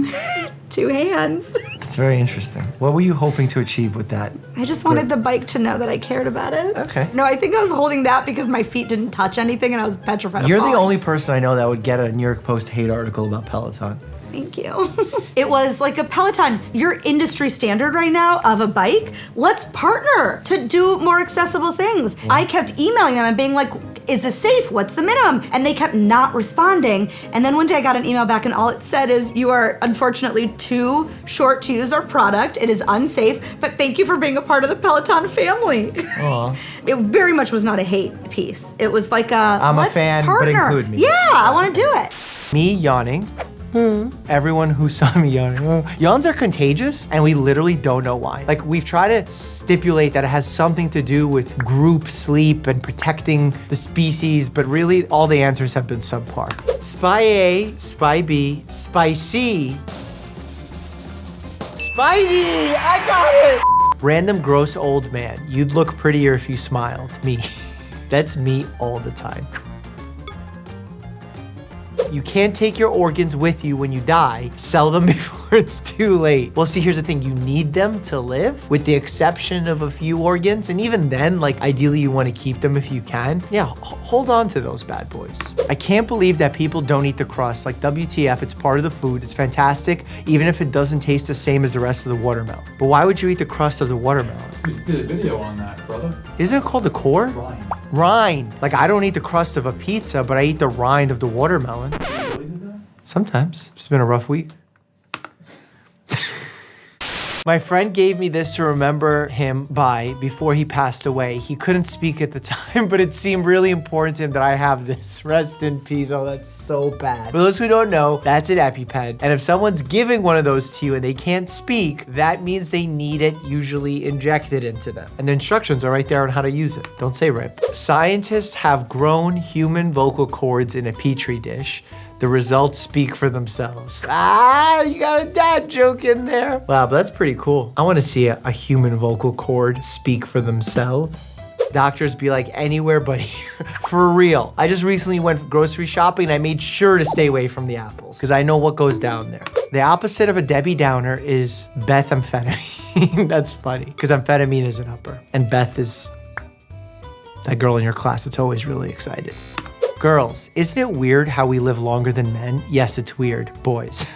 2 hands. It's very interesting. What were you hoping to achieve with that? I just wanted the bike to know that I cared about it. Okay. No, I think I was holding that because my feet didn't touch anything, and I was petrified. You're of the falling. only person I know that would get a New York Post hate article about Peloton. Thank you. It was like a Peloton, your industry standard right now of a bike. Let's partner to do more accessible things. I kept emailing them and being like, is this safe? What's the minimum? And they kept not responding. And then one day I got an email back and all it said is, you are unfortunately too short to use our product. It is unsafe, but thank you for being a part of the Peloton family. Aw. It very much was not a hate piece. It was like I'm a let's fan, but partner. include me. Yeah, I want to do it. Me yawning. Everyone who saw me yawning. Yawns are contagious, and we literally don't know why. Like, we've tried to stipulate that it has something to do with group sleep and protecting the species, but really all the answers have been subpar. Spy A, Spy B, Spy C. Spidey! I got it! Random gross old man. You'd look prettier if you smiled. Me. That's me all the time. You can't take your organs with you when you die. Sell them before it's too late. Well, see, here's the thing. You need them to live, with the exception of a few organs. And even then, like, ideally you want to keep them if you can. Yeah, hold on to those bad boys. I can't believe that people don't eat the crust. Like, WTF, it's part of the food. It's fantastic, even if it doesn't taste the same as the rest of the watermelon. But why would you eat the crust of the watermelon? We did a video on that, brother. Isn't it called the core? Ryan. Rind. Like, I don't eat the crust of a pizza, but I eat the rind of the watermelon. Really did that? Sometimes. It's been a rough week. My friend gave me this to remember him by before he passed away. He couldn't speak at the time, but it seemed really important to him that I have this. Rest in peace. Oh, that's so bad. For those who don't know, that's an EpiPen. And if someone's giving one of those to you and they can't speak, that means they need it usually injected into them. And the instructions are right there on how to use it. Don't say rip. Scientists have grown human vocal cords in a petri dish. The results speak for themselves. Ah, you got a dad joke in there. Wow, but that's pretty cool. I want to see a human vocal cord speak for themselves. Doctors be like, anywhere but here. For real. I just recently went grocery shopping and I made sure to stay away from the apples because I know what goes down there. The opposite of a Debbie Downer is methamphetamine. That's funny because amphetamine is an upper and Beth is that girl in your class that's always really excited. Girls, isn't it weird how we live longer than men? Yes, it's weird. Boys.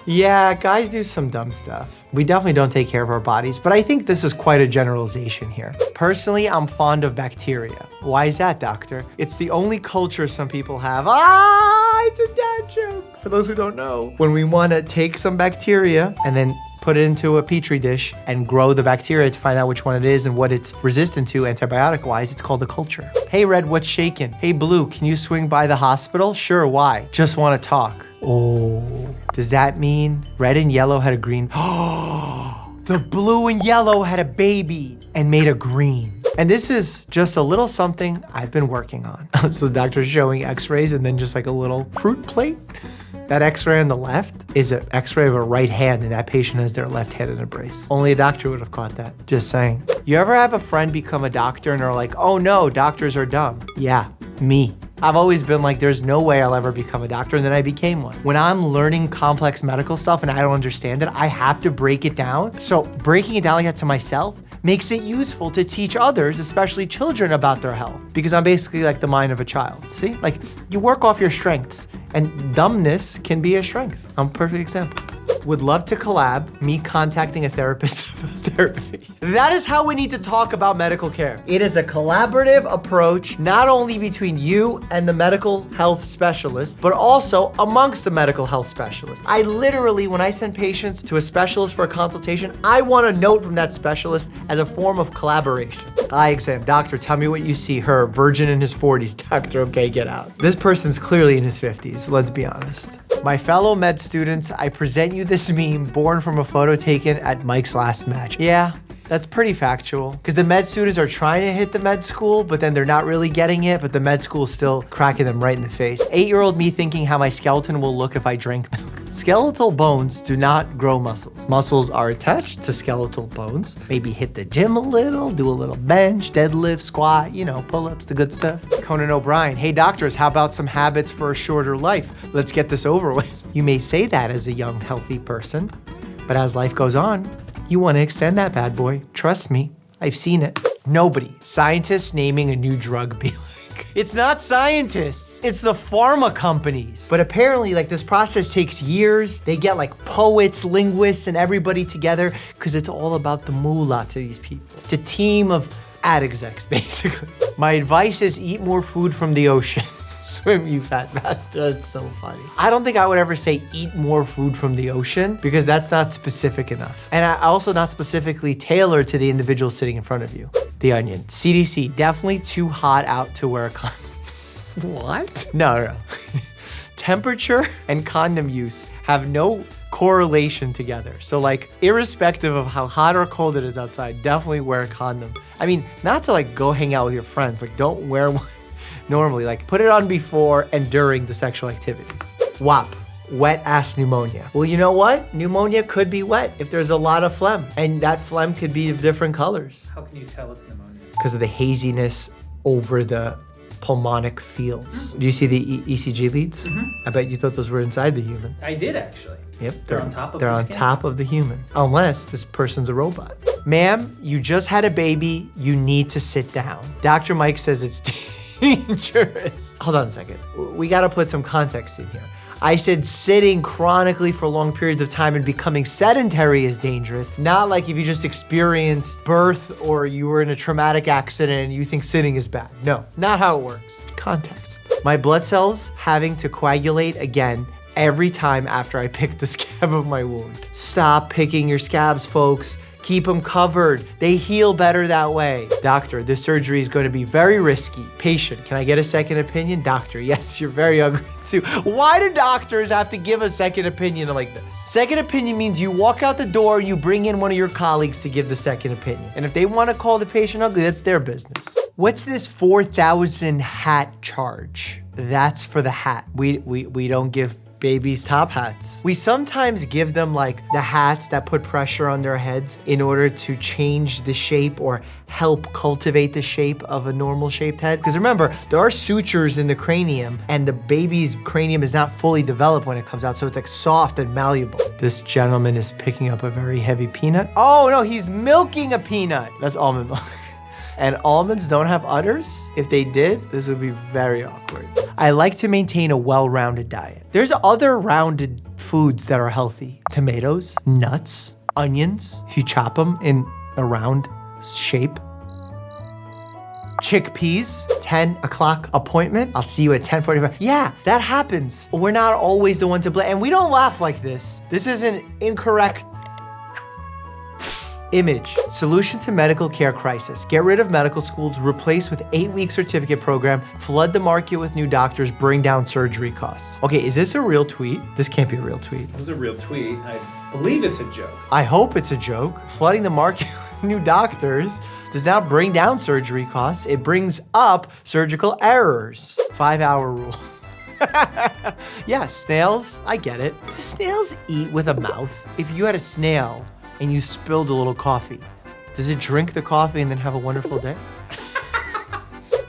Yeah, guys do some dumb stuff. We definitely don't take care of our bodies, but I think this is quite a generalization here. Personally, I'm fond of bacteria. Why is that, doctor? It's the only culture some people have. Ah, it's a dad joke. For those who don't know, when we want to take some bacteria and then put it into a petri dish and grow the bacteria to find out which one it is and what it's resistant to antibiotic-wise, it's called a culture. Hey, Red, what's shaking? Hey, Blue, can you swing by the hospital? Sure, why? Just want to talk. Oh, does that mean red and yellow had a green? Oh, the blue and yellow had a baby and made a green. And this is just a little something I've been working on. So the doctor's showing x-rays and then just like a little fruit plate. That x-ray on the left is an x-ray of a right hand and that patient has their left hand in a brace. Only a doctor would have caught that. Just saying. You ever have a friend become a doctor and are like, oh no, doctors are dumb? Yeah, me. I've always been like, there's no way I'll ever become a doctor, and then I became one. When I'm learning complex medical stuff and I don't understand it, I have to break it down. So breaking it down like that to myself makes it useful to teach others, especially children, about their health. Because I'm basically like the mind of a child. See? Like, you work off your strengths, and dumbness can be a strength. I'm a perfect example. Would love to collab, me contacting a therapist about therapy. That is how we need to talk about medical care. It is a collaborative approach, not only between you and the medical health specialist, but also amongst the medical health specialist. I literally, when I send patients to a specialist for a consultation, I want a note from that specialist as a form of collaboration. Eye exam, doctor, tell me what you see. Her, virgin in his 40s, doctor, okay, get out. This person's clearly in his 50s, let's be honest. My fellow med students, I present you this meme born from a photo taken at Mike's last match. Yeah, that's pretty factual, because the med students are trying to hit the med school, but then they're not really getting it, but the med school is still cracking them right in the face. 8-year-old me thinking how my skeleton will look if I drink milk. Skeletal bones do not grow muscles. Muscles are attached to skeletal bones. Maybe hit the gym a little, do a little bench, deadlift, squat, you know, pull-ups, the good stuff. Conan O'Brien, hey doctors, how about some habits for a shorter life? Let's get this over with. You may say that as a young, healthy person, but as life goes on, you want to extend that bad boy. Trust me, I've seen it. Nobody. Scientists naming a new drug be like, it's not scientists, it's the pharma companies. But apparently, like, this process takes years. They get like poets, linguists, and everybody together because it's all about the moolah to these people. It's a team of ad execs, basically. My advice is eat more food from the ocean. Swim, you fat bastard. It's so funny. I don't think I would ever say eat more food from the ocean because that's not specific enough. And I also not specifically tailored to the individual sitting in front of you. The Onion. CDC, definitely too hot out to wear a condom. What? No. Temperature and condom use have no correlation together. So like, irrespective of how hot or cold it is outside, definitely wear a condom. I mean, not to like go hang out with your friends, like don't wear one normally, like put it on before and during the sexual activities. WAP, wet ass pneumonia. Well, you know what? Pneumonia could be wet if there's a lot of phlegm, and that phlegm could be of different colors. How can you tell it's pneumonia? Because of the haziness over the pulmonic fields. Do you see the ECG leads? I bet you thought those were inside the human. I did actually. Yep, They're on top of They're the on skin. top of the human, unless this person's a robot. Ma'am, you just had a baby, you need to sit down. Dr. Mike says it's dangerous. Hold on a second. We gotta put some context in here. I said sitting chronically for long periods of time and becoming sedentary is dangerous. Not like if you just experienced birth or you were in a traumatic accident and you think sitting is bad. No, not how it works. Context. My blood cells having to coagulate again every time after I pick the scab of my wound. Stop picking your scabs, folks. Keep them covered. They heal better that way. Doctor, this surgery is going to be very risky. Patient, can I get a second opinion? Doctor, yes, you're very ugly too. Why do doctors have to give a second opinion like this? Second opinion means you walk out the door, you bring in one of your colleagues to give the second opinion. And if they want to call the patient ugly, that's their business. What's this 4,000 hat charge? That's for the hat. We don't give babies top hats. We sometimes give them like the hats that put pressure on their heads in order to change the shape or help cultivate the shape of a normal shaped head. Because remember, there are sutures in the cranium and the baby's cranium is not fully developed when it comes out, so it's like soft and malleable. This gentleman is picking up a very heavy peanut. Oh no, he's milking a peanut. That's almond milk. And almonds don't have udders? If they did, this would be very awkward. I like to maintain a well-rounded diet. There's other rounded foods that are healthy. Tomatoes, nuts, onions, if you chop them in a round shape. Chickpeas, 10 o'clock appointment. I'll see you at 10:45. Yeah, that happens. We're not always the one to blame. And we don't laugh like this. This is an incorrect image. Solution to medical care crisis. Get rid of medical schools, replace with 8-week certificate program, flood the market with new doctors, bring down surgery costs. Okay, is this a real tweet? This can't be a real tweet. It was a real tweet. I believe it's a joke. I hope it's a joke. Flooding the market with new doctors does not bring down surgery costs. It brings up surgical errors. 5-hour rule. Yeah, snails, I get it. Do snails eat with a mouth? If you had a snail and you spilled a little coffee, does it drink the coffee and then have a wonderful day?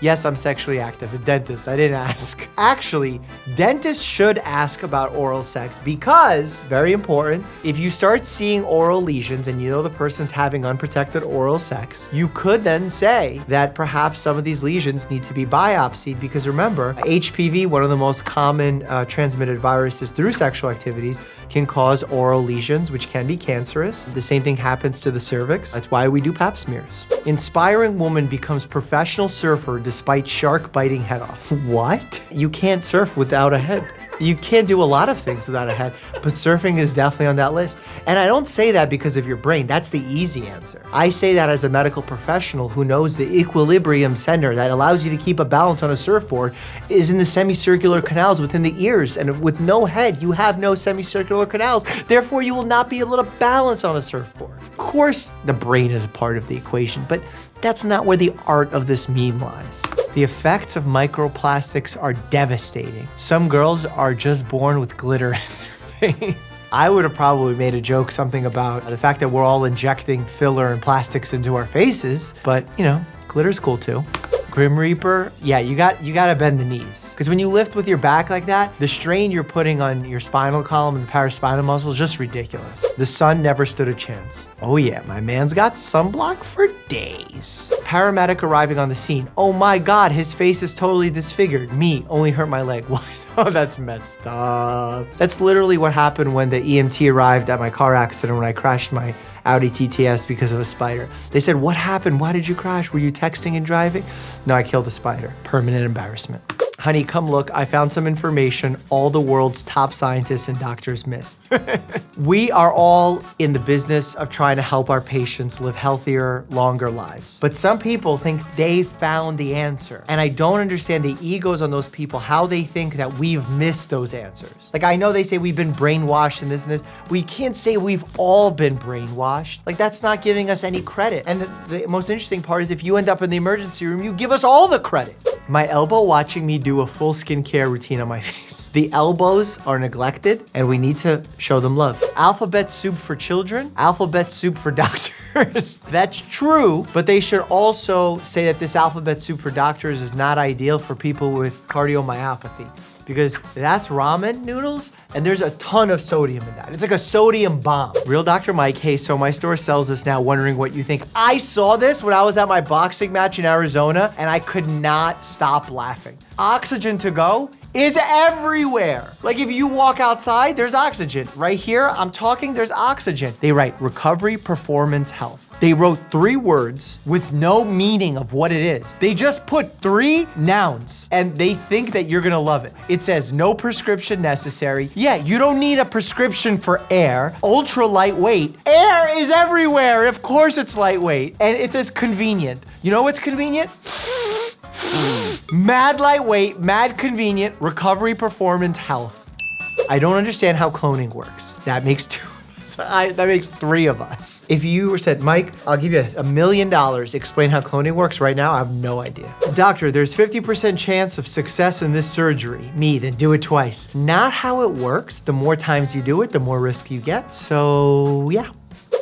Yes, I'm sexually active. The dentist, I didn't ask. Actually, dentists should ask about oral sex because, very important, if you start seeing oral lesions and you know the person's having unprotected oral sex, you could then say that perhaps some of these lesions need to be biopsied because remember, HPV, one of the most common transmitted viruses through sexual activities, can cause oral lesions, which can be cancerous. The same thing happens to the cervix. That's why we do pap smears. Inspiring woman becomes professional surfer despite shark biting head off. What? You can't surf without a head. You can't do a lot of things without a head, but surfing is definitely on that list. And I don't say that because of your brain. That's the easy answer. I say that as a medical professional who knows the equilibrium center that allows you to keep a balance on a surfboard is in the semicircular canals within the ears. And with no head, you have no semicircular canals. Therefore, you will not be able to balance on a surfboard. Of course, the brain is a part of the equation, but that's not where the art of this meme lies. The effects of microplastics are devastating. Some girls are just born with glitter in their face. I would have probably made a joke, something about the fact that we're all injecting filler and plastics into our faces, but you know, glitter's cool too. Grim Reaper, yeah, you gotta bend the knees. Because when you lift with your back like that, the strain you're putting on your spinal column and the paraspinal muscle is just ridiculous. The sun never stood a chance. Oh yeah, my man's got sunblock for days. Paramedic arriving on the scene. Oh my God, his face is totally disfigured. Me, only hurt my leg. What? Oh, that's messed up. That's literally what happened when the EMT arrived at my car accident when I crashed my Audi TTS because of a spider. They said, what happened? Why did you crash? Were you texting and driving? No, I killed a spider. Permanent embarrassment. Honey, come look, I found some information all the world's top scientists and doctors missed. We are all in the business of trying to help our patients live healthier, longer lives. But some people think they found the answer. And I don't understand the egos on those people, how they think that we've missed those answers. Like I know they say we've been brainwashed and this and this. We can't say we've all been brainwashed. Like that's not giving us any credit. And the most interesting part is if you end up in the emergency room, you give us all the credit. My elbow watching me do a full skincare routine on my face. The elbows are neglected and we need to show them love. Alphabet soup for children, alphabet soup for doctors. That's true, but they should also say that this alphabet soup for doctors is not ideal for people with cardiomyopathy because that's ramen noodles and there's a ton of sodium in that. It's like a sodium bomb. Real Dr. Mike, hey, so my store sells this now, wondering what you think. I saw this when I was at my boxing match in Arizona and I could not stop laughing. Oxygen to go is everywhere. Like if you walk outside, there's oxygen. Right here, I'm talking, there's oxygen. They write recovery, performance, health. They wrote 3 words with no meaning of what it is. They just put 3 nouns and they think that you're gonna love it. It says no prescription necessary. Yeah, you don't need a prescription for air. Ultra lightweight. Air is everywhere. Of course it's lightweight. And it says convenient. You know what's convenient? Mad lightweight, mad convenient, recovery, performance, health. I don't understand how cloning works. That makes 2 of us. That makes 3 of us. If you were said, Mike, I'll give you $1 million, explain how cloning works right now, I have no idea. Doctor, there's 50% chance of success in this surgery. Me, then do it twice. Not how it works. The more times you do it, the more risk you get. So yeah.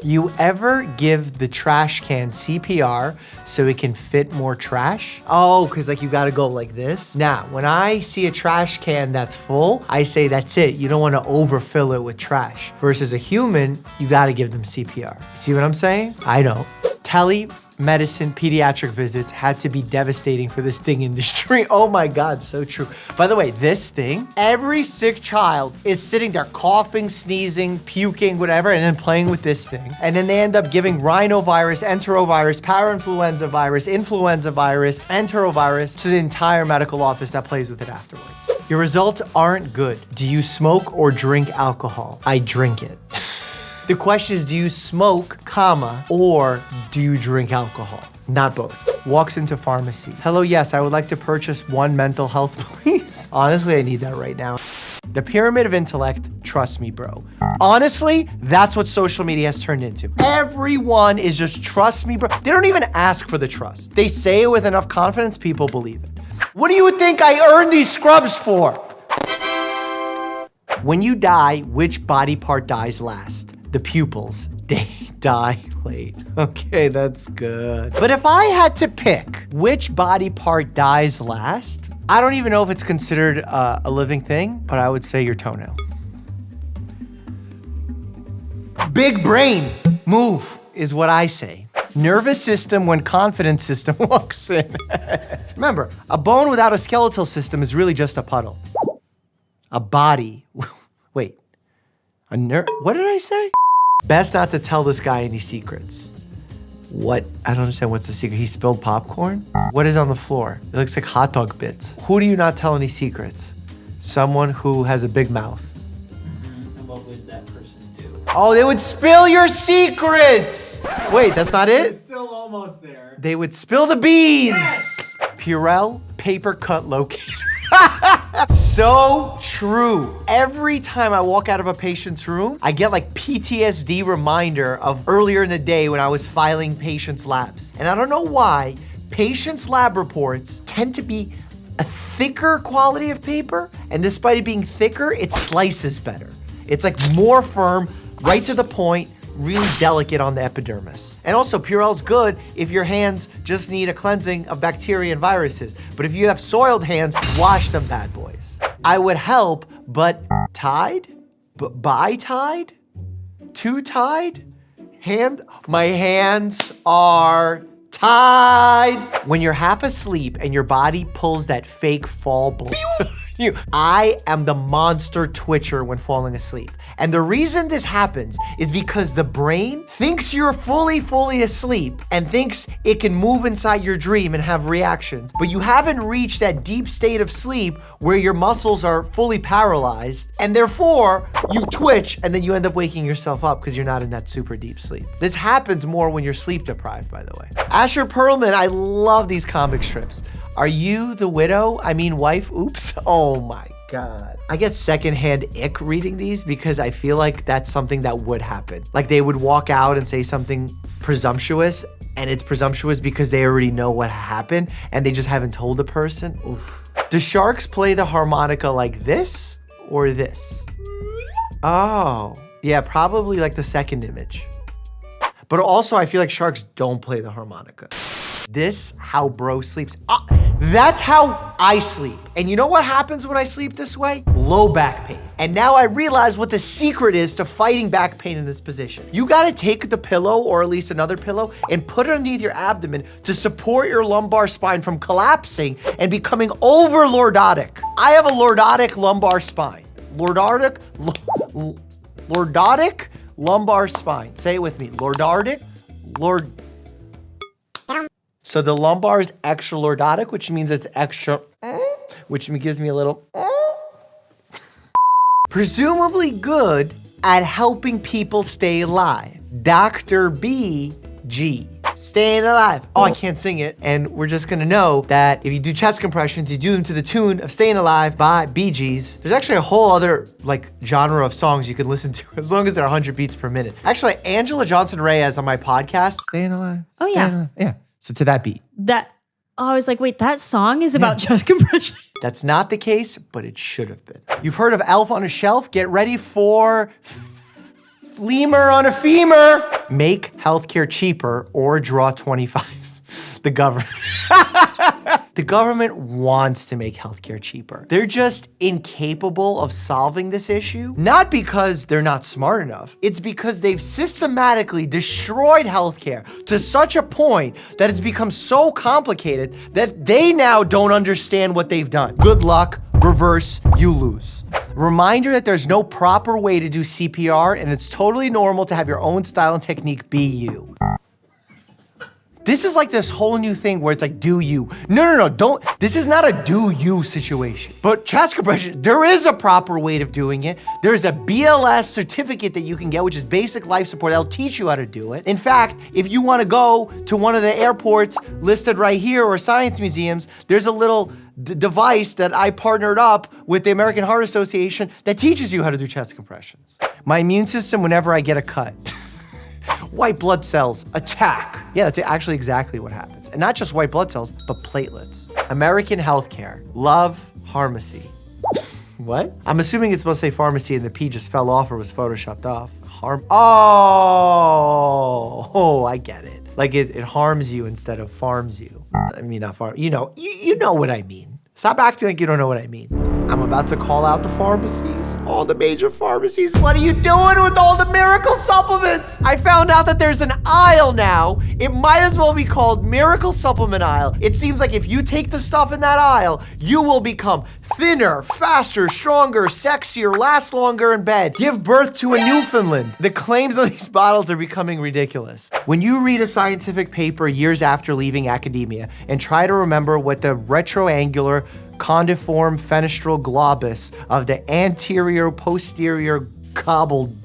You ever give the trash can CPR so it can fit more trash? Oh, cause like you gotta go like this? Now, when I see a trash can that's full, I say that's it. You don't wanna overfill it with trash. Versus a human, you gotta give them CPR. See what I'm saying? I don't. Telemedicine pediatric visits had to be devastating for this thing industry. Oh my God, so true. By the way, this thing, every sick child is sitting there coughing, sneezing, puking, whatever, and then playing with this thing. And then they end up giving rhinovirus, enterovirus, parainfluenza virus, influenza virus, enterovirus to the entire medical office that plays with it afterwards. Your results aren't good. Do you smoke or drink alcohol? I drink it. The question is, do you smoke, or do you drink alcohol? Not both. Walks into pharmacy. Hello, yes, I would like to purchase 1 mental health, please. Honestly, I need that right now. The pyramid of intellect, trust me, bro. Honestly, that's what social media has turned into. Everyone is just trust me, bro. They don't even ask for the trust. They say it with enough confidence, people believe it. What do you think I earned these scrubs for? When you die, which body part dies last? The pupils, they die plate. Okay, that's good. But if I had to pick which body part dies last, I don't even know if it's considered a living thing, but I would say your toenail. Big brain, move, is what I say. Nervous system when confidence system walks in. Remember, a bone without a skeletal system is really just a puddle. A body, wait, what did I say? Best not to tell this guy any secrets. What? I don't understand, what's the secret? He spilled popcorn? What is on the floor? It looks like hot dog bits. Who do you not tell any secrets? Someone who has a big mouth. And what would that person do? Oh, they would spill your secrets! Wait, that's not it? Still almost there. They would spill the beans! Yes! Purell paper cut locator. So true. Every time I walk out of a patient's room, I get like PTSD reminder of earlier in the day when I was filing patients' labs. And I don't know why, patients' lab reports tend to be a thicker quality of paper, and despite it being thicker, it slices better. It's like more firm, right to the point, really delicate on the epidermis. And also, Purell's good if your hands just need a cleansing of bacteria and viruses. But if you have soiled hands, wash them bad boys. I would help, but Tide? By Tide? To Tide? My hands are tied. When you're half asleep and your body pulls that fake fall blood, I am the monster twitcher when falling asleep. And the reason this happens is because the brain thinks you're fully asleep and thinks it can move inside your dream and have reactions, but you haven't reached that deep state of sleep where your muscles are fully paralyzed, and therefore you twitch and then you end up waking yourself up because you're not in that super deep sleep. This happens more when you're sleep deprived, by the way. Asher Perlman, I love these comic strips. Are you the widow? I mean wife? Oops. Oh my God. I get secondhand ick reading these because I feel like that's something that would happen. Like they would walk out and say something presumptuous, and it's presumptuous because they already know what happened and they just haven't told the person. Oof. Do sharks play the harmonica like this or this? Oh, yeah, probably like the second image. But also I feel like sharks don't play the harmonica. This, how bro sleeps. That's how I sleep. And you know what happens when I sleep this way? Low back pain. And now I realize what the secret is to fighting back pain in this position. You gotta take the pillow, or at least another pillow, and put it underneath your abdomen to support your lumbar spine from collapsing and becoming over lordotic. I have a lordotic lumbar spine. Lordotic lumbar spine. Say it with me. Lordotic, So the lumbar is extra lordotic, which means it's extra, which gives me a little, presumably good at helping people stay alive. Dr. B.G. Staying alive. Oh, I can't sing it. And we're just gonna know that if you do chest compressions, you do them to the tune of Staying Alive by Bee Gees. There's actually a whole other like genre of songs you can listen to as long as they're 100 beats per minute. Actually, Angela Johnson-Reyes on my podcast, Staying Alive. Oh, Staying yeah. Alive. Yeah. So to that beat. I was like, wait, that song is about chest compression. That's not the case, but it should have been. You've heard of Elf on a Shelf? Get ready for Lemur on a Femur. Make healthcare cheaper or draw 25s. The government. The government wants to make healthcare cheaper. They're just incapable of solving this issue. Not because they're not smart enough. It's because they've systematically destroyed healthcare to such a point that it's become so complicated that they now don't understand what they've done. Good luck, reverse, you lose. Reminder that there's no proper way to do CPR, and it's totally normal to have your own style and technique be you. This is like this whole new thing where it's like, do you? No, don't. This is not a do you situation. But chest compression, there is a proper way of doing it. There's a BLS certificate that you can get, which is basic life support. That'll teach you how to do it. In fact, if you want to go to one of the airports listed right here or science museums, there's a little device that I partnered up with the American Heart Association that teaches you how to do chest compressions. My immune system, whenever I get a cut, white blood cells attack. Yeah, that's actually exactly what happens. And not just white blood cells, but platelets. American healthcare. Love pharmacy. What? I'm assuming it's supposed to say pharmacy and the P just fell off or was photoshopped off. Oh, I get it. Like it harms you instead of farms you. I mean, not farm. You know what I mean. Stop acting like you don't know what I mean. I'm about to call out the pharmacies, all the major pharmacies. What are you doing with all the miracle supplements? I found out that there's an aisle now. It might as well be called Miracle Supplement Aisle. It seems like if you take the stuff in that aisle, you will become thinner, faster, stronger, sexier, last longer in bed, give birth to a Newfoundland. The claims on these bottles are becoming ridiculous. When you read a scientific paper years after leaving academia and try to remember what the retroangular condiform fenestral globus of the anterior posterior gobbled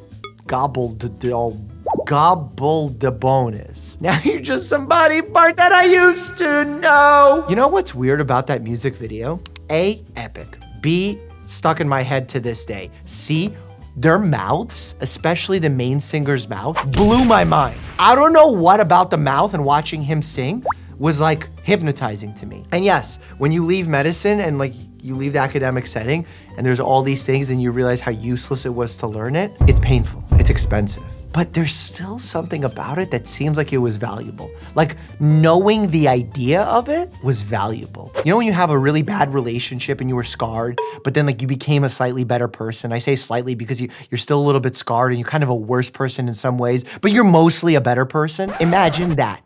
the bone is. Now you're just some body part that I used to know. You know what's weird about that music video? A, epic. B, stuck in my head to this day. C, their mouths, especially the main singer's mouth, blew my mind. I don't know what about the mouth and watching him sing was like hypnotizing to me. And yes, when you leave medicine and like you leave the academic setting and there's all these things and you realize how useless it was to learn it, it's painful, it's expensive. But there's still something about it that seems like it was valuable. Like knowing the idea of it was valuable. You know when you have a really bad relationship and you were scarred, but then like you became a slightly better person? I say slightly because you're still a little bit scarred and you're kind of a worse person in some ways, but you're mostly a better person. Imagine that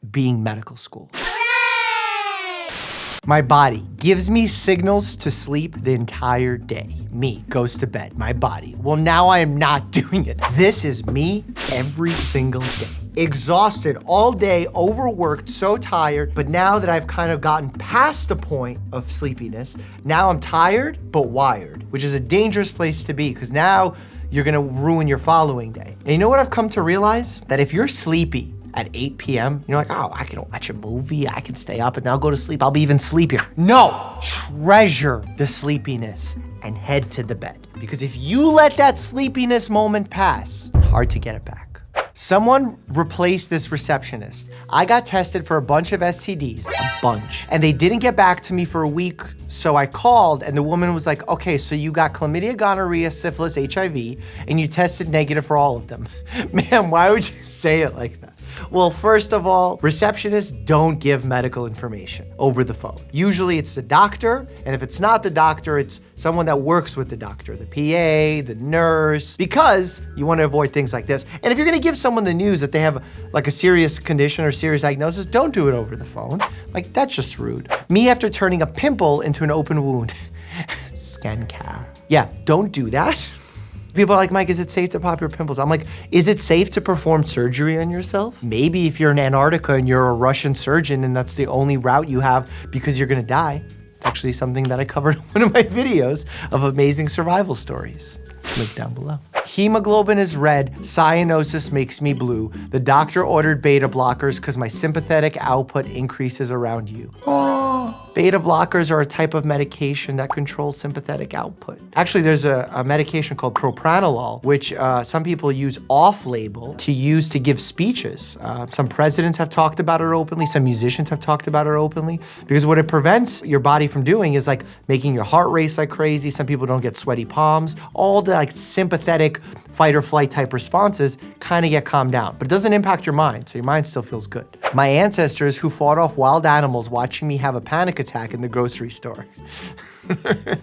being medical school. My body gives me signals to sleep the entire day. Me goes to bed, my body. Well, now I am not doing it. This is me every single day. Exhausted all day, overworked, so tired, but now that I've kind of gotten past the point of sleepiness, now I'm tired, but wired, which is a dangerous place to be because now you're gonna ruin your following day. And you know what I've come to realize? That if you're sleepy at 8 p.m., you're like, oh, I can watch a movie, I can stay up and then I'll go to sleep, I'll be even sleepier. No, treasure the sleepiness and head to the bed. Because if you let that sleepiness moment pass, it's hard to get it back. Someone replaced this receptionist. I got tested for a bunch of STDs, a bunch, and they didn't get back to me for a week, so I called and the woman was like, okay, so you got chlamydia, gonorrhea, syphilis, HIV, and you tested negative for all of them. Man, why would you say it like that? Well, first of all, receptionists don't give medical information over the phone. Usually it's the doctor, and if it's not the doctor, it's someone that works with the doctor, the PA, the nurse, because you want to avoid things like this. And if you're gonna give someone the news that they have like a serious condition or serious diagnosis, don't do it over the phone. Like, that's just rude. Me after turning a pimple into an open wound. Skincare. Yeah, don't do that. People are like, Mike, is it safe to pop your pimples? I'm like, is it safe to perform surgery on yourself? Maybe if you're in Antarctica and you're a Russian surgeon and that's the only route you have because you're gonna die. It's actually something that I covered in one of my videos of amazing survival stories. Link down below. Hemoglobin is red, cyanosis makes me blue. The doctor ordered beta blockers because my sympathetic output increases around you. Beta blockers are a type of medication that controls sympathetic output. Actually, there's a medication called propranolol, which some people use off-label to use to give speeches. Some presidents have talked about it openly, some musicians have talked about it openly, because what it prevents your body from doing is like making your heart race like crazy. Some people don't get sweaty palms. All the like sympathetic fight or flight type responses kind of get calmed down, but it doesn't impact your mind, so your mind still feels good. My ancestors who fought off wild animals watching me have a panic attack in the grocery store.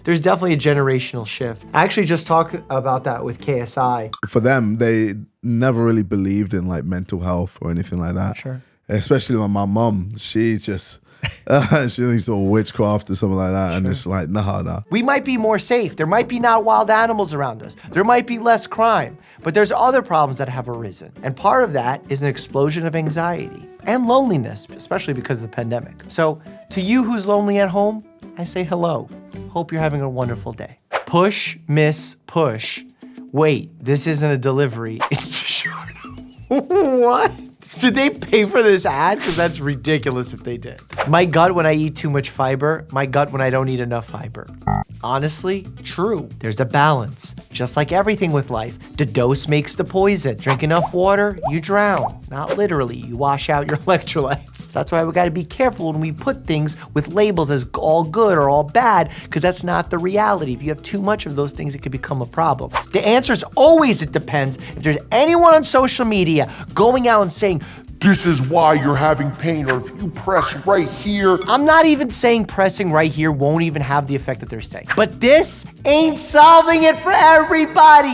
There's definitely a generational shift. I actually just talked about that with KSI. For them, they never really believed in like mental health or anything like that. Sure. Especially like my mom, she just, she thinks of witchcraft or something like that. Sure. And it's like, nah. We might be more safe. There might be not wild animals around us. There might be less crime, but there's other problems that have arisen. And part of that is an explosion of anxiety and loneliness, especially because of the pandemic. So to you who's lonely at home, I say hello. Hope you're having a wonderful day. Push, miss, push. Wait, this isn't a delivery. It's short. What? Did they pay for this ad? Because that's ridiculous if they did. My gut when I eat too much fiber, my gut when I don't eat enough fiber. Honestly, true. There's a balance. Just like everything with life, the dose makes the poison. Drink enough water, you drown. Not literally, you wash out your electrolytes. So that's why we gotta be careful when we put things with labels as all good or all bad, because that's not the reality. If you have too much of those things, it could become a problem. The answer is always it depends. If there's anyone on social media going out and saying, this is why you're having pain, or if you press right here. I'm not even saying pressing right here won't even have the effect that they're saying. But this ain't solving it for everybody.